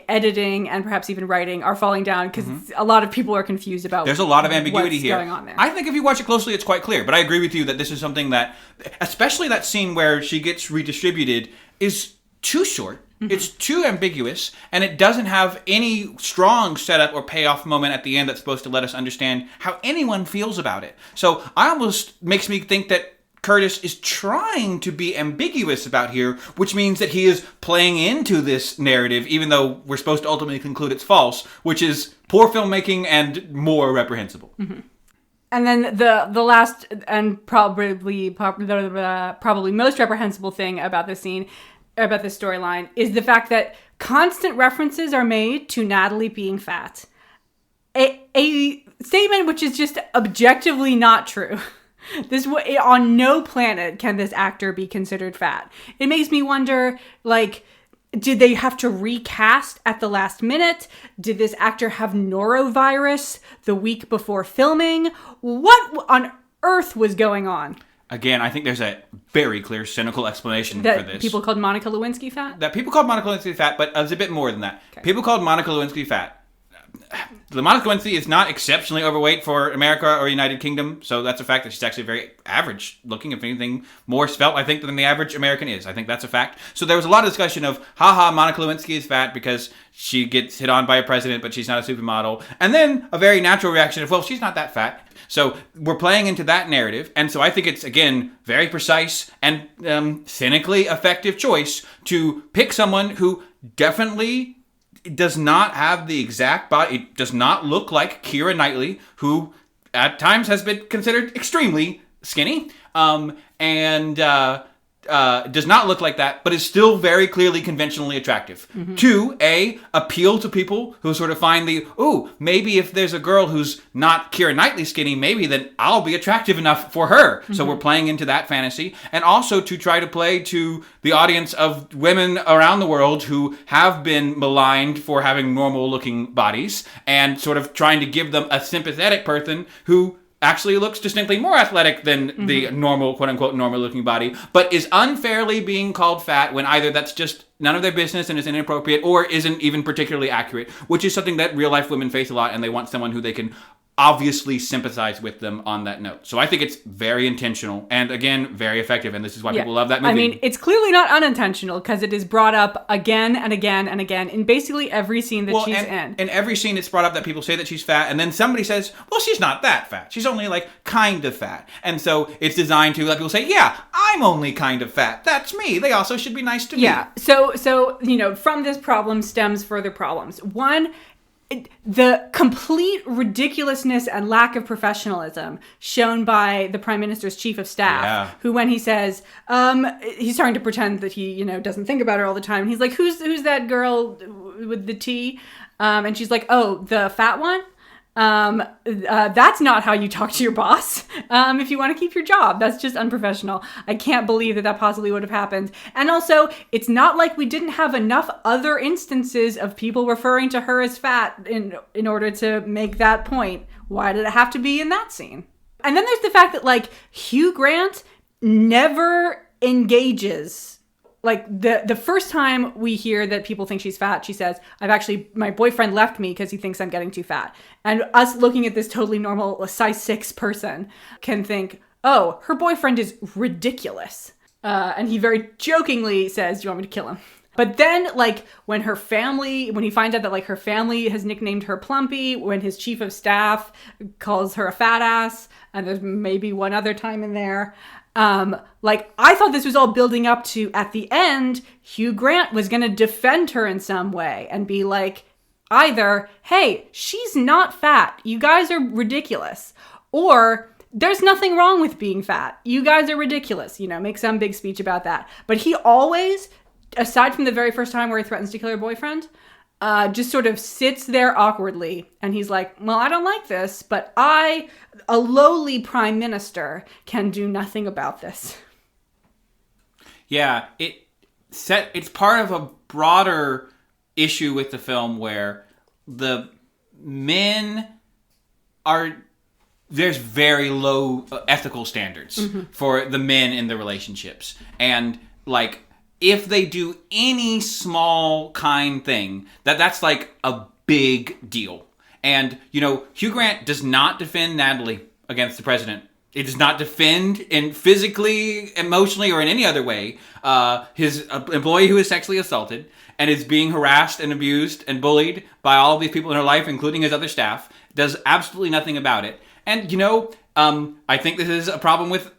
editing and perhaps even writing are falling down, because a lot of people are confused about there's a lot of ambiguity here. Going on there. I think if you watch it closely, it's quite clear. But I agree with you that this is something that, especially that scene where she gets redistributed, is too short. It's too ambiguous, and it doesn't have any strong setup or payoff moment at the end that's supposed to let us understand how anyone feels about it. So I almost makes me think that Curtis is trying to be ambiguous about here, which means that he is playing into this narrative, even though we're supposed to ultimately conclude it's false, which is poor filmmaking and more reprehensible. And then the last and probably most reprehensible thing about this scene, about this storyline, is the fact that constant references are made to Natalie being fat. A statement which is just objectively not true. On no planet can this actor be considered fat. It makes me wonder, did they have to recast at the last minute? Did this actor have norovirus the week before filming? What on earth was going on? Again, I think there's a very clear cynical explanation for this. People called Monica Lewinsky fat? That people called Monica Lewinsky fat, but it's a bit more than that. Okay. People called Monica Lewinsky fat. Monica Lewinsky is not exceptionally overweight for America or United Kingdom, so that's a fact that she's actually very average looking, if anything, more svelte, I think, than the average American is. I think that's a fact. So there was a lot of discussion of, haha, Monica Lewinsky is fat because she gets hit on by a president, but she's not a supermodel. And then a very natural reaction of, well, she's not that fat. So we're playing into that narrative. And so I think it's, again, very precise and cynically effective choice to pick someone who definitely does not have the exact body. It does not look like Keira Knightley, who at times has been considered extremely skinny, and does not look like that, but is still very clearly conventionally attractive. Mm-hmm. To appeal to people who sort of find maybe if there's a girl who's not Keira Knightley skinny, maybe then I'll be attractive enough for her. Mm-hmm. So we're playing into that fantasy, and also to try to play to the audience of women around the world who have been maligned for having normal looking bodies, and sort of trying to give them a sympathetic person who actually looks distinctly more athletic than the normal, quote-unquote, normal-looking body, but is unfairly being called fat when either that's just none of their business and is inappropriate, or isn't even particularly accurate, which is something that real-life women face a lot, and they want someone who they can obviously sympathize with them on that note. So I think it's very intentional, and again, very effective, and this is why people love that movie. I mean, it's clearly not unintentional, because it is brought up again and again and again in basically every scene that she's in. In every scene, it's brought up that people say that she's fat, and then somebody says, well, she's not that fat. She's only, kind of fat. And so it's designed to let people say, yeah, I'm only kind of fat. That's me. They also should be nice to me. Yeah. So from this problem stems further problems. One, the complete ridiculousness and lack of professionalism shown by the Prime Minister's chief of staff, who, when he says, he's trying to pretend that he, doesn't think about her all the time. And he's like, who's that girl with the T? And she's like, oh, the fat one? That's not how you talk to your boss. If you want to keep your job, that's just unprofessional. I can't believe that possibly would have happened. And also, it's not like we didn't have enough other instances of people referring to her as fat in order to make that point. Why did it have to be in that scene? And then there's the fact that Hugh Grant never engages. The first time we hear that people think she's fat, she says, my boyfriend left me because he thinks I'm getting too fat. And us looking at this totally normal size 6 person can think, oh, her boyfriend is ridiculous. And he very jokingly says, do you want me to kill him? But then, when he finds out that, her family has nicknamed her Plumpy, when his chief of staff calls her a fat ass, and there's maybe one other time in there, I thought this was all building up to, at the end, Hugh Grant was going to defend her in some way and be like, either, hey, she's not fat, you guys are ridiculous, or there's nothing wrong with being fat, you guys are ridiculous, make some big speech about that. But he always, aside from the very first time where he threatens to kill her boyfriend, just sort of sits there awkwardly, and he's like, well, I don't like this, but I, a lowly prime minister, can do nothing about this. Yeah, it's part of a broader issue with the film where the men there's very low ethical standards for the men in the relationships. And, if they do any small kind thing, that's a big deal. And, Hugh Grant does not defend Natalie against the president. He does not defend physically, emotionally, or in any other way his employee who is sexually assaulted and is being harassed and abused and bullied by all of these people in her life, including his other staff. Does absolutely nothing about it. And, I think this is a problem with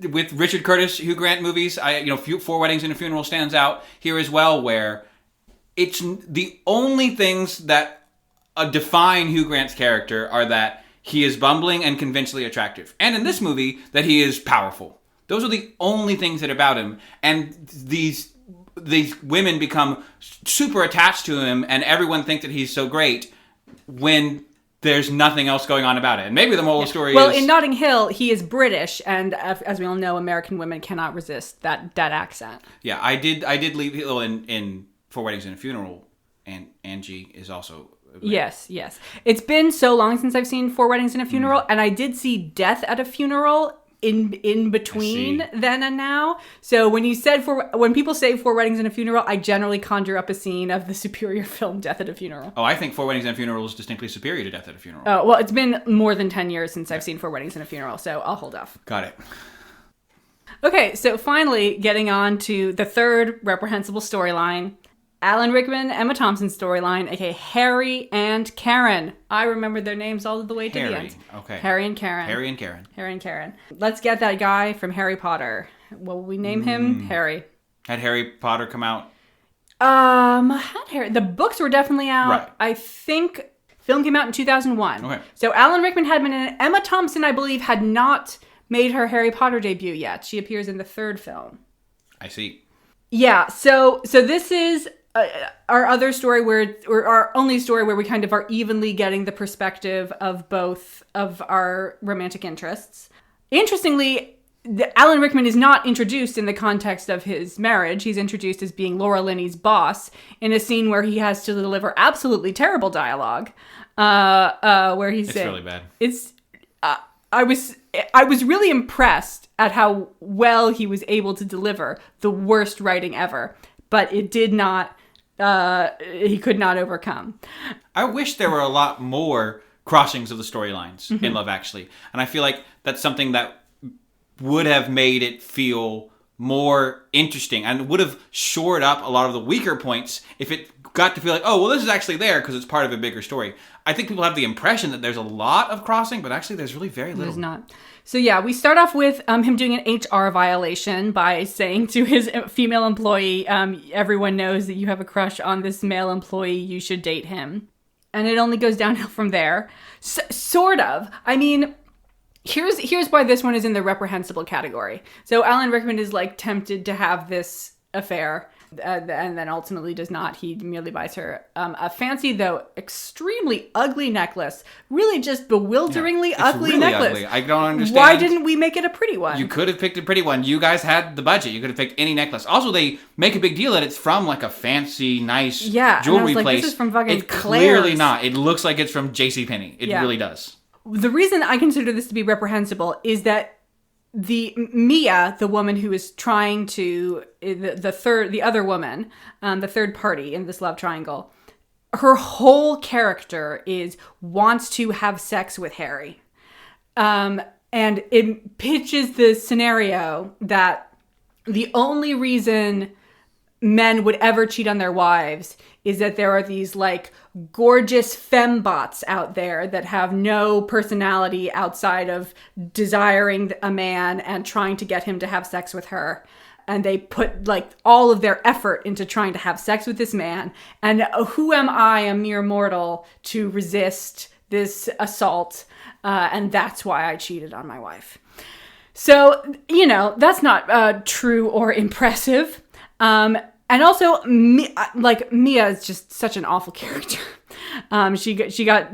Richard Curtis, Hugh Grant movies. Four Weddings and a Funeral stands out here as well, where it's the only things that define Hugh Grant's character are that he is bumbling and conventionally attractive. And in this movie, that he is powerful. Those are the only things that about him. And these women become super attached to him, and everyone thinks that he's so great when there's nothing else going on about it. And maybe the moral story is... Well, in Notting Hill, he is British, and as we all know, American women cannot resist that accent. Yeah, I did leave... Well, in Four Weddings and a Funeral, and Angie is also... Yes. It's been so long since I've seen Four Weddings and a Funeral, and I did see Death at a Funeral in between then and now. So when people say Four Weddings and a Funeral, I generally conjure up a scene of the superior film Death at a Funeral. Oh, I think Four Weddings and a Funeral is distinctly superior to Death at a Funeral. Oh, well, it's been more than 10 years since I've seen Four Weddings and a Funeral, so I'll hold off. Got it. Okay, so finally getting on to the third reprehensible storyline. Alan Rickman, Emma Thompson's storyline, aka Harry and Karen. I remember their names all the way to the end. Okay. Harry and Karen. Harry and Karen. Harry and Karen. Let's get that guy from Harry Potter. What will we name him? Harry. Had Harry Potter come out? Had Harry. The books were definitely out. Right. I think film came out in 2001. Okay. So Alan Rickman had been in it. Emma Thompson, I believe, had not made her Harry Potter debut yet. She appears in the third film. I see. Yeah. So this is our other story or our only story where we kind of are evenly getting the perspective of both of our romantic interests. Interestingly, Alan Rickman is not introduced in the context of his marriage. He's introduced as being Laura Linney's boss in a scene where he has to deliver absolutely terrible dialogue, where he's saying, really bad. It's I was really impressed at how well he was able to deliver the worst writing ever, but it did not. He could not overcome. I wish there were a lot more crossings of the storylines in Love Actually. And I feel like that's something that would have made it feel more interesting and would have shored up a lot of the weaker points if it got to feel like, oh, well, this is actually there because it's part of a bigger story. I think people have the impression that there's a lot of crossing, but actually there's really very little. There's not. So yeah, we start off with him doing an HR violation by saying to his female employee, everyone knows that you have a crush on this male employee, you should date him. And it only goes downhill from there. Sort of. I mean, here's why this one is in the reprehensible category. So Alan Rickman is like tempted to have this affair. And then ultimately does not. He merely buys her a fancy, though extremely ugly necklace. Really just bewilderingly ugly really necklace. Ugly. I don't understand. Why didn't we make it a pretty one? You could have picked a pretty one. You guys had the budget. You could have picked any necklace. Also, they make a big deal that it's from like a fancy, nice jewelry place. This is from fucking It's clearly not. It looks like it's from JCPenney. It really does. The reason I consider this to be reprehensible is that Mia, the woman who is trying to the other woman, the third party in this love triangle, her whole character wants to have sex with Harry, and it pitches the scenario that the only reason men would ever cheat on their wives is that there are these like gorgeous fembots out there that have no personality outside of desiring a man and trying to get him to have sex with her. And they put like all of their effort into trying to have sex with this man. And who am I, a mere mortal, to resist this assault? And that's why I cheated on my wife. So, that's not true or impressive. And also, Mia is just such an awful character. She got,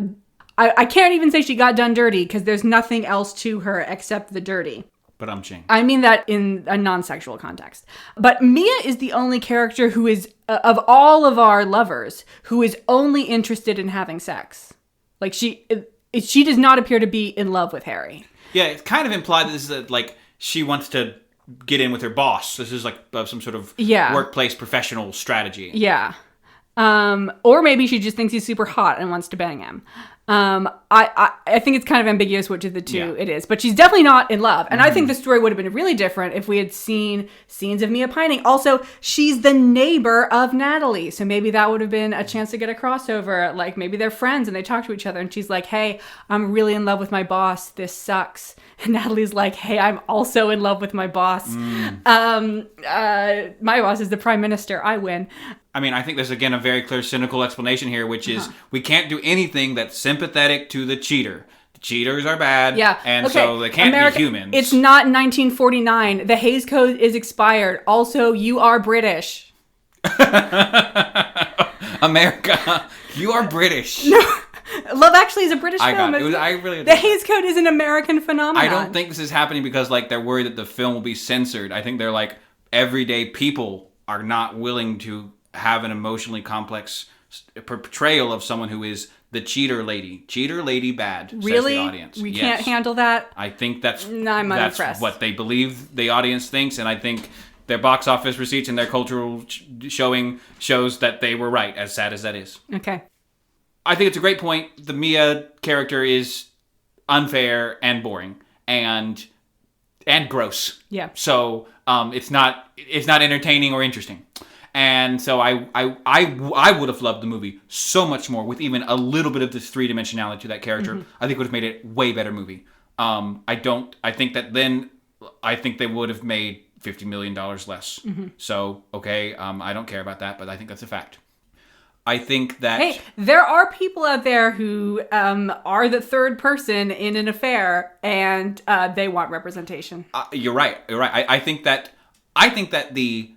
I can't even say she got done dirty because there's nothing else to her except the dirty. But I'm ching. I mean that in a non-sexual context. But Mia is the only character who is, of all of our lovers, who is only interested in having sex. Like she does not appear to be in love with Harry. Yeah, it's kind of implied that this is like she wants to get in with her boss. This is like some sort of workplace professional strategy. Yeah. Or maybe she just thinks he's super hot and wants to bang him. I think it's kind of ambiguous which of the two it is, but she's definitely not in love. And I think the story would have been really different if we had seen scenes of Mia pining. Also, she's the neighbor of Natalie. So maybe that would have been a chance to get a crossover. Like maybe they're friends and they talk to each other and she's like, hey, I'm really in love with my boss. This sucks. And Natalie's like, hey, I'm also in love with my boss. My boss is the prime minister. I win. I mean, I think there's, again, a very clear cynical explanation here, which is we can't do anything that's sympathetic to the cheater. The cheaters are bad, and so they can't be humans. It's not 1949. The Hays Code is expired. Also, you are British. America, you are British. No. Love Actually is a British film. The Hays Code is an American phenomenon. I don't think this is happening because, like, they're worried that the film will be censored. I think they're like, everyday people are not willing to have an emotionally complex portrayal of someone who is the cheater lady bad, Really? says the audience. We Yes. can't handle that? I think that's I'm unimpressed. what they believe the audience thinks, and I think their box office receipts and their cultural showing shows that they were right, as sad as that is. Okay. I think it's a great point. The Mia character is unfair and boring and gross. Yeah. So it's not entertaining or interesting. And so I would have loved the movie so much more with even a little bit of this three-dimensionality to that character. Mm-hmm. I think it would have made it a way better movie. I think they would have made $50 million less. Mm-hmm. So, okay, I don't care about that, but I think that's a fact. I think that... Hey, there are people out there who are the third person in an affair, and they want representation. You're right. I think that the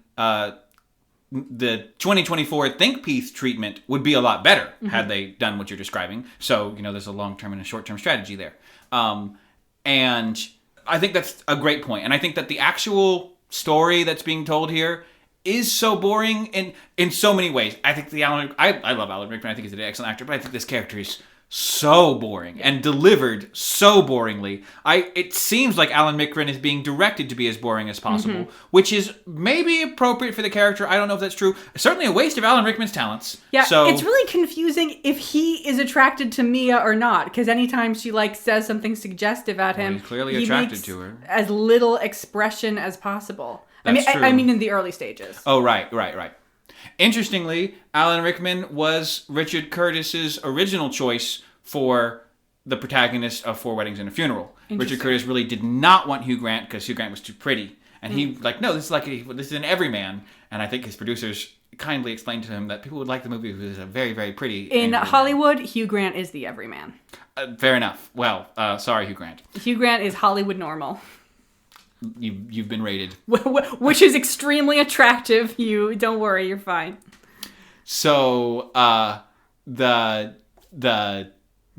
2024 think piece treatment would be a lot better had they done what you're describing. So, there's a long-term and a short-term strategy there. And I think that's a great point. And I think that the actual story that's being told here is so boring in so many ways. I think I love Alan Rickman. I think he's an excellent actor, but I think this character is so boring and delivered so boringly. It seems like Alan Rickman is being directed to be as boring as possible, which is maybe appropriate for the character. I don't know if that's true. Certainly a waste of Alan Rickman's talents. Yeah, so, it's really confusing if he is attracted to Mia or not, because anytime she says something suggestive at him, he's clearly he attracted makes to her. as little expression as possible. That's true. I mean in the early stages. Oh, right. Interestingly, Alan Rickman was Richard Curtis's original choice for the protagonist of Four Weddings and a Funeral. Richard Curtis really did not want Hugh Grant because Hugh Grant was too pretty. And he no, this is an everyman. And I think his producers kindly explained to him that people would like the movie if it was a very, very pretty... In Hollywood, Hugh Grant is the everyman. Fair enough. Well, sorry, Hugh Grant. Hugh Grant is Hollywood normal. You've been rated. Which is extremely attractive. Don't worry, you're fine. So, so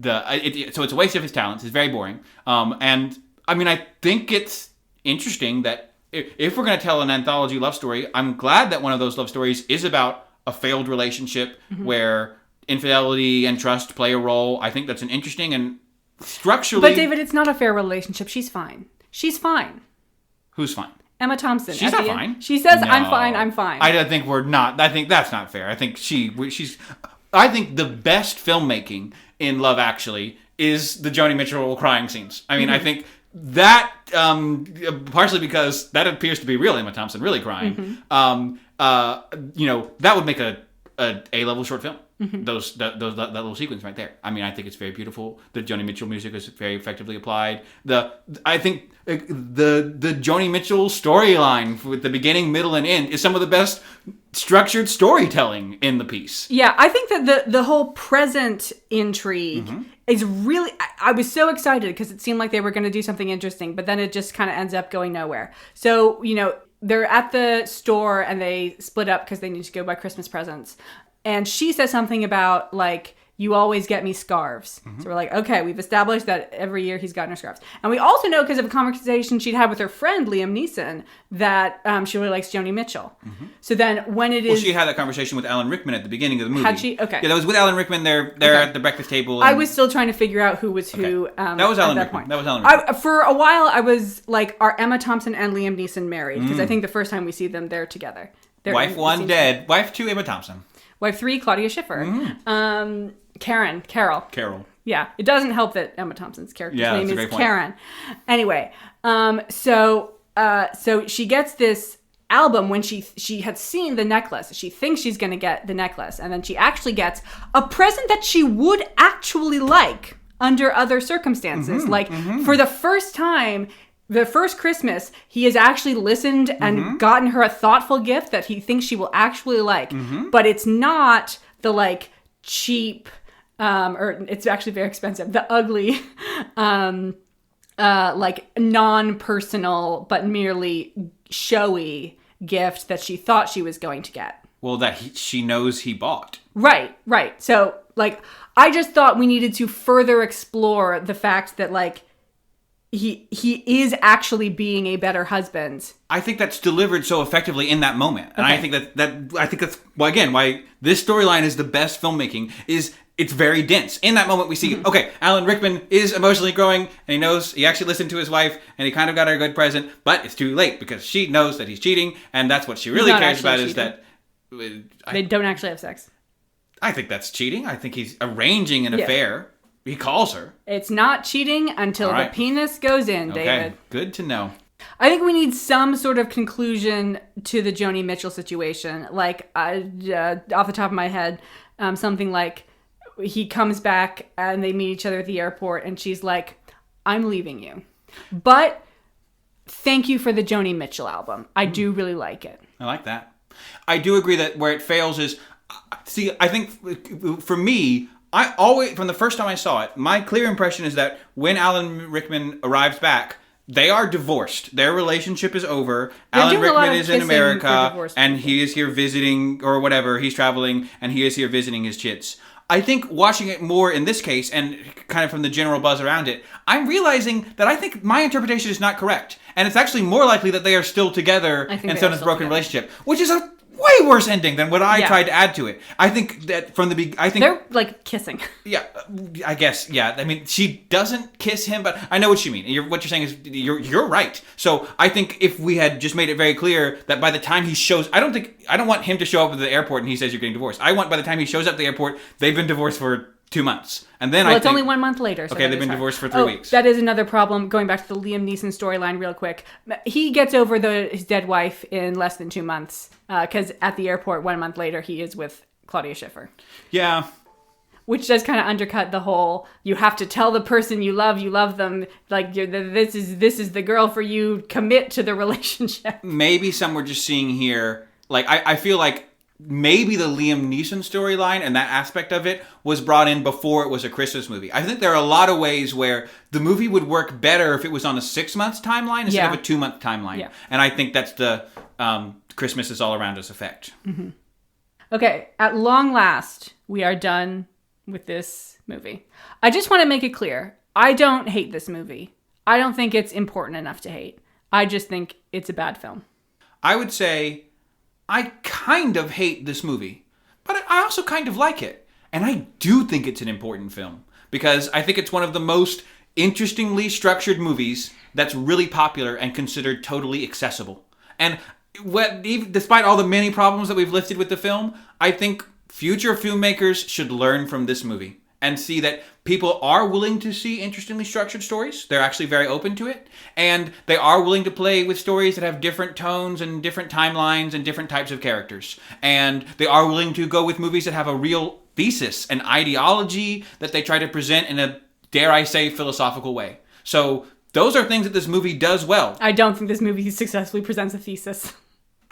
it's a waste of his talents. It's very boring. And I mean, I think it's interesting that if we're going to tell an anthology love story, I'm glad that one of those love stories is about a failed relationship where infidelity and trust play a role. I think that's an interesting and structurally... But David, it's not a fair relationship. She's fine. Who's fine? Emma Thompson. She's not fine. She says, No. I'm fine. I think we're not. I think that's not fair. I think I think the best filmmaking in Love Actually is the Joni Mitchell crying scenes. I mean, I think that, partially because that appears to be real Emma Thompson really crying, that would make a A-level short film. That little sequence right there. I mean, I think it's very beautiful. The Joni Mitchell music is very effectively applied. I think the Joni Mitchell storyline with the beginning, middle, and end is some of the best structured storytelling in the piece. Yeah, I think that the whole present intrigue is really... I was so excited because it seemed like they were going to do something interesting, but then it just kind of ends up going nowhere. So, they're at the store and they split up because they need to go buy Christmas presents. And she says something about, you always get me scarves. So we're like, okay, we've established that every year he's gotten her scarves. And we also know, because of a conversation she'd had with her friend, Liam Neeson, that she really likes Joni Mitchell. So then when it is... Well, she had that conversation with Alan Rickman at the beginning of the movie. Had she? Okay. Yeah, that was with Alan Rickman. They're at the breakfast table. I was still trying to figure out who was who. That was Alan Rickman. For a while, I was like, are Emma Thompson and Liam Neeson married? Because I think the first time we see them, they're together. Wife 1 dead. Wife 2, Emma Thompson. Wife 3, Claudia Schiffer. Carol. Yeah, it doesn't help that Emma Thompson's character's name is Karen. Anyway, so she gets this album when she had seen the necklace. She thinks she's going to get the necklace, and then she actually gets a present that she would actually like under other circumstances. For the first time, the first Christmas, he has actually listened and gotten her a thoughtful gift that he thinks she will actually like. But it's not the cheap, or it's actually very expensive, the ugly, non-personal but merely showy gift that she thought she was going to get. Well, she knows he bought. Right. So, I just thought we needed to further explore the fact that, he is actually being a better husband. I think that's delivered so effectively in that moment. And I think that's, well, again, why this storyline is the best filmmaking is it's very dense. In that moment, we see, okay, Alan Rickman is emotionally growing, and he knows he actually listened to his wife, and he kind of got her a good present, but it's too late because she knows that he's cheating, and that's what she really cares about is that... They don't actually have sex. I think that's cheating. I think he's arranging an affair. He calls her. It's not cheating until the penis goes in, David. Okay, good to know. I think we need some sort of conclusion to the Joni Mitchell situation. Like, off the top of my head, something like he comes back and they meet each other at the airport and she's like, I'm leaving you. But thank you for the Joni Mitchell album. I do really like it. I like that. I do agree that where it fails is, see, I think for me, I always, from the first time I saw it, my clear impression is that when Alan Rickman arrives back, they are divorced. Their relationship is over. Alan Rickman is in America, and he is here visiting, or whatever, he's traveling, and he is here visiting his chits. I think watching it more in this case, and kind of from the general buzz around it, I'm realizing that I think my interpretation is not correct. And it's actually more likely that they are still together and still in this broken relationship, which is a way worse ending than what I tried to add to it. I think that from the beginning... They're, like, kissing. Yeah, I guess, yeah. I mean, she doesn't kiss him, but I know what you mean. What you're saying is, you're right. So I think if we had just made it very clear that by the time he shows... I don't want him to show up at the airport and he says you're getting divorced. I want by the time he shows up at the airport, they've been divorced for 2 months. And then it's only 1 month later. So okay, they've been divorced for 3 weeks. That is another problem. Going back to the Liam Neeson storyline real quick. He gets over his dead wife in less than 2 months. Because at the airport 1 month later, he is with Claudia Schiffer. Yeah. Which does kind of undercut the whole, you have to tell the person you love them, like, this is the girl for you, commit to the relationship. Maybe some we're just seeing here, like, I feel like maybe the Liam Neeson storyline and that aspect of it was brought in before it was a Christmas movie. I think there are a lot of ways where the movie would work better if it was on a 6 months timeline instead of a 2 month timeline. Yeah. And I think that's the Christmas is all around us effect. Mm-hmm. Okay, at long last, we are done with this movie. I just want to make it clear, I don't hate this movie. I don't think it's important enough to hate. I just think it's a bad film. I would say I kind of hate this movie, but I also kind of like it. And I do think it's an important film because I think it's one of the most interestingly structured movies that's really popular and considered totally accessible. And despite all the many problems that we've listed with the film, I think future filmmakers should learn from this movie and see that people are willing to see interestingly structured stories. They're actually very open to it. And they are willing to play with stories that have different tones and different timelines and different types of characters. And they are willing to go with movies that have a real thesis and ideology that they try to present in a, dare I say, philosophical way. So those are things that this movie does well. I don't think this movie successfully presents a thesis.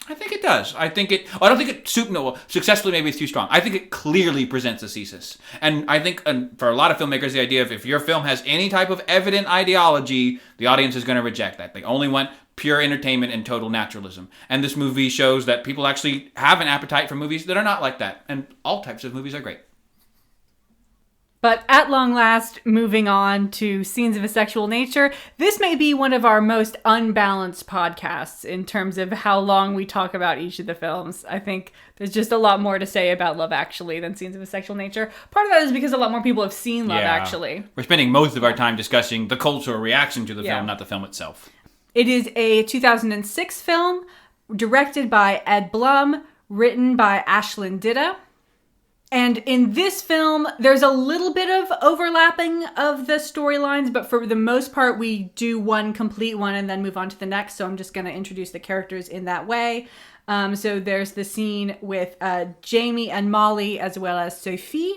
I think it does. I don't think it successfully maybe it's too strong. I think it clearly presents a thesis. And I think for a lot of filmmakers, the idea of if your film has any type of evident ideology, the audience is going to reject that. They only want pure entertainment and total naturalism. And this movie shows that people actually have an appetite for movies that are not like that. And all types of movies are great. But at long last, moving on to Scenes of a Sexual Nature, this may be one of our most unbalanced podcasts in terms of how long we talk about each of the films. I think there's just a lot more to say about Love Actually than Scenes of a Sexual Nature. Part of that is because a lot more people have seen Love Actually. We're spending most of our time discussing the cultural reaction to the film, not the film itself. It is a 2006 film directed by Ed Blum, written by Ashlyn Ditta. And in this film, there's a little bit of overlapping of the storylines, but for the most part, we do one complete one and then move on to the next. So I'm just going to introduce the characters in that way. So there's the scene with Jamie and Molly, as well as Sophie.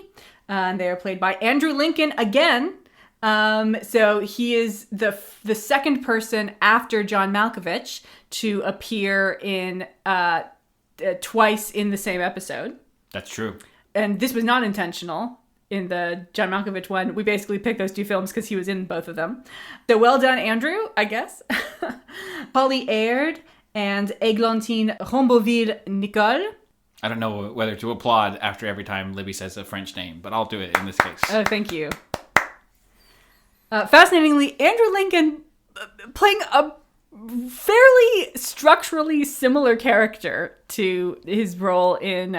They are played by Andrew Lincoln again. So he is the second person after John Malkovich to appear in twice in the same episode. That's true. And this was not intentional. In the John Malkovich one, we basically picked those two films because he was in both of them. So well done, Andrew, I guess. Holly Aird and Églantine Romboville-Nicole. I don't know whether to applaud after every time Libby says a French name, but I'll do it in this case. Oh, thank you. Fascinatingly, Andrew Lincoln playing a fairly structurally similar character to his role in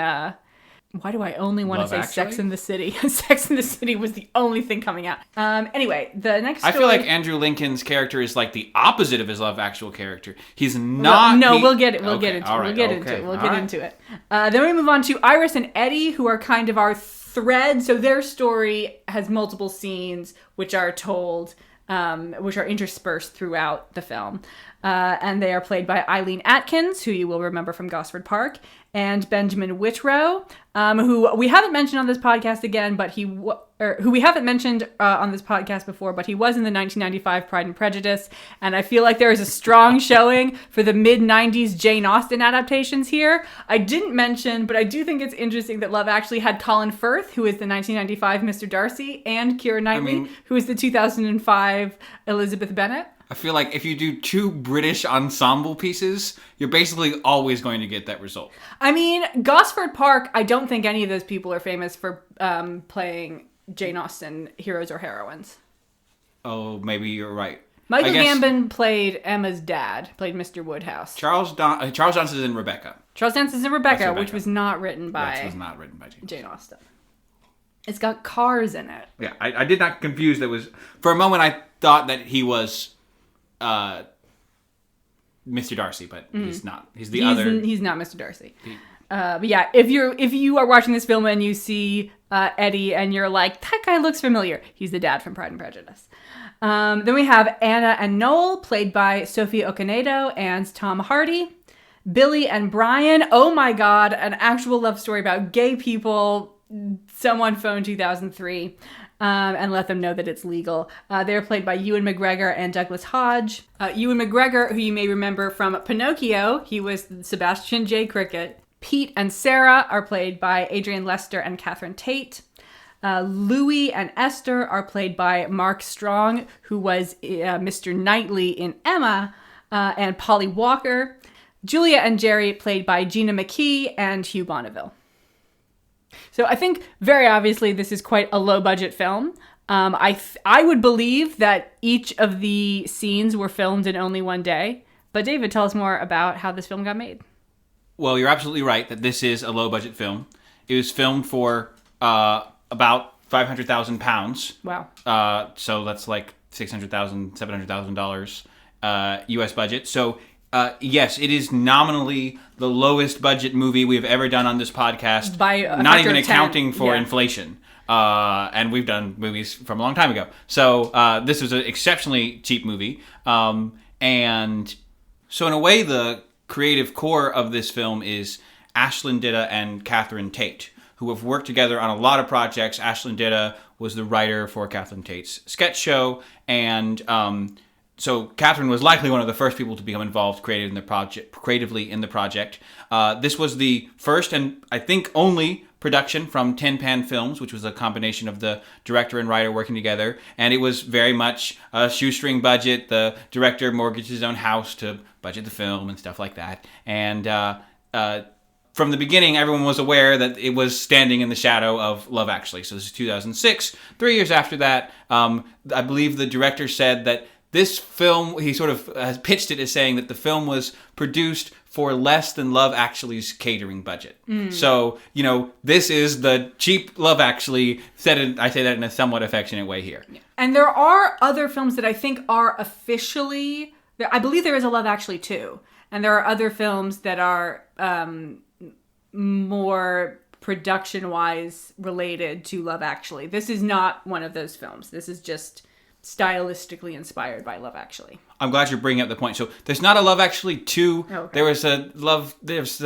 Why do I only want to Love say Actually? Sex in the City? Sex in the City was the only thing coming out. Anyway, the next story... I feel like Andrew Lincoln's character is like the opposite of his Love Actual character. He's not... we'll get it. We'll get into all right, it. We'll get into it. Then we move on to Iris and Eddie, who are kind of our thread. So their story has multiple scenes, which are told... which are interspersed throughout the film. And they are played by Eileen Atkins, who you will remember from Gosford Park, and Benjamin Whitrow, who we haven't mentioned on this podcast again, but who we haven't mentioned on this podcast before, but he was in the 1995 Pride and Prejudice. And I feel like there is a strong showing for the mid-90s Jane Austen adaptations here. I didn't mention, but I do think it's interesting that Love Actually had Colin Firth, who is the 1995 Mr. Darcy, and Keira Knightley, who is the 2005 Elizabeth Bennet. I feel like if you do two British ensemble pieces, you're basically always going to get that result. I mean, Gosford Park, I don't think any of those people are famous for playing Jane Austen heroes or heroines. Oh, maybe you're right. Michael Gambon played Emma's dad, played Mr. Woodhouse. Charles Johnson's in Rebecca. Charles Johnson's in Rebecca, which was not written by Jane Austen. It's got cars in it. Yeah, I did not confuse that was... For a moment, I thought that he was... Mr. Darcy, but he's not. He's other. He's not Mr. Darcy. But yeah, if you are watching this film and you see Eddie and you're like, that guy looks familiar, he's the dad from Pride and Prejudice. Then we have Anna and Noel, played by Sophia Okonedo and Tom Hardy. Billy and Brian, oh my god, an actual love story about gay people. Someone phoned 2003. And let them know that it's legal. They're played by Ewan McGregor and Douglas Hodge. Ewan McGregor, who you may remember from Pinocchio, he was Sebastian J. Cricket. Pete and Sarah are played by Adrian Lester and Catherine Tate. Louis and Esther are played by Mark Strong, who was Mr. Knightley in Emma, and Polly Walker. Julia and Jerry, played by Gina McKee and Hugh Bonneville. So I think very obviously this is quite a low-budget film. I would believe that each of the scenes were filmed in only one day. But David, tell us more about how this film got made. Well, you're absolutely right that this is a low-budget film. It was filmed for about £500,000. Wow. So that's like $600,000, $700,000 U.S. budget. So yes, it is nominally the lowest budget movie we've ever done on this podcast. By not even accounting for inflation. And we've done movies from a long time ago. So this was an exceptionally cheap movie. And so in a way, the creative core of this film is Ashlyn Ditta and Catherine Tate, who have worked together on a lot of projects. Ashlyn Ditta was the writer for Catherine Tate's sketch show, and so Catherine was likely one of the first people to become involved creatively in the project. This was the first and I think only production from Tin Pan Films, which was a combination of the director and writer working together. And it was very much a shoestring budget. The director mortgaged his own house to budget the film and stuff like that. And from the beginning, everyone was aware that it was standing in the shadow of Love Actually. So this is 2006. 3 years after that, I believe the director said that this film, he sort of has pitched it as saying that the film was produced for less than Love Actually's catering budget. So, this is the cheap Love Actually. I say that in a somewhat affectionate way here. And there are other films that I think are officially... I believe there is a Love Actually 2. And there are other films that are more production-wise related to Love Actually. This is not one of those films. This is just stylistically inspired by Love Actually. I'm glad you're bringing up the point. So there's not a Love Actually 2. Oh, okay. There's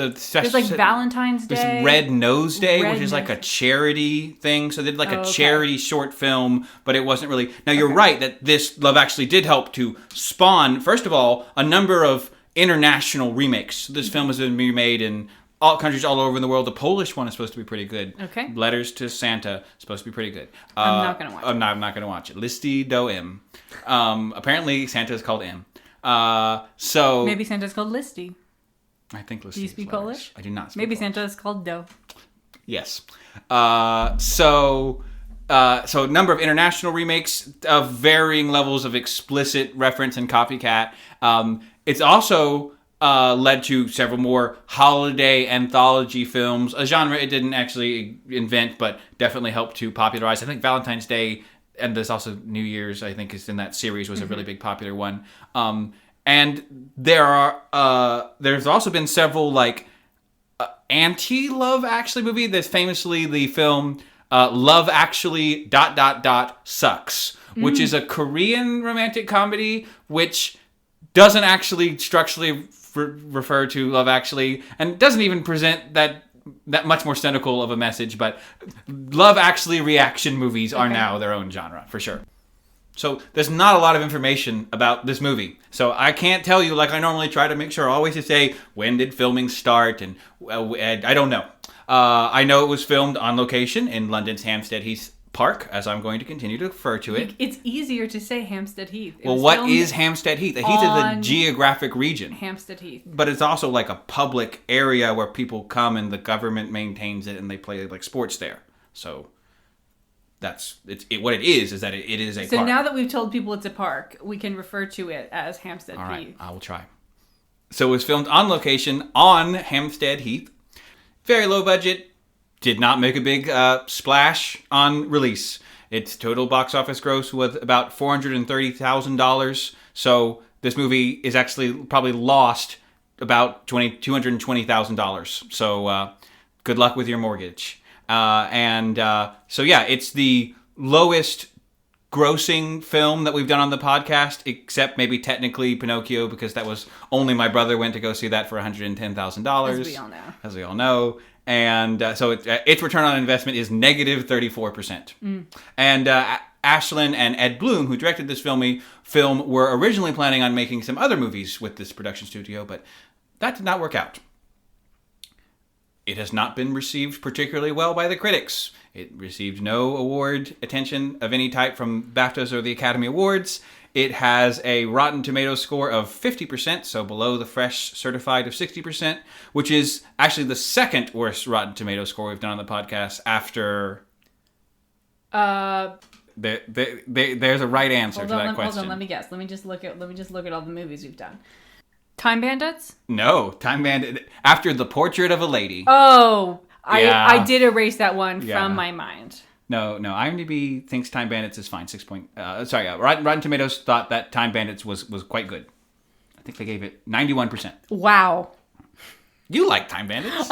like Valentine's Day. There's Red Nose Day, which is like a charity thing. So they did like a charity short film, but it wasn't really... Now, you're right that this Love Actually did help to spawn, first of all, a number of international remakes. This film has been remade in all countries all over the world. The Polish one is supposed to be pretty good. Okay. Letters to Santa is supposed to be pretty good. I'm not going to watch it. I'm not going to watch it. Listy do im. Apparently, Santa is called M. So maybe Santa's called Listy. I think Listy. Do you speak Polish? I do not speak Maybe Polish. Santa is called Do. Yes. So a number of international remakes of varying levels of explicit reference and copycat. It's also led to several more holiday anthology films, a genre it didn't actually invent, but definitely helped to popularize. I think Valentine's Day, and there's also New Year's, I think is in that series, was a really big popular one. And there's also been several like anti-Love Actually movie. There's famously the film Love Actually ... Sucks, which is a Korean romantic comedy which doesn't actually structurally refer to Love Actually, and doesn't even present that much more cynical of a message, but Love Actually reaction movies are now their own genre, for sure. So there's not a lot of information about this movie. So I can't tell you, like I normally try to make sure always to say, when did filming start, and I don't know. I know it was filmed on location in London's Hampstead Heath Park, as I'm going to continue to refer to it. It's easier to say Hampstead Heath. Well, what is Hampstead Heath? Heath is a geographic region. Hampstead Heath. But it's also like a public area where people come and the government maintains it and they play like sports there. So that's what it is that it is a park. So now that we've told people it's a park, we can refer to it as Hampstead Heath. All right, I will try. So it was filmed on location on Hampstead Heath. Very low budget. Did not make a big splash on release. Its total box office gross was about $430,000. So this movie is actually probably lost about $220,000. So good luck with your mortgage. So yeah, it's the lowest grossing film that we've done on the podcast, except maybe technically Pinocchio, because that was only my brother went to go see that for $110,000. As we all know. And so its return on investment is negative 34%. And Ashlyn and Ed Bloom, who directed this film, were originally planning on making some other movies with this production studio, but that did not work out. It has not been received particularly well by the critics. It received no award attention of any type from BAFTAs or the Academy Awards. It has a Rotten Tomatoes score of 50%, so below the Fresh Certified of 60%, which is actually the second worst Rotten Tomatoes score we've done on the podcast after... There's a right answer to that question. Hold on, let me guess. Let me just look at all the movies we've done. Time Bandits? No, Time Bandit After the Portrait of a Lady. Oh, I did erase that one from my mind. No. IMDb thinks Time Bandits is fine. Rotten Tomatoes thought that Time Bandits was quite good. I think they gave it 91%. Wow. You like Time Bandits?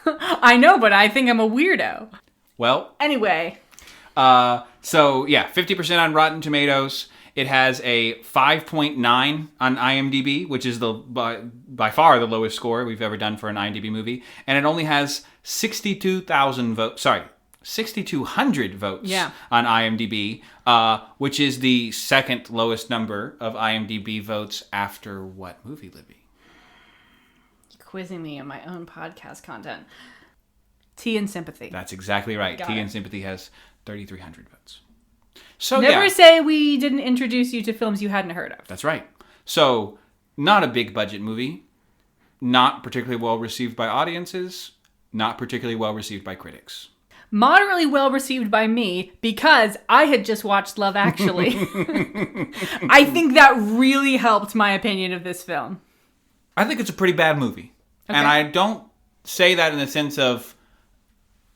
I know, but I think I'm a weirdo. Well. Anyway. 50% on Rotten Tomatoes. It has a 5.9 on IMDb, which is by far the lowest score we've ever done for an IMDb movie. And it only has 6,200 votes on IMDb, which is the second lowest number of IMDb votes after what movie, Libby? You're quizzing me on my own podcast content. Tea and Sympathy. That's exactly right. Tea and Sympathy has 3,300 votes. So never say we didn't introduce you to films you hadn't heard of. That's right. So, not a big budget movie. Not particularly well received by audiences. Not particularly well received by critics. Moderately well received by me because I had just watched Love Actually. I think that really helped my opinion of this film. I think it's a pretty bad movie. Okay. And I don't say that in the sense of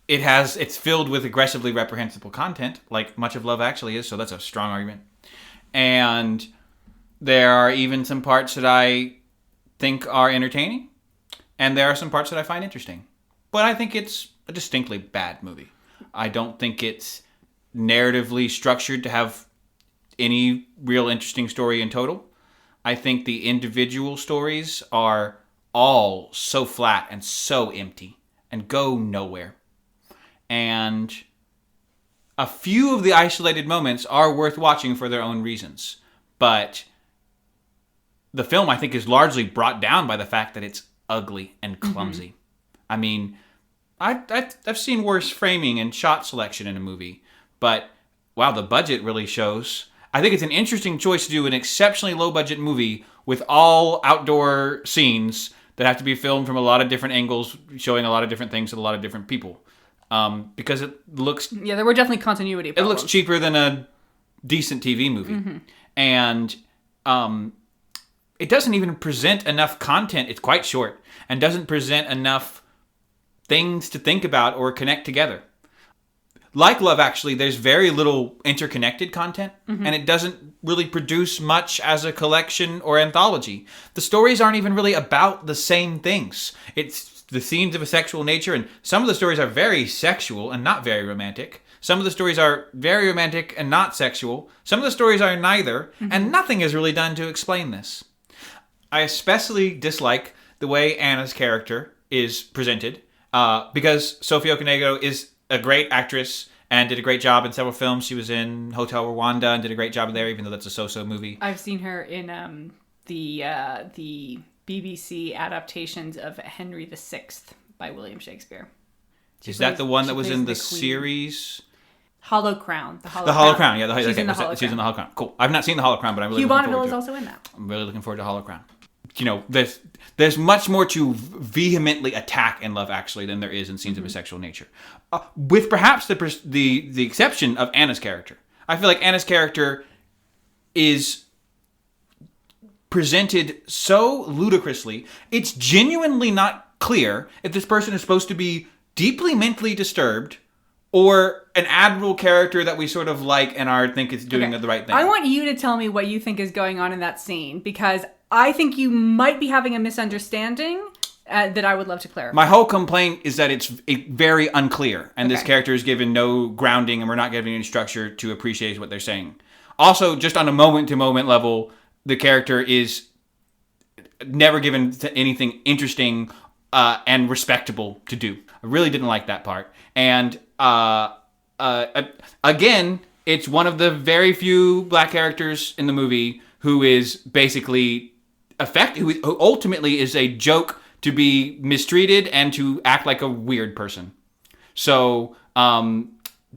it's filled with aggressively reprehensible content, like much of Love Actually is, so that's a strong argument. And there are even some parts that I think are entertaining, and there are some parts that I find interesting. But I think it's a distinctly bad movie. I don't think it's narratively structured to have any real interesting story in total. I think the individual stories are all so flat and so empty and go nowhere. And a few of the isolated moments are worth watching for their own reasons. But the film, I think, is largely brought down by the fact that it's ugly and clumsy. I mean, I've seen worse framing and shot selection in a movie. But, wow, the budget really shows. I think it's an interesting choice to do an exceptionally low-budget movie with all outdoor scenes that have to be filmed from a lot of different angles, showing a lot of different things to a lot of different people. Because it looks... Yeah, there were definitely continuity problems. It looks cheaper than a decent TV movie. And it doesn't even present enough content. It's quite short and doesn't present enough things to think about or connect together. Like Love Actually, there's very little interconnected content, and it doesn't really produce much as a collection or anthology. The stories aren't even really about the same things. It's the scenes of a sexual nature, and some of the stories are very sexual and not very romantic. Some of the stories are very romantic and not sexual. Some of the stories are neither, and nothing is really done to explain this. I especially dislike the way Anna's character is presented, because Sofia Okonedo is a great actress and did a great job in several films. She was in Hotel Rwanda and did a great job there, even though that's a so-so movie. I've seen her in the BBC adaptations of Henry VI by William Shakespeare. Is that the one that was in the series? Hollow Crown. The Hollow Crown. Yeah, she's in the Hollow Crown. She's in the Hollow Crown. Cool. I've not seen the Hollow Crown, but I'm really Hugh looking forward Bonneville to is it. also in that. I'm really looking forward to Hollow Crown. You know, there's much more to vehemently attack in Love Actually than there is in scenes of a sexual nature, with perhaps the exception of Anna's character. I feel like Anna's character is presented so ludicrously. It's genuinely not clear if this person is supposed to be deeply mentally disturbed or an admirable character that we sort of like and think is doing the right thing. I want you to tell me what you think is going on in that scene, because I think you might be having a misunderstanding that I would love to clarify. My whole complaint is that it's very unclear, and this character is given no grounding, and we're not given any structure to appreciate what they're saying. Also, just on a moment-to-moment level, the character is never given anything interesting and respectable to do. I really didn't like that part. And again, it's one of the very few black characters in the movie who is basically who ultimately is a joke to be mistreated and to act like a weird person. So,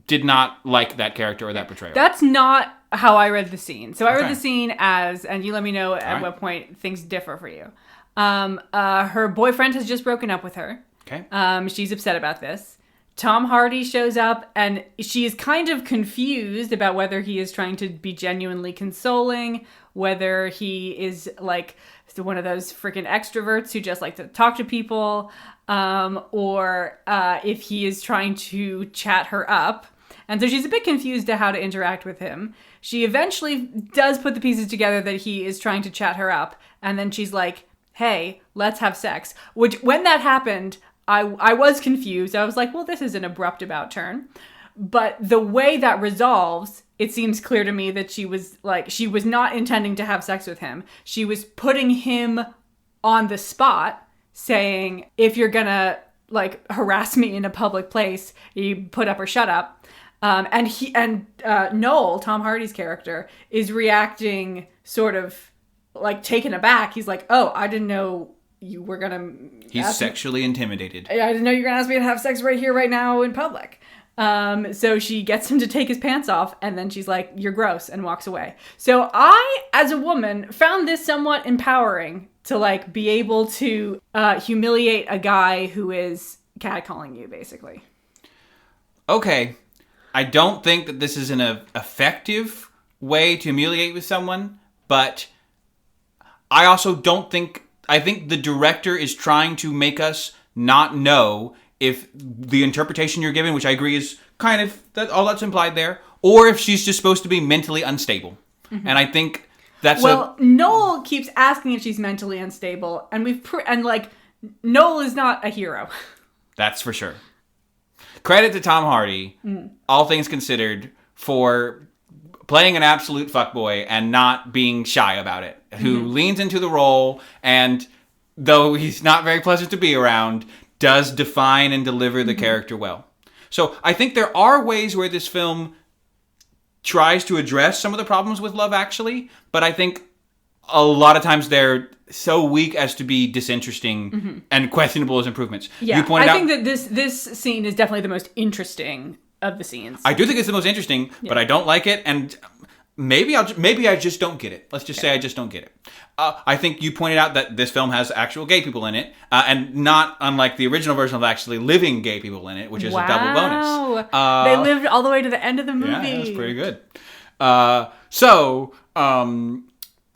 did not like that character or that portrayal. That's not how I read the scene. So I read the scene as, and you let me know at what point things differ for you. Her boyfriend has just broken up with her. Okay. She's upset about this. Tom Hardy shows up, and she is kind of confused about whether he is trying to be genuinely consoling, whether he is like one of those freaking extroverts who just like to talk to people, or if he is trying to chat her up. And so she's a bit confused to how to interact with him. She eventually does put the pieces together that he is trying to chat her up, and then she's like, hey, let's have sex. Which, when that happened, I was confused. I was like, well, this is an abrupt about turn. But the way that resolves, it seems clear to me that she was not intending to have sex with him. She was putting him on the spot, saying, if you're gonna like harass me in a public place, you put up or shut up. And Noel, Tom Hardy's character, is reacting sort of like taken aback. He's like, oh, I didn't know you were gonna... He's sexually intimidated. I didn't know you were gonna ask me to have sex right here, right now in public. So she gets him to take his pants off, and then she's like, you're gross, and walks away. So I, as a woman, found this somewhat empowering to like be able to humiliate a guy who is catcalling you, basically. Okay. I don't think that this is an effective way to humiliate with someone, but I also don't think... I think the director is trying to make us not know if the interpretation you're given, which I agree is kind of all that's implied there, or if she's just supposed to be mentally unstable. Mm-hmm. And I think that's Noel keeps asking if she's mentally unstable, and Noel is not a hero. That's for sure. Credit to Tom Hardy, all things considered, for playing an absolute fuckboy and not being shy about it, who leans into the role, and though he's not very pleasant to be around, does define and deliver the character well. So I think there are ways where this film tries to address some of the problems with Love Actually, but I think a lot of times they're so weak as to be disinteresting and questionable as improvements. Yeah, you pointed I out, think that this scene is definitely the most interesting of the scenes. I do think it's the most interesting, but I don't like it, and maybe I just don't get it. Let's just say I just don't get it. I think you pointed out that this film has actual gay people in it, and not unlike the original version of actually living gay people in it, which is a double bonus. They lived all the way to the end of the movie. Yeah, that's pretty good.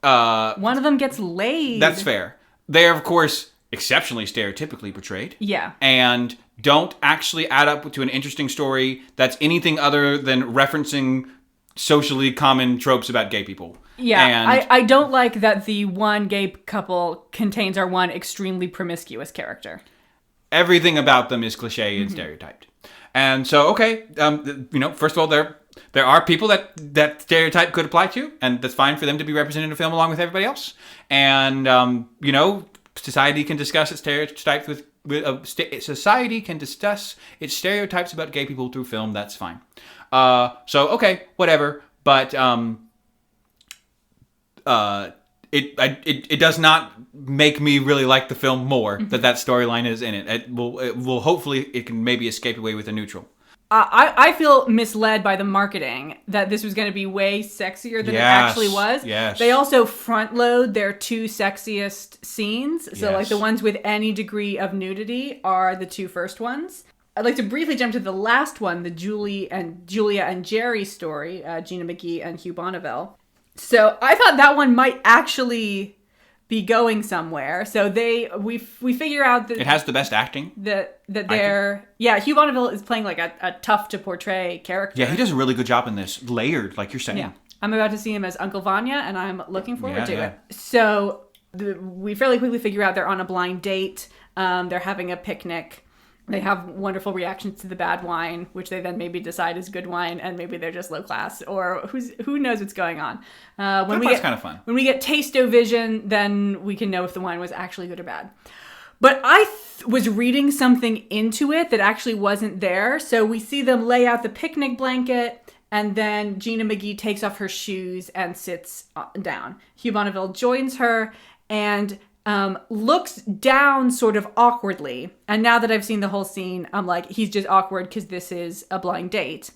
One of them gets laid. That's fair. They are, of course, exceptionally stereotypically portrayed. Yeah. And don't actually add up to an interesting story that's anything other than referencing socially common tropes about gay people. Yeah, and I don't like that the one gay couple contains our one extremely promiscuous character. Everything about them is cliche and stereotyped. And so, okay, first of all, there are people that stereotype could apply to, and that's fine for them to be represented in a film along with everybody else. And, society can discuss its stereotypes society can discuss its stereotypes about gay people through film. That's fine. So, okay, whatever. But it does not make me really like the film more that storyline is in it. It will hopefully it can maybe escape away with a neutral. I feel misled by the marketing that this was going to be way sexier than it actually was. Yes. They also front load their two sexiest scenes. So like the ones with any degree of nudity are the two first ones. I'd like to briefly jump to the last one, the Julia and Jerry story, Gina McGee and Hugh Bonneville. So I thought that one might actually be going somewhere. So we figure out that it has the best acting. Hugh Bonneville is playing like a tough to portray character. Yeah, he does a really good job in this, layered, like you're saying. Yeah, I'm about to see him as Uncle Vanya, and I'm looking forward to it. So we fairly quickly figure out they're on a blind date. They're having a picnic. They have wonderful reactions to the bad wine, which they then maybe decide is good wine, and maybe they're just low class, or who knows what's going on. That part's kind of fun. When we get taste-o-vision, then we can know if the wine was actually good or bad. But I was reading something into it that actually wasn't there. So we see them lay out the picnic blanket, and then Gina McGee takes off her shoes and sits down. Hugh Bonneville joins her, and looks down sort of awkwardly. And now that I've seen the whole scene, I'm like, he's just awkward because this is a blind date.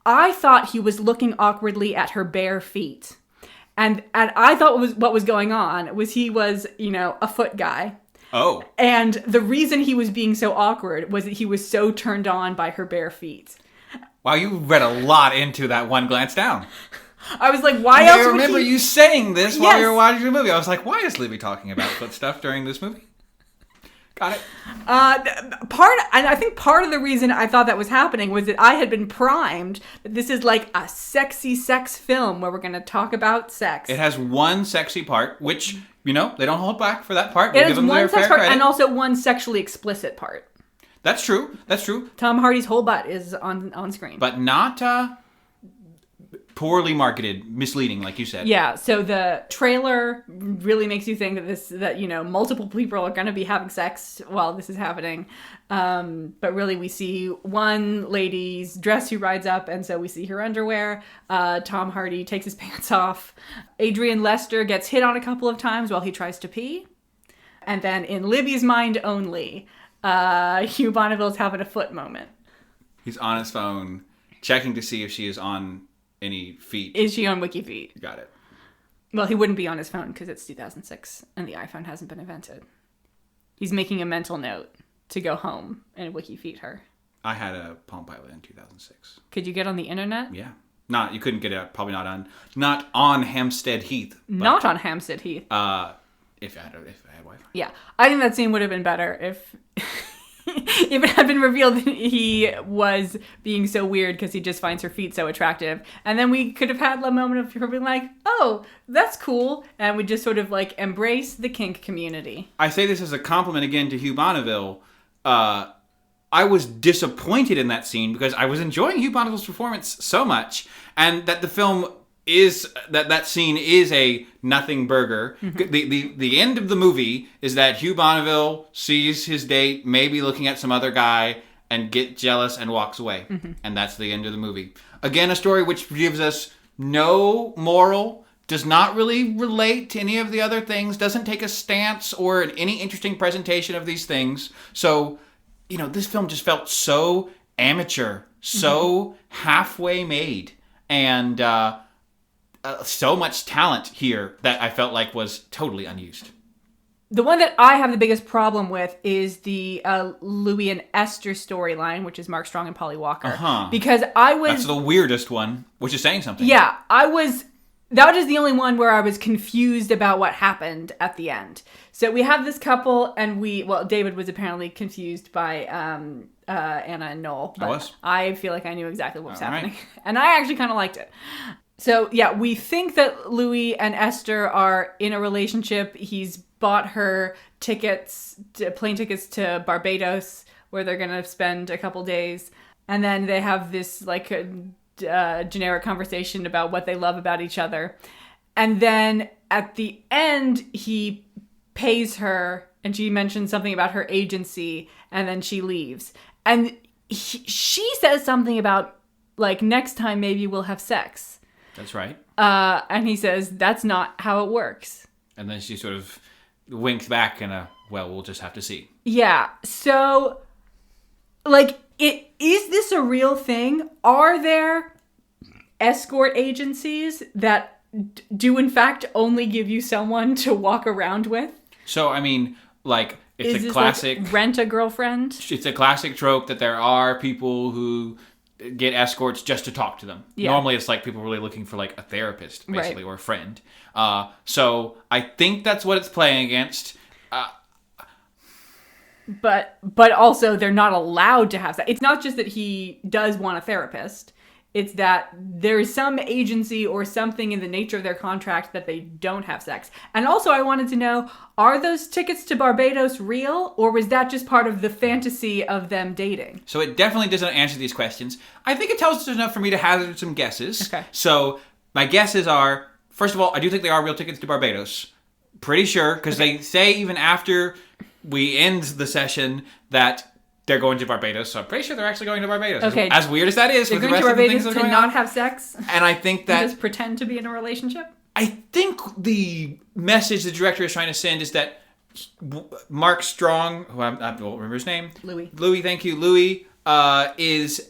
I thought he was looking awkwardly at her bare feet. And I thought what was going on was he was, a foot guy. Oh. And the reason he was being so awkward was that he was so turned on by her bare feet. Wow, you read a lot into that one glance down. I was like, why else would he... I remember you saying this while you were watching the movie. I was like, why is Libby talking about foot stuff during this movie? Got it. I think part of the reason I thought that was happening was that I had been primed that this is like a sexy sex film where we're going to talk about sex. It has one sexy part, which, they don't hold back for that part. It has one sex part and also one sexually explicit part. That's true. Tom Hardy's whole butt is on screen. But not... poorly marketed, misleading, like you said. Yeah, so the trailer really makes you think that multiple people are going to be having sex while this is happening. But really we see one lady's dress who rides up, and so we see her underwear. Tom Hardy takes his pants off. Adrian Lester gets hit on a couple of times while he tries to pee. And then in Libby's mind only, Hugh Bonneville's having a foot moment. He's on his phone, checking to see if she is on any feet. Is she on Wiki Feet? Got it. Well, he wouldn't be on his phone because it's 2006 and the iPhone hasn't been invented. He's making a mental note to go home and Wiki Feet her. I had a Palm Pilot in 2006. Could you get on the internet? Yeah. You couldn't get it, probably not on Hampstead Heath. Not on Hampstead Heath. If I had Wi-Fi. Yeah. I think that scene would have been better if if it had been revealed that he was being so weird because he just finds her feet so attractive. And then we could have had a moment of people being like, oh, that's cool. And we just sort of like embrace the kink community. I say this as a compliment again to Hugh Bonneville. I was disappointed in that scene because I was enjoying Hugh Bonneville's performance so much. And that the film is that scene is a nothing burger. Mm-hmm. The end of the movie is that Hugh Bonneville sees his date maybe looking at some other guy and get jealous and walks away. Mm-hmm. And that's the end of the movie. Again, a story which gives us no moral, does not really relate to any of the other things, doesn't take a stance or any interesting presentation of these things. So, this film just felt so amateur, so halfway made, and so much talent here that I felt like was totally unused. The one that I have the biggest problem with is the Louis and Esther storyline, which is Mark Strong and Polly Walker. Uh-huh. Because That's the weirdest one, which is saying something. Yeah, I was that was the only one where I was confused about what happened at the end. So we have this couple, and David was apparently confused by Anna and Noel. But I feel like I knew exactly what was happening. Right. And I actually kind of liked it. So, yeah, we think that Louis and Esther are in a relationship. He's bought her plane tickets to Barbados, where they're going to spend a couple days. And then they have this, like, generic conversation about what they love about each other. And then at the end, he pays her, and she mentions something about her agency, and then she leaves. And she says something about, like, next time maybe we'll have sex. That's right. And he says, that's not how it works. And then she sort of winks back in we'll just have to see. Yeah. So, like, is this a real thing? Are there escort agencies that do, in fact, only give you someone to walk around with? So, I mean, like, it's a classic... Like, rent a girlfriend? It's a classic trope that there are people who get escorts just to talk to them. Yeah. Normally it's like people really looking for like a therapist, basically, right, or a friend. So I think that's what it's playing against. But also they're not allowed to have that. It's not just that he does want a therapist. It's that there's some agency or something in the nature of their contract that they don't have sex. And also I wanted to know, are those tickets to Barbados real? Or was that just part of the fantasy of them dating? So it definitely doesn't answer these questions. I think it tells us enough for me to hazard some guesses. Okay. So my guesses are, first of all, I do think they are real tickets to Barbados. Pretty sure, because they say even after we end the session that they're going to Barbados, so I'm pretty sure they're actually going to Barbados. Okay. As weird as that is, they're with going the rest to of the things Barbados that are to going not on. have sex, and I think that just pretend to be in a relationship. I think the message the director is trying to send is that Mark Strong, who I don't remember his name, Louis, thank you, Louis, is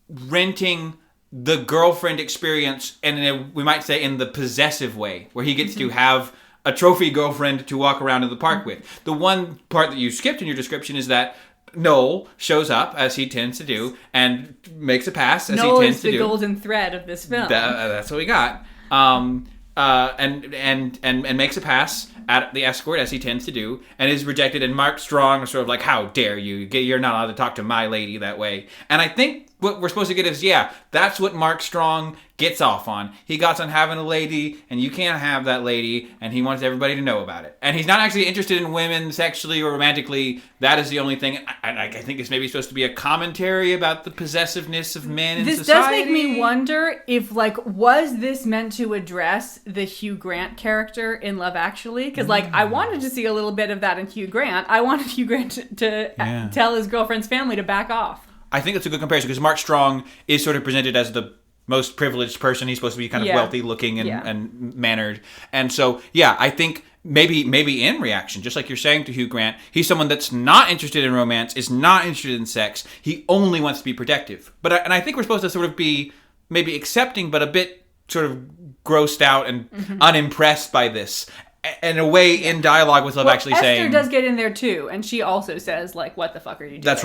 renting the girlfriend experience, and we might say in the possessive way, where he gets to have a trophy girlfriend to walk around in the park with. The one part that you skipped in your description is that Noel shows up, as he tends to do, and makes a pass, as Noel he tends to do. Noel is the golden thread of this film. That's what we got. And makes a pass at the escort, as he tends to do, and is rejected. And Mark Strong is sort of like, how dare you? You're not allowed to talk to my lady that way. And I think what we're supposed to get is, that's what Mark Strong gets off on. He got on having a lady, and you can't have that lady, and he wants everybody to know about it. And he's not actually interested in women sexually or romantically. That is the only thing. I think it's maybe supposed to be a commentary about the possessiveness of men in society. This does make me wonder if, was this meant to address the Hugh Grant character in Love Actually? Because, I wanted to see a little bit of that in Hugh Grant. I wanted Hugh Grant to tell his girlfriend's family to back off. I think that's a good comparison, because Mark Strong is sort of presented as the most privileged person. He's supposed to be kind of wealthy looking and mannered. And so, I think maybe in reaction, just like you're saying to Hugh Grant, he's someone that's not interested in romance, is not interested in sex. He only wants to be protective. And I think we're supposed to sort of be maybe accepting, but a bit sort of grossed out and unimpressed by this. In a way, in dialogue with Love Actually saying... Esther does get in there too, and she also says, what the fuck are you doing? That's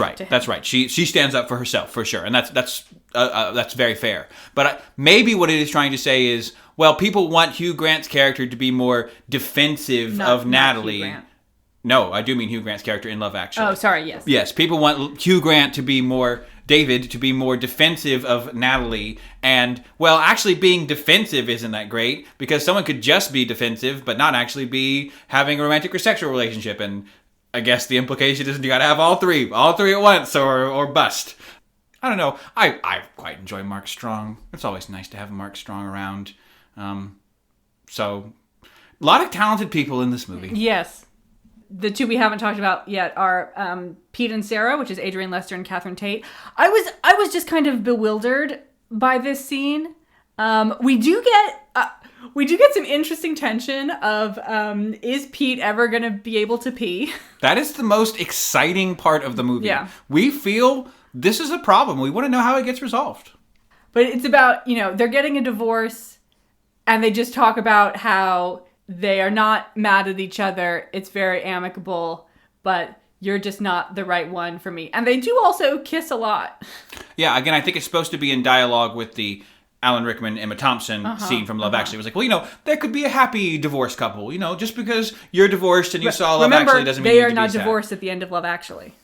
right. She stands up for herself, for sure, and that's very fair. But maybe what it is trying to say is, people want Hugh Grant's character to be more defensive of Natalie. Hugh Grant. No, I do mean Hugh Grant's character in Love Actually. Oh, sorry, yes. Yes, people want Hugh Grant to be more... David to be more defensive of Natalie, and actually being defensive isn't that great, because someone could just be defensive but not actually be having a romantic or sexual relationship, and I guess the implication is you gotta have all three at once or bust. I don't know. I quite enjoy Mark Strong. It's always nice to have Mark Strong around. So a lot of talented people in this movie. Yes. The two we haven't talked about yet are Pete and Sarah, which is Adrian Lester and Catherine Tate. I was just kind of bewildered by this scene. We do get some interesting tension of is Pete ever going to be able to pee? That is the most exciting part of the movie. Yeah. We feel this is a problem. We want to know how it gets resolved. But it's about, they're getting a divorce, and they just talk about how they are not mad at each other. It's very amicable, but you're just not the right one for me. And they do also kiss a lot. Yeah, again, I think it's supposed to be in dialogue with the Alan Rickman, Emma Thompson scene from Love Actually. It was like, well, there could be a happy divorced couple. Just because you're divorced and you saw Love Actually doesn't mean you need to be sad. They are not divorced at the end of Love Actually.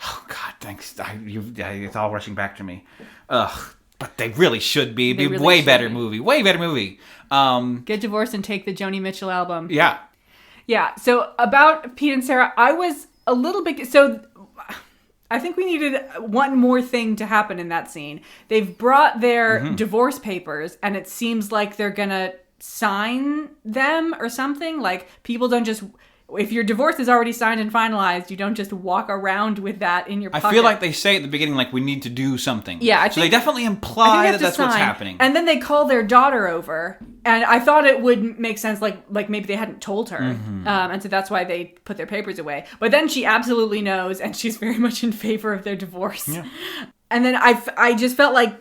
Oh, God, thanks. It's all rushing back to me. Ugh, but they really should be. It'd be a way better movie. Way better movie. Get divorced and take the Joni Mitchell album. Yeah. Yeah, so about Pete and Sarah, I was a little bit... So I think we needed one more thing to happen in that scene. They've brought their divorce papers, and it seems like they're going to sign them or something. Like, people don't just... If your divorce is already signed and finalized, you don't just walk around with that in your pocket. I feel like they say at the beginning, like, we need to do something. Yeah, so they definitely imply that that's what's happening. And then they call their daughter over, and I thought it would make sense, like maybe they hadn't told her, and so that's why they put their papers away. But then she absolutely knows, and she's very much in favor of their divorce. Yeah. And then I just felt like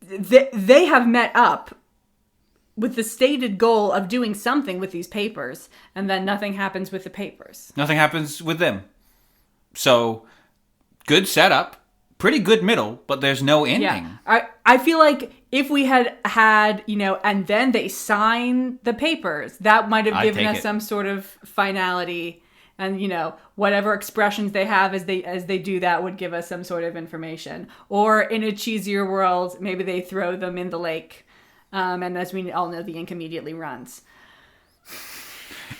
they have met up with the stated goal of doing something with these papers, and then nothing happens with the papers. Nothing happens with them. So, good setup, pretty good middle, but there's no ending. Yeah. I feel like if we had, and then they sign the papers, that might have given us some sort of finality, and, whatever expressions they have as they do that would give us some sort of information. Or in a cheesier world, maybe they throw them in the lake. And as we all know, the ink immediately runs.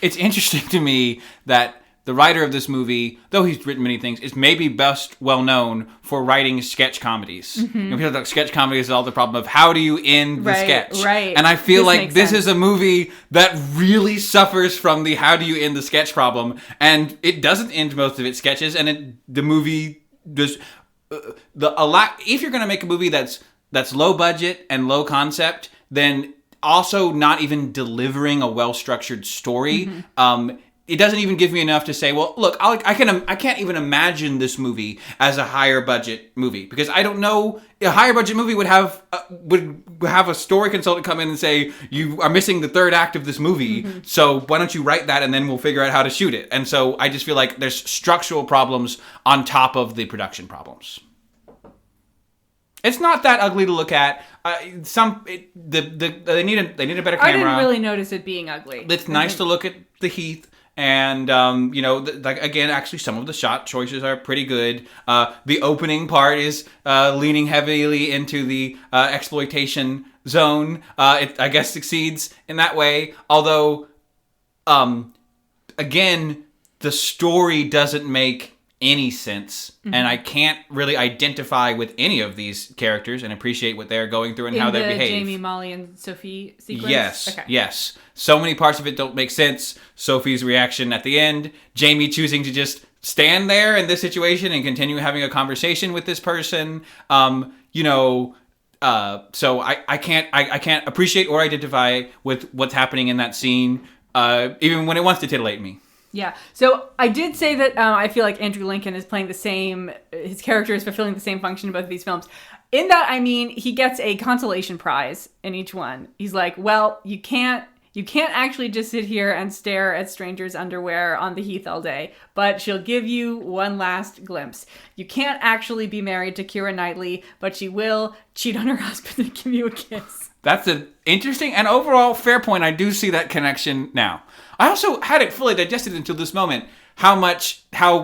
It's interesting to me that the writer of this movie, though he's written many things, is maybe best well known for writing sketch comedies. People think sketch comedy is all the problem of how do you end the sketch. Right. And I feel like this is a movie that really suffers from the how do you end the sketch problem. And it doesn't end most of its sketches. And the movie just... if you're going to make a movie that's low budget and low concept, then also not even delivering a well-structured story. It doesn't even give me enough to say, well, look, I can't even imagine this movie as a higher budget movie, because I don't know, a higher budget movie would have a story consultant come in and say, you are missing the third act of this movie, so why don't you write that and then we'll figure out how to shoot it. And so I just feel like there's structural problems on top of the production problems. It's not that ugly to look at. They need a better camera. I didn't really notice it being ugly. It's nice to look at the heath, and again, actually, some of the shot choices are pretty good. The opening part is leaning heavily into the exploitation zone. It, I guess, succeeds in that way. Although, again, the story doesn't make any sense, and I can't really identify with any of these characters and appreciate what they're going through and how they behave. Jamie, Molly, and Sophie sequence? Yes, okay. Yes. So many parts of it don't make sense. Sophie's reaction at the end, Jamie choosing to just stand there in this situation and continue having a conversation with this person. So I can't appreciate or identify with what's happening in that scene, even when it wants to titillate me. Yeah. So I did say that I feel like Andrew Lincoln is playing his character is fulfilling the same function in both of these films. In that, I mean, he gets a consolation prize in each one. He's like, well, you can't actually just sit here and stare at strangers' underwear on the heath all day, but she'll give you one last glimpse. You can't actually be married to Keira Knightley, but she will cheat on her husband and give you a kiss. That's an interesting and overall fair point. I do see that connection now. I also hadn't fully digested until this moment how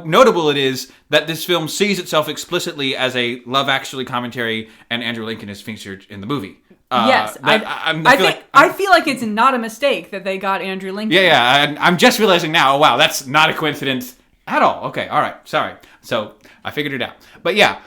notable it is that this film sees itself explicitly as a Love Actually commentary, and Andrew Lincoln is featured in the movie. Yes, I feel like it's not a mistake that they got Andrew Lincoln. Yeah, I'm just realizing now. Oh, wow, that's not a coincidence at all. Okay, all right, sorry. So I figured it out. But yeah,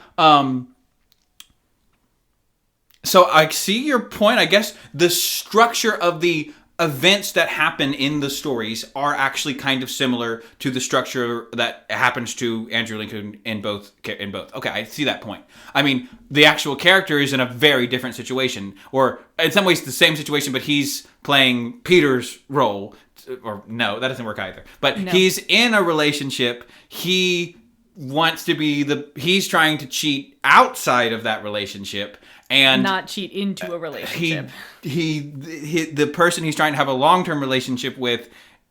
so I see your point. I guess the structure of the events that happen in the stories are actually kind of similar to the structure that happens to Andrew Lincoln in both. Okay, I see that point. I mean, the actual character is in a very different situation, or in some ways the same situation, but he's playing Peter's role. Or no, that doesn't work either. But no. He's in a relationship. He wants to be he's trying to cheat outside of that relationship. And not cheat into a relationship. The person he's trying to have a long-term relationship with,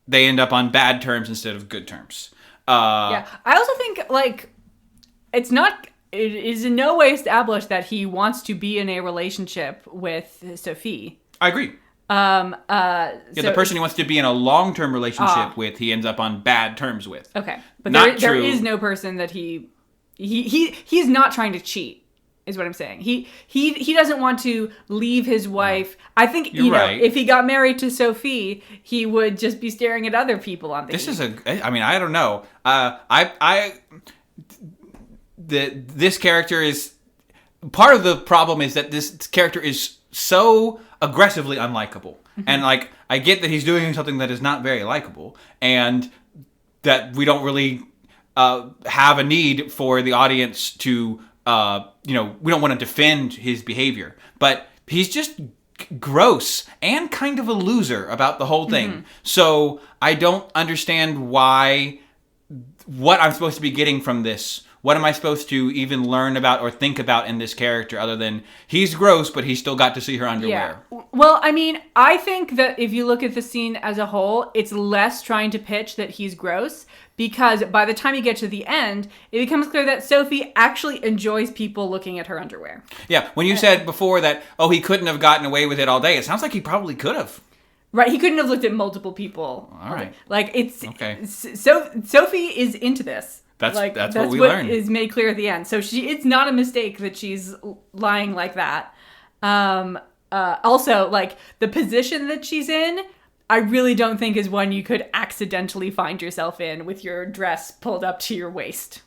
they end up on bad terms instead of good terms. Yeah, I also think it's not it is in no way established that he wants to be in a relationship with Sophie. I agree. The person he wants to be in a long-term relationship with, he ends up on bad terms with. Okay, but there is no person that he's not trying to cheat. Is what I'm saying. He doesn't want to leave his wife. I think right. If he got married to Sophie, he would just be staring at other people on the. I don't know. This character is part of the problem is that this character is so aggressively unlikable, and like I get that he's doing something that is not very likable, and that we don't really have a need for the audience to. We don't want to defend his behavior, but he's just gross and kind of a loser about the whole thing. Mm-hmm. So I don't understand what I'm supposed to be getting from this. What am I supposed to even learn about or think about in this character other than he's gross, but he's still got to see her underwear? Yeah. Well, I mean, I think that if you look at the scene as a whole, it's less trying to pitch that he's gross, because by the time you get to the end, it becomes clear that Sophie actually enjoys people looking at her underwear. Yeah, when you said before that, he couldn't have gotten away with it all day, it sounds like he probably could have. Right, he couldn't have looked at multiple people. All right. Like, it's... Okay. So Sophie is into this. That's what we learned. Is made clear at the end. So it's not a mistake that she's lying like that. Also, like, the position that she's in, I really don't think is one you could accidentally find yourself in with your dress pulled up to your waist.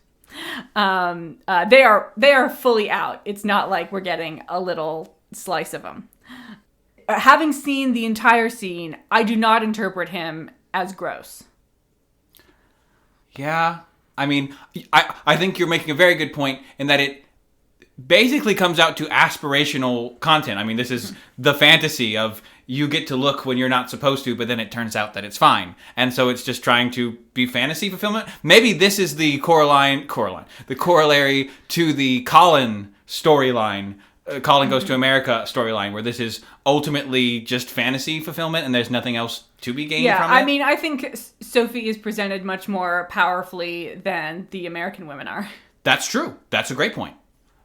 They are fully out. It's not like we're getting a little slice of them. Having seen the entire scene, I do not interpret him as gross. Yeah. I mean, I think you're making a very good point in that it basically comes out to aspirational content. I mean, this is the fantasy of you get to look when you're not supposed to, but then it turns out that it's fine. And so it's just trying to be fantasy fulfillment. Maybe this is the corollary to the Colin storyline, Colin Goes to America storyline, where this is ultimately just fantasy fulfillment and there's nothing else to be gained from it. I mean, I think Sophie is presented much more powerfully than the American women are. That's true. That's a great point.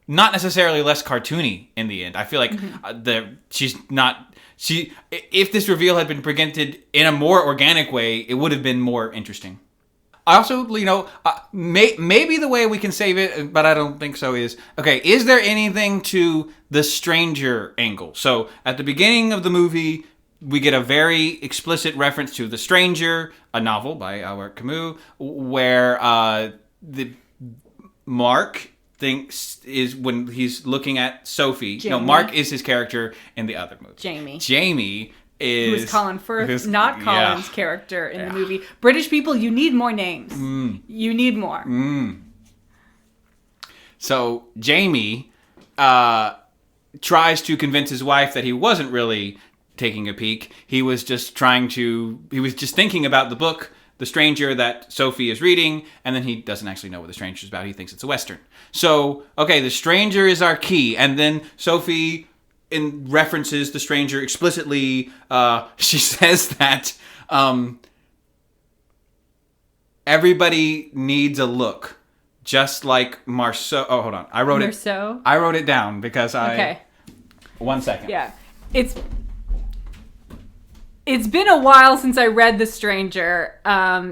Not necessarily less cartoony in the end. I feel like if this reveal had been presented in a more organic way, it would have been more interesting. I also, maybe the way we can save it, but I don't think so, is there anything to the stranger angle? So at the beginning of the movie, we get a very explicit reference to The Stranger, a novel by Albert Camus, where Mark thinks is when he's looking at Sophie. Jamie. No, Mark is his character in the other movie. Jamie is... Who is Colin Firth, not Colin's character in the movie. British people, you need more names. You need more. So Jamie tries to convince his wife that he wasn't really taking a peek. He was just thinking about the book, The Stranger, that Sophie is reading, and then he doesn't actually know what The Stranger is about. He thinks it's a Western. So, The Stranger is our key. And then Sophie references The Stranger explicitly. She says that everybody needs a look, just like Marceau. Oh, hold on. I wrote it down because I... Okay. 1 second. Yeah. It's been a while since I read The Stranger,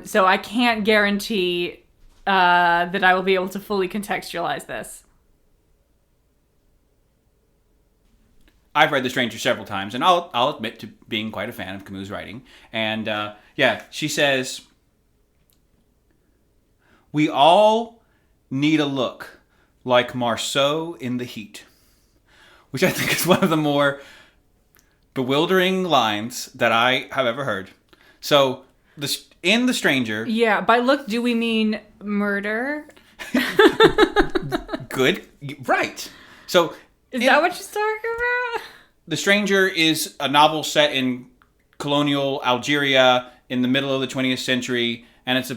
so I can't guarantee that I will be able to fully contextualize this. I've read The Stranger several times, and I'll admit to being quite a fan of Camus' writing. And she says, "We all need a look like Marceau in the heat," which I think is one of the more bewildering lines that I have ever heard. So, in The Stranger... Yeah, by look, do we mean murder? Good. Right. So... Is that what you're talking about? The Stranger is a novel set in colonial Algeria in the middle of the 20th century, and it's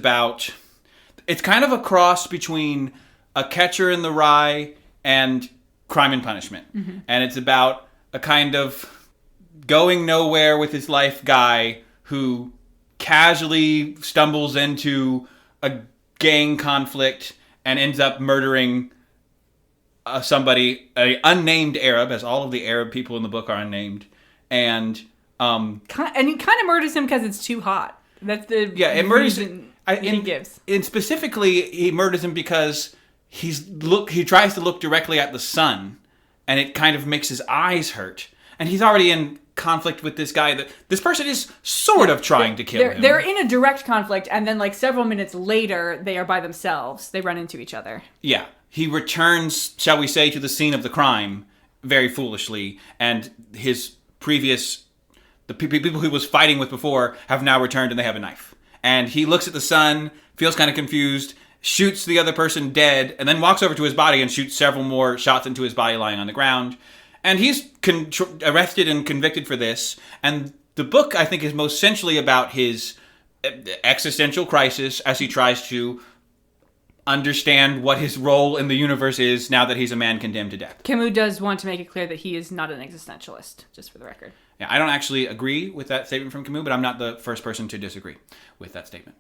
kind of a cross between A Catcher in the Rye and Crime and Punishment. Mm-hmm. And it's about a kind of going nowhere with his life guy who casually stumbles into a gang conflict and ends up murdering somebody, a unnamed Arab, as all of the Arab people in the book are unnamed, and he kind of murders him because it's too hot. That's the it murders reason he gives. And specifically, he murders him because he tries to look directly at the sun, and it kind of makes his eyes hurt, and he's already in conflict with this guy. That this person is sort of trying to kill him. They're in a direct conflict, and then like several minutes later, they are by themselves. They run into each other. Yeah, he returns, shall we say, to the scene of the crime very foolishly, and his previous the people he was fighting with before have now returned, and they have a knife. And he looks at the sun, feels kind of confused, shoots the other person dead, and then walks over to his body and shoots several more shots into his body lying on the ground. And he's arrested and convicted for this. And the book, I think, is most essentially about his existential crisis as he tries to understand what his role in the universe is now that he's a man condemned to death. Camus does want to make it clear that he is not an existentialist, just for the record. Yeah, I don't actually agree with that statement from Camus, but I'm not the first person to disagree with that statement.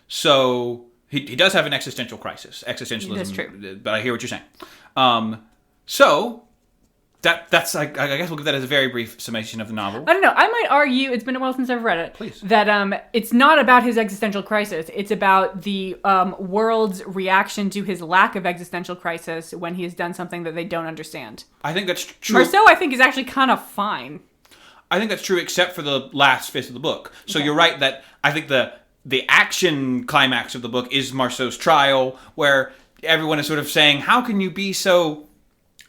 So he does have an existential crisis. Existentialism. That's true. But I hear what you're saying. So that's I guess we'll give that as a very brief summation of the novel. I don't know. I might argue, it's been a while since I've read it, Please. that it's not about his existential crisis. It's about the world's reaction to his lack of existential crisis when he has done something that they don't understand. I think that's true. Marceau, I think, is actually kind of fine. I think that's true except for the last fifth of the book. So You're right that I think the action climax of the book is Marceau's trial, where everyone is sort of saying, how can you be so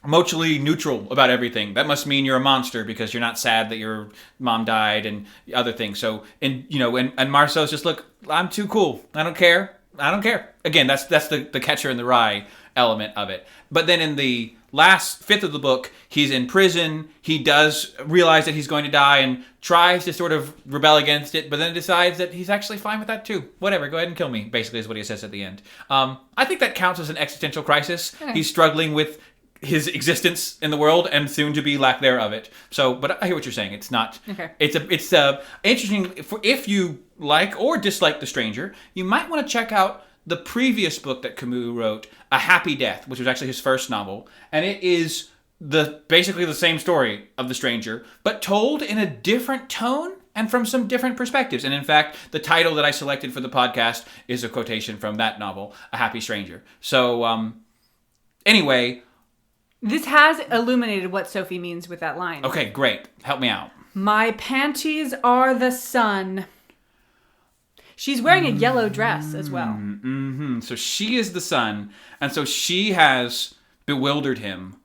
emotionally neutral about everything? That must mean you're a monster because you're not sad that your mom died and other things. So, and Marceau's just, look, I'm too cool. I don't care. Again, that's the catcher in the rye element of it. But then in the last fifth of the book, he's in prison. He does realize that he's going to die and tries to sort of rebel against it, but then decides that he's actually fine with that too. Whatever, go ahead and kill me, basically is what he says at the end. I think that counts as an existential crisis. Okay. He's struggling with his existence in the world and soon to be lack thereof it. So, but I hear what you're saying. It's not. Okay. It's interesting. If you like or dislike The Stranger, you might want to check out the previous book that Camus wrote, A Happy Death, which was actually his first novel, and it is basically the same story of The Stranger, but told in a different tone and from some different perspectives. And in fact, the title that I selected for the podcast is a quotation from that novel, A Happy Stranger. So, anyway. This has illuminated what Sophie means with that line. Okay, great. Help me out. My panties are the sun. She's wearing a yellow dress as well. Mm-hmm. So she is the sun, and so she has bewildered him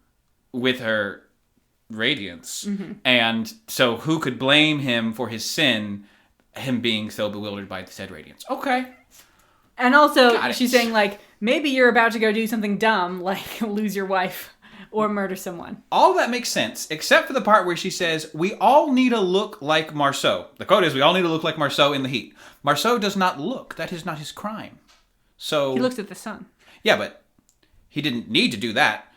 with her radiance. Mm-hmm. And so who could blame him for his sin, him being so bewildered by the said radiance? Okay. And also, she's saying, like, maybe you're about to go do something dumb, like lose your wife. Or murder someone. All that makes sense, except for the part where she says, we all need to look like Marceau. The quote is, we all need to look like Marceau in the heat. Marceau does not look. That is not his crime. So he looks at the sun. Yeah, but he didn't need to do that.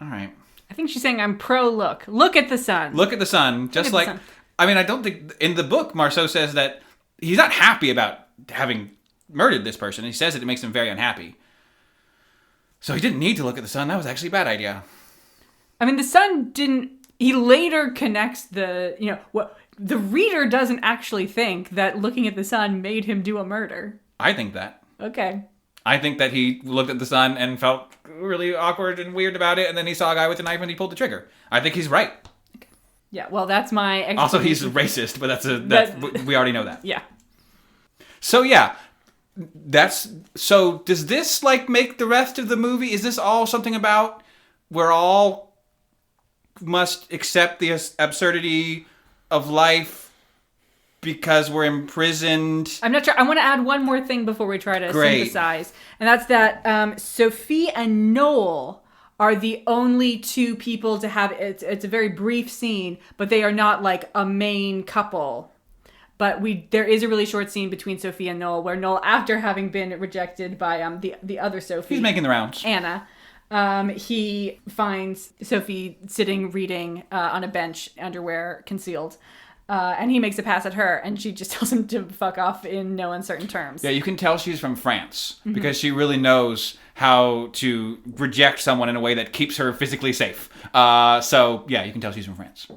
All right. I think she's saying, I'm pro-look. Look at the sun. Look at the sun. Just like, sun. I mean, I don't think, in the book, Marceau says that he's not happy about having murdered this person. He says it makes him very unhappy. So he didn't need to look at the sun. That was actually a bad idea. I mean, the sun didn't... He later connects the... the reader doesn't actually think that looking at the sun made him do a murder. I think that. Okay. I think that he looked at the sun and felt really awkward and weird about it, and then he saw a guy with a knife and he pulled the trigger. I think he's right. Okay. Yeah, well, that's my... Also, he's racist, but we already know that. Yeah. So, yeah. So does this make the rest of the movie? Is this all something about we're all must accept the absurdity of life because we're imprisoned? I'm not sure. I want to add one more thing before we try to synthesize. And that's that Sophie and Noel are the only two people to have... It's a very brief scene, but they are not like a main couple. But there is a really short scene between Sophie and Noel where Noel, after having been rejected by the other Sophie... He's making the rounds. Anna. He finds Sophie sitting reading on a bench, underwear concealed. and he makes a pass at her, and she just tells him to fuck off in no uncertain terms. Yeah, you can tell she's from France because she really knows how to reject someone in a way that keeps her physically safe. So, yeah, you can tell she's from France.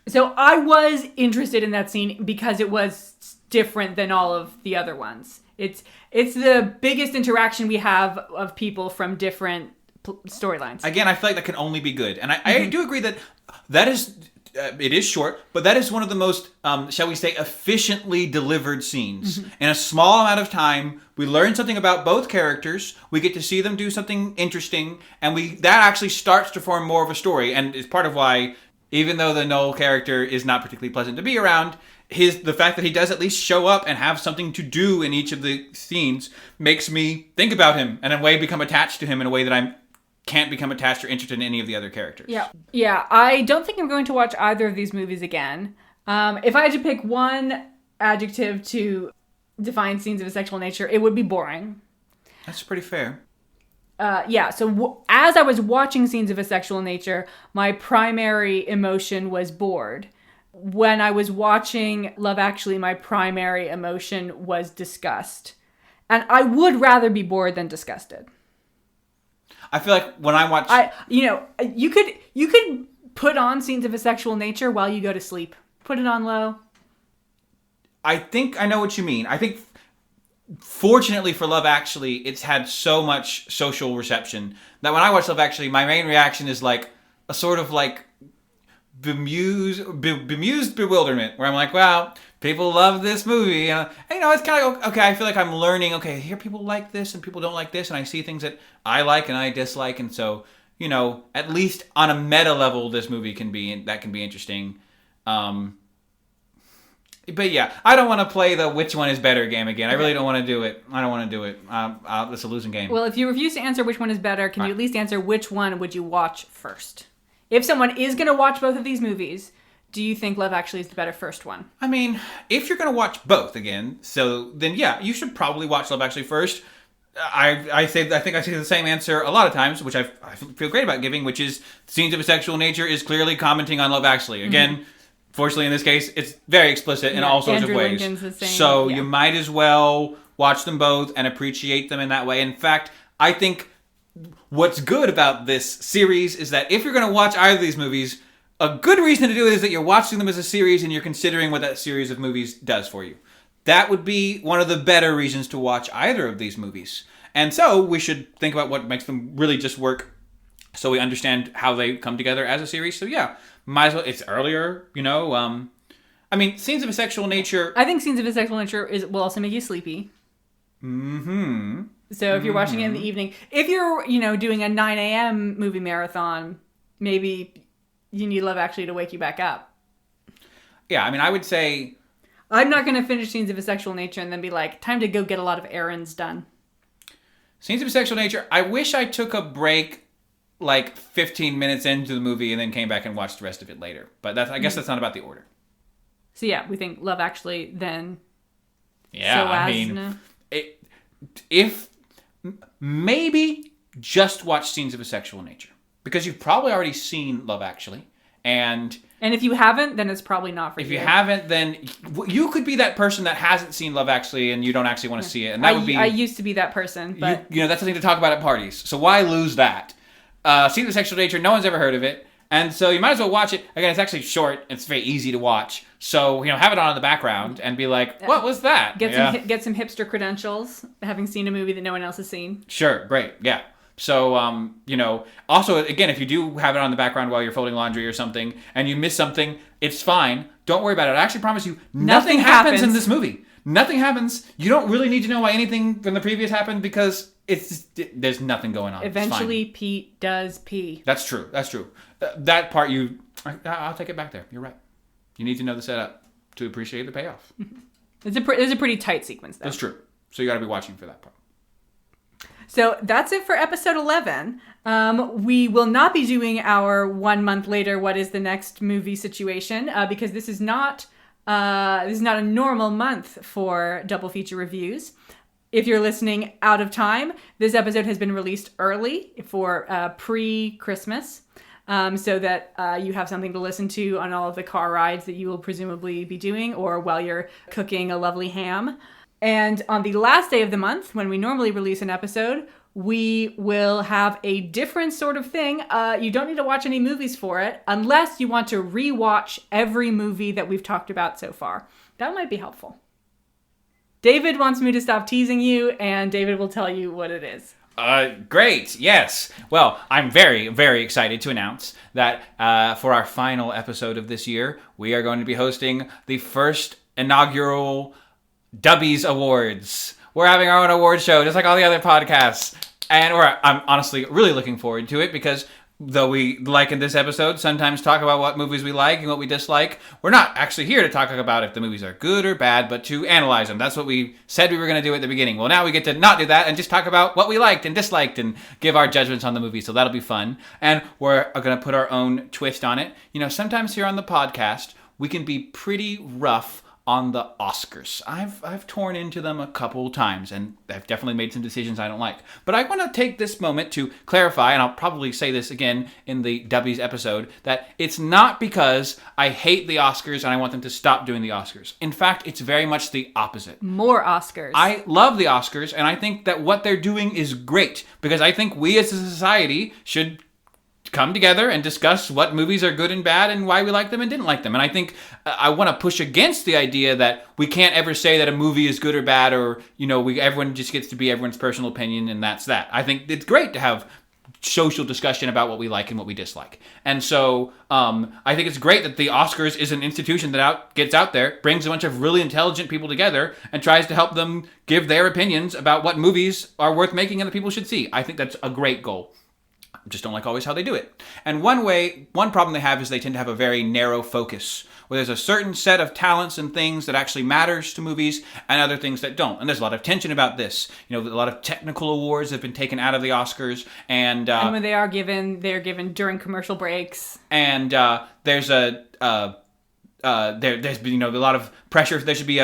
So I was interested in that scene because it was different than all of the other ones. It's the biggest interaction we have of people from different storylines. Again, I feel like that can only be good. And I do agree that is... it is short, but that is one of the most, shall we say, efficiently delivered scenes. In a small amount of time, we learn something about both characters, we get to see them do something interesting, and that actually starts to form more of a story, and is part of why, even though the Noel character is not particularly pleasant to be around, the fact that he does at least show up and have something to do in each of the scenes makes me think about him, and in a way become attached to him in a way that I can't become attached or interested in any of the other characters. Yeah, I don't think I'm going to watch either of these movies again. If I had to pick one adjective to define Scenes of a Sexual Nature, it would be boring. That's pretty fair. So as I was watching Scenes of a Sexual Nature, my primary emotion was bored. When I was watching Love Actually, my primary emotion was disgust. And I would rather be bored than disgusted. I feel like when I watch... you could put on Scenes of a Sexual Nature while you go to sleep. Put it on low. I think I know what you mean. I think, fortunately for Love Actually, it's had so much social reception that when I watch Love Actually, my main reaction is like a sort of like bemused bewilderment, where I'm like, wow, people love this movie. And, it's kind of like, okay, I feel like I'm learning, okay, here people like this and people don't like this, and I see things that I like and I dislike, and so, at least on a meta level, this movie can be interesting. But yeah, I don't want to play the which one is better game again. I really don't want to do it. I don't want to do it. It's a losing game. Well, if you refuse to answer which one is better, can you at least answer which one would you watch first? If someone is going to watch both of these movies, do you think Love Actually is the better first one? I mean, if you're going to watch both again, then yeah, you should probably watch Love Actually first. I think I say the same answer a lot of times, which I feel great about giving, which is Scenes of a Sexual Nature is clearly commenting on Love Actually. Again, fortunately in this case, it's very explicit in all sorts Andrew of ways. Lincoln's the same. So you might as well watch them both and appreciate them in that way. In fact, I think what's good about this series is that if you're going to watch either of these movies, a good reason to do it is that you're watching them as a series and you're considering what that series of movies does for you. That would be one of the better reasons to watch either of these movies. And so we should think about what makes them really just work so we understand how they come together as a series. So yeah, might as well. It's earlier, Scenes of a Sexual Nature. I think Scenes of a Sexual Nature will also make you sleepy. So if you're watching it in the evening, if you're, doing a 9 a.m. movie marathon, maybe you need Love Actually to wake you back up. Yeah, I would say... I'm not going to finish Scenes of a Sexual Nature and then be like, time to go get a lot of errands done. Scenes of a Sexual Nature, I wish I took a break like 15 minutes into the movie and then came back and watched the rest of it later. But I guess that's not about the order. So yeah, we think Love Actually then... Yeah, if maybe just watch Scenes of a Sexual Nature, because you've probably already seen Love Actually, and if you haven't, then it's probably not for you. If you haven't, then you could be that person that hasn't seen Love Actually and you don't actually want to see it, and that would be... I used to be that person, but... that's the thing to talk about at parties, so why lose that? Scenes of a Sexual Nature, no one's ever heard of it, and so you might as well watch it. Again, it's actually short, it's very easy to watch, so, have it on in the background and be like, what was that? Get some hipster credentials, having seen a movie that no one else has seen. Sure, great, yeah. So, also, again, if you do have it on the background while you're folding laundry or something, and you miss something, it's fine. Don't worry about it. I actually promise you, nothing happens in this movie. Nothing happens. You don't really need to know why anything from the previous happened, because there's nothing going on. Eventually, Pete does pee. That's true. That part, I'll take it back there. You're right. You need to know the setup to appreciate the payoff. It's a pretty tight sequence, though. That's true. So you got to be watching for that part. So that's it for episode 11. We will not be doing our 1 month later, what is the next movie situation, because this is not a normal month for double feature reviews. If you're listening out of time, this episode has been released early for pre-Christmas. so that you have something to listen to on all of the car rides that you will presumably be doing, or while you're cooking a lovely ham. And on the last day of the month, when we normally release an episode, we will have a different sort of thing. You don't need to watch any movies for it, unless you want to rewatch every movie that we've talked about so far. That might be helpful. David wants me to stop teasing you, and David will tell you what it is. Great, yes. Well, I'm very, very excited to announce that for our final episode of this year, we are going to be hosting the first inaugural Dubbies Awards. We're having our own award show, just like all the other podcasts. And I'm honestly really looking forward to it because though we, like in this episode, sometimes talk about what movies we like and what we dislike, we're not actually here to talk about if the movies are good or bad, but to analyze them. That's what we said we were going to do at the beginning. Well, now we get to not do that and just talk about what we liked and disliked and give our judgments on the movie. So that'll be fun. And we're going to put our own twist on it. You know, sometimes here on the podcast, we can be pretty rough on the Oscars. I've torn into them a couple times, and I've definitely made some decisions I don't like. But I want to take this moment to clarify, and I'll probably say this again in the Dubbies episode, that it's not because I hate the Oscars and I want them to stop doing the Oscars. In fact, it's very much the opposite. More Oscars. I love the Oscars, and I think that what they're doing is great, because I think we as a society should come together and discuss what movies are good and bad and why we like them and didn't like them. And I think I want to push against the idea that we can't ever say that a movie is good or bad, or, you know, everyone just gets to be everyone's personal opinion and that's that. I think it's great to have social discussion about what we like and what we dislike. And so I think it's great that the Oscars is an institution that gets out there, brings a bunch of really intelligent people together and tries to help them give their opinions about what movies are worth making and that people should see. I think that's a great goal. Just don't like always how they do it. And one problem they have is they tend to have a very narrow focus, where there's a certain set of talents and things that actually matters to movies and other things that don't. And there's a lot of tension about this. You know, a lot of technical awards have been taken out of the Oscars, and when they are given during commercial breaks. And there's been, you know, a lot of pressure. There should be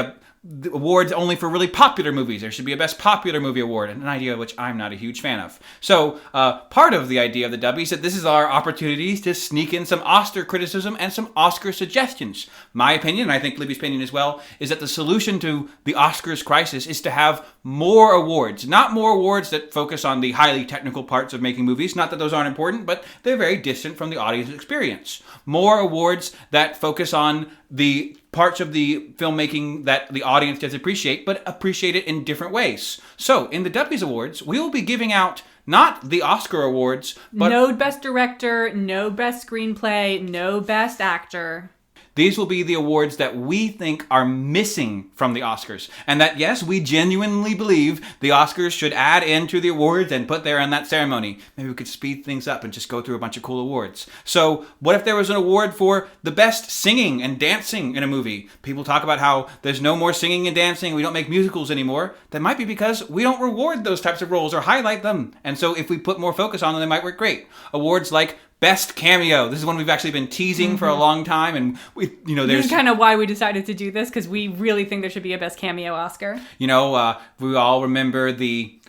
awards only for really popular movies. There should be a Best Popular Movie Award, an idea which I'm not a huge fan of. So part of the idea of the Dubbies is that this is our opportunity to sneak in some Oscar criticism and some Oscar suggestions. My opinion, and I think Libby's opinion as well, is that the solution to the Oscars crisis is to have more awards. Not more awards that focus on the highly technical parts of making movies. Not that those aren't important, but they're very distant from the audience experience. More awards that focus on the parts of the filmmaking that the audience does appreciate, but appreciate it in different ways. So, in the Dubbies Awards, we will be giving out not the Oscar awards, but no Best Director, no Best Screenplay, no Best Actor. These will be the awards that we think are missing from the Oscars. And that, yes, we genuinely believe the Oscars should add into the awards and put there in that ceremony. Maybe we could speed things up and just go through a bunch of cool awards. So what if there was an award for the best singing and dancing in a movie? People talk about how there's no more singing and dancing. We don't make musicals anymore. That might be because we don't reward those types of roles or highlight them. And so if we put more focus on them, they might work great. Awards like Best Cameo. This is one we've actually been teasing for a long time, and there's... This is kind of why we decided to do this, because we really think there should be a Best Cameo Oscar. We all remember the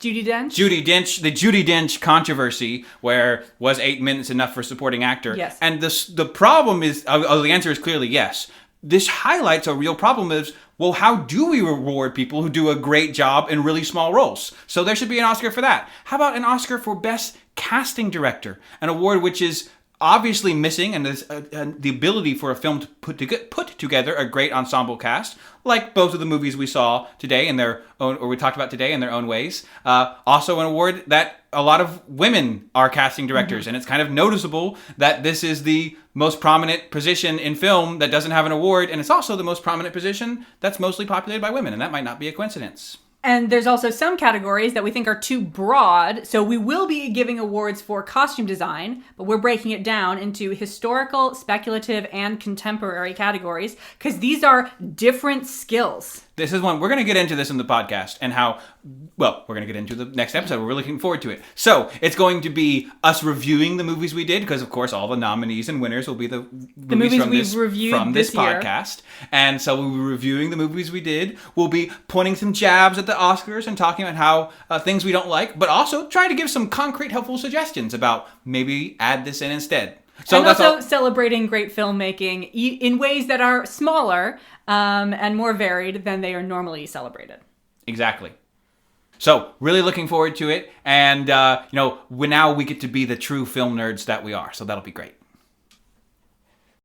Judi Dench? The Judi Dench controversy, where was 8 minutes enough for supporting actor? Yes. And the problem is, the answer is clearly yes. This highlights a real problem is, well, how do we reward people who do a great job in really small roles? So there should be an Oscar for that. How about an Oscar for Best Casting Director? An award which is obviously missing, and there's the ability for a film to put together a great ensemble cast, like both of the movies we saw today in their own, or we talked about today in their own ways. Also an award that a lot of women are casting directors, and it's kind of noticeable that this is the most prominent position in film that doesn't have an award, and it's also the most prominent position that's mostly populated by women, and that might not be a coincidence. And there's also some categories that we think are too broad. So we will be giving awards for costume design, but we're breaking it down into historical, speculative, and contemporary categories, because these are different skills. This is one, we're going to get into this in the podcast, and we're going to get into the next episode. We're really looking forward to it. So, it's going to be us reviewing the movies we did, because of course all the nominees and winners will be the movies we've reviewed from this podcast. And so we'll be reviewing the movies we did. We'll be pointing some jabs at the Oscars and talking about how things we don't like, but also trying to give some concrete, helpful suggestions about maybe add this in instead. So and that's also all. celebrating great filmmaking in ways that are smaller and more varied than they are normally celebrated. Exactly. So, really looking forward to it. And, now we get to be the true film nerds that we are. So that'll be great.